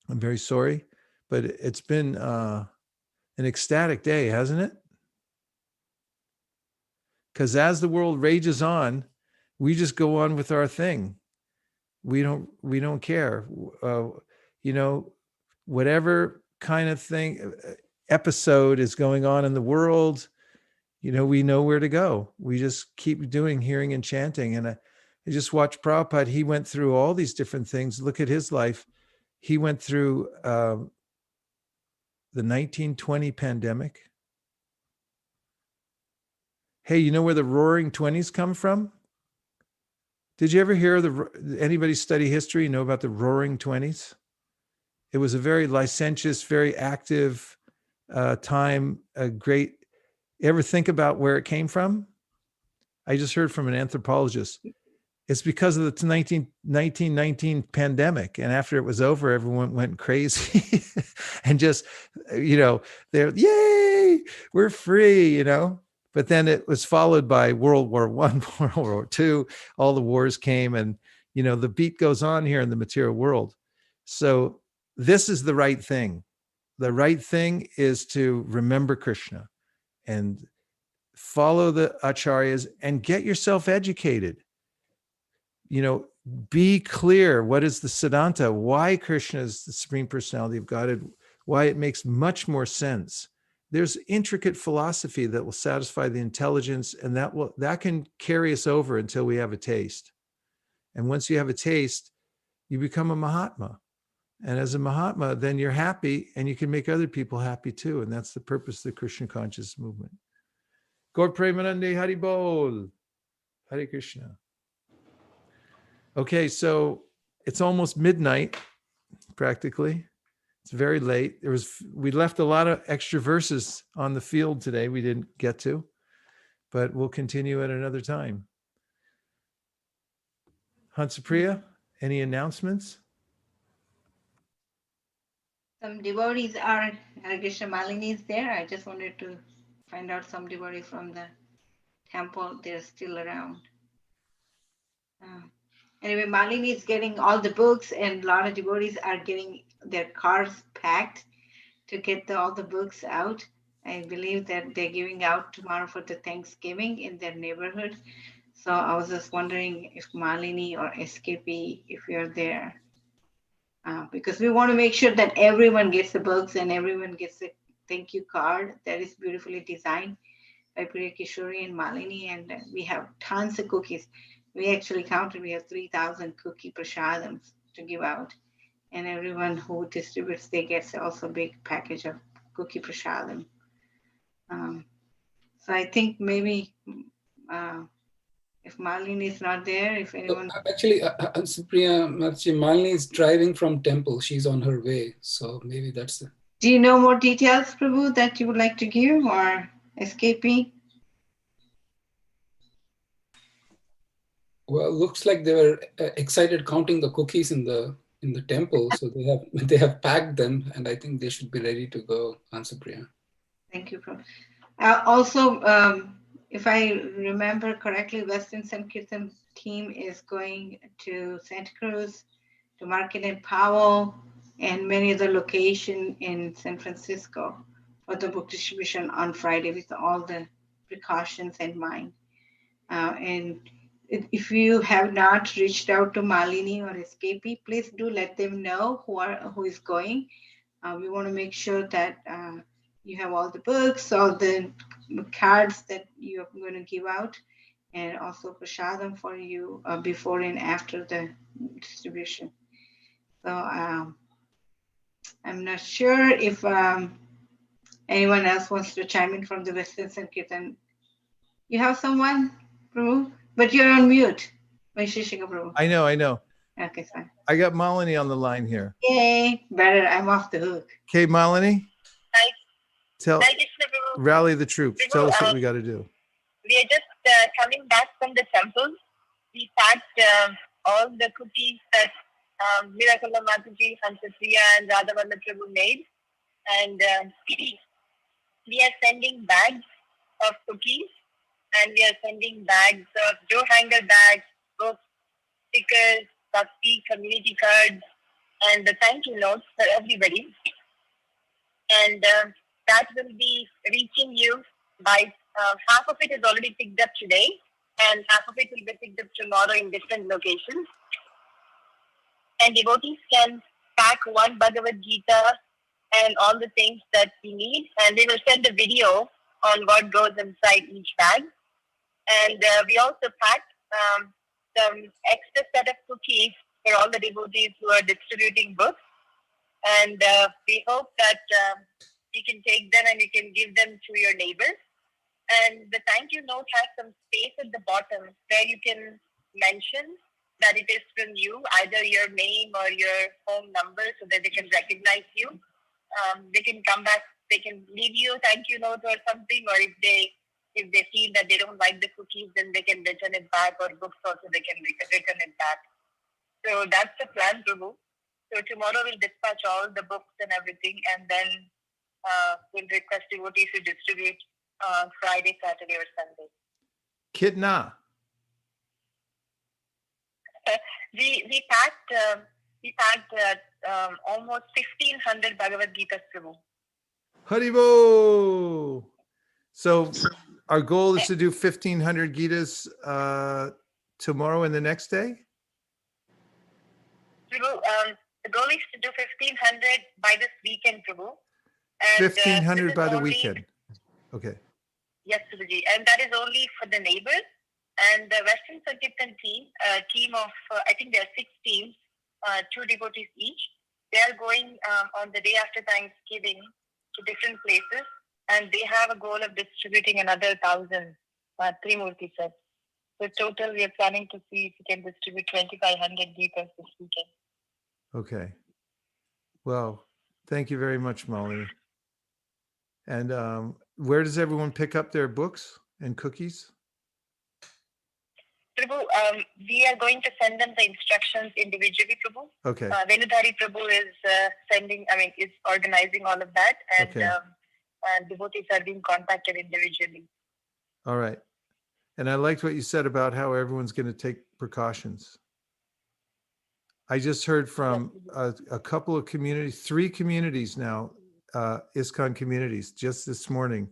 B: I'm very sorry, but it's been an ecstatic day, hasn't it? Because as the world rages on, we just go on with our thing. We don't care. Whatever kind of thing, episode is going on in the world, we know where to go. We just keep doing hearing and chanting. And I just watched Prabhupada. He went through all these different things. Look at his life. He went through the 1920 pandemic. Hey, you know where the Roaring Twenties come from? Did you ever hear anybody study history know about the Roaring Twenties? It was a very licentious, very active time. You ever think about where it came from? I just heard from an anthropologist. It's because of the 1919 pandemic. And after it was over, everyone went crazy and just, they're, yay, we're free, But then it was followed by World War I, World War II, all the wars came, and, the beat goes on here in the material world. So this is the right thing. The right thing is to remember Krishna and follow the acharyas and get yourself educated. Be clear. What is the Siddhanta? Why Krishna is the Supreme Personality of Godhead? Why it makes much more sense. There's intricate philosophy that will satisfy the intelligence, and that can carry us over until we have a taste. And once you have a taste, you become a Mahatma. And as a Mahatma, then you're happy, and you can make other people happy too. And that's the purpose of the Krishna conscious movement. Gaur Premanande Hari Bol. Hare Krishna. Okay, so it's almost midnight, practically. It's very late. We left a lot of extra verses on the field today we didn't get to, but we'll continue at another time. Hansapriya, any announcements?
J: Some devotees are, Hare Krishna, Malini is there. I just wanted to find out some devotees from the temple. They're still around. Anyway, Malini is getting all the books, and a lot of devotees are getting their cars packed to get all the books out. I believe that they're giving out tomorrow for the Thanksgiving in their neighborhood. So I was just wondering if Malini or SKP, if you're there, because we want to make sure that everyone gets the books and everyone gets a thank you card that is beautifully designed by Priya Kishori and Malini, and we have tons of cookies. We actually counted, we have 3,000 cookie prasadams to give out. And everyone who distributes, they get also a big package of cookie prasadam. So I think maybe if Malini is not there, if anyone...
K: Actually, Supriya Malini is driving from temple. She's on her way. So maybe that's the...
J: Do you know more details, Prabhu, that you would like to give, or SKP?
K: Well, looks like they were excited counting the cookies in the temple. So they have packed them, and I think they should be ready to go, Supriya.
J: Thank you, Prabhu. Also, if I remember correctly, Western Sankirtan team is going to Santa Cruz, to Market and Powell, and many other locations in San Francisco for the book distribution on Friday with all the precautions in mind. And if you have not reached out to Malini or SKP, please do let them know who is going. We want to make sure that you have all the books, all the cards that you're going to give out, and also prasadam for you before and after the distribution. So I'm not sure if anyone else wants to chime in from the Western Sankirtan. You have someone, Prabhu? But you're on mute. Vaisesika Prabhu.
B: I know.
J: Okay, fine.
B: I got Malini on the line here.
J: Yay, better. I'm off the hook.
B: Okay, Malini.
L: Hi.
B: Hi,
L: Krishna Prabhu.
B: rally the troops.
L: Prabhu,
B: Tell us what we got to do.
L: We are just coming back from the temple. We packed all the cookies that Miraculous Mataji, Hansapriya, and Radhavalla Prabhu made. And we are sending bags of cookies. And we are sending bags of door hanger bags, books, stickers, bhakti, community cards, and the thank you notes for everybody. And that will be reaching you by half of it is already picked up today, and half of it will be picked up tomorrow in different locations. And devotees can pack one Bhagavad Gita and all the things that we need, and they will send a video on what goes inside each bag. And we also packed some extra set of cookies for all the devotees who are distributing books. And we hope that you can take them and you can give them to your neighbors. And the thank you note has some space at the bottom where you can mention that it is from you, either your name or your home number, so that they can recognize you. They can come back, they can leave you a thank you note or something, or if they feel that they don't like the cookies, then they can return it back, or books also they can return it back. So that's the plan, Prabhu. So tomorrow we'll dispatch all the books and everything, and then we'll request devotees to distribute Friday, Saturday, or Sunday.
B: Kitna.
L: We packed almost 1,500 Bhagavad Gita, Prabhu.
B: Haribo. So our goal is to do 1,500 Gitas tomorrow and the next day?
L: Prabhu, the goal is to do 1,500 by this weekend, Prabhu. And,
B: 1,500 by the weekend. Okay.
L: Yes, Prabhuji. And that is only for the neighbors. And the Western Sankirtan team, a team of, I think there are 6 teams, 2 devotees each. They are going on the day after Thanksgiving to different places. And they have a goal of distributing another 1,000 Trimurti sets. So total, we are planning to see if we can distribute 2,500 Gitas this weekend.
B: Okay. Well, thank you very much, Molly. And where does everyone pick up their books and cookies?
L: So Prabhu, we are going to send them the instructions individually, Prabhu.
B: Okay.
L: Venudhari Prabhu is is organizing all of that, and
B: Okay.
L: devotees are being contacted individually.
B: All right. And I liked what you said about how everyone's going to take precautions. I just heard from a couple of communities, 3 communities now, ISKCON communities, just this morning,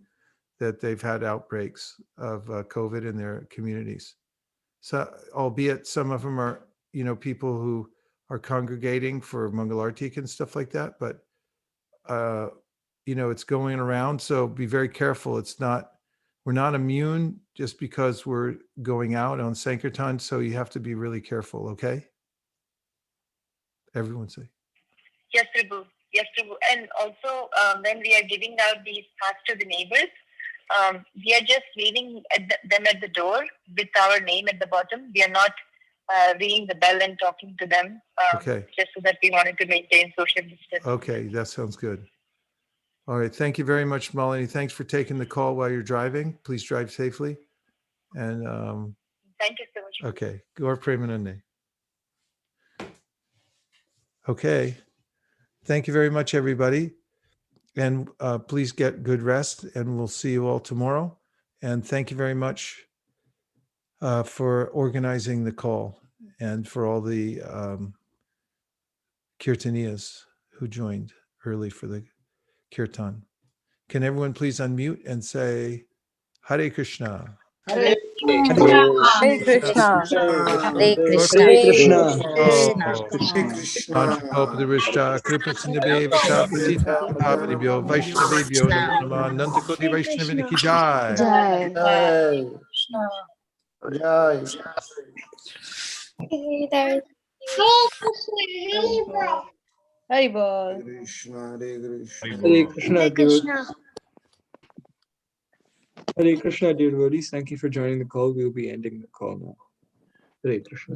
B: that they've had outbreaks of COVID in their communities. So, albeit some of them are, people who are congregating for Mangalartik and stuff like that, but, it's going around. So be very careful. We're not immune just because we're going out on Sankirtan. So you have to be really careful. Okay. Everyone say.
L: Yes, Prabhu. Yes, Prabhu. And also, when we are giving out these packs to the neighbors, we are just leaving them at the door with our name at the bottom. We are not ringing the bell and talking to them.
B: Okay.
L: Just so that we wanted to maintain social distance.
B: Okay, that sounds good. All right. Thank you very much, Malini. Thanks for taking the call while you're driving. Please drive safely. And
L: thank you so much.
B: Okay. Gaur Premanande. Okay. Thank you very much, everybody. And please get good rest, and we'll see you all tomorrow. And thank you very much for organizing the call and for all the Kirtaniyas who joined early for the Kirtan. Can everyone please unmute and say Hare Krishna?
M: Hare
N: Krishna.
M: Hare
N: Krishna.
B: Panchakalpadurishta Kripasinabhevascha Patita Pavanibhyo Vaishnavebhyo Namo Namah Nantakoti Vaishnavini Ki Jai.
A: Jai.
G: Haribol.
M: Hare Krishna, dude. Hare Krishna, dear devotees. Thank you for joining the call. We'll be ending the call now. Hare Krishna.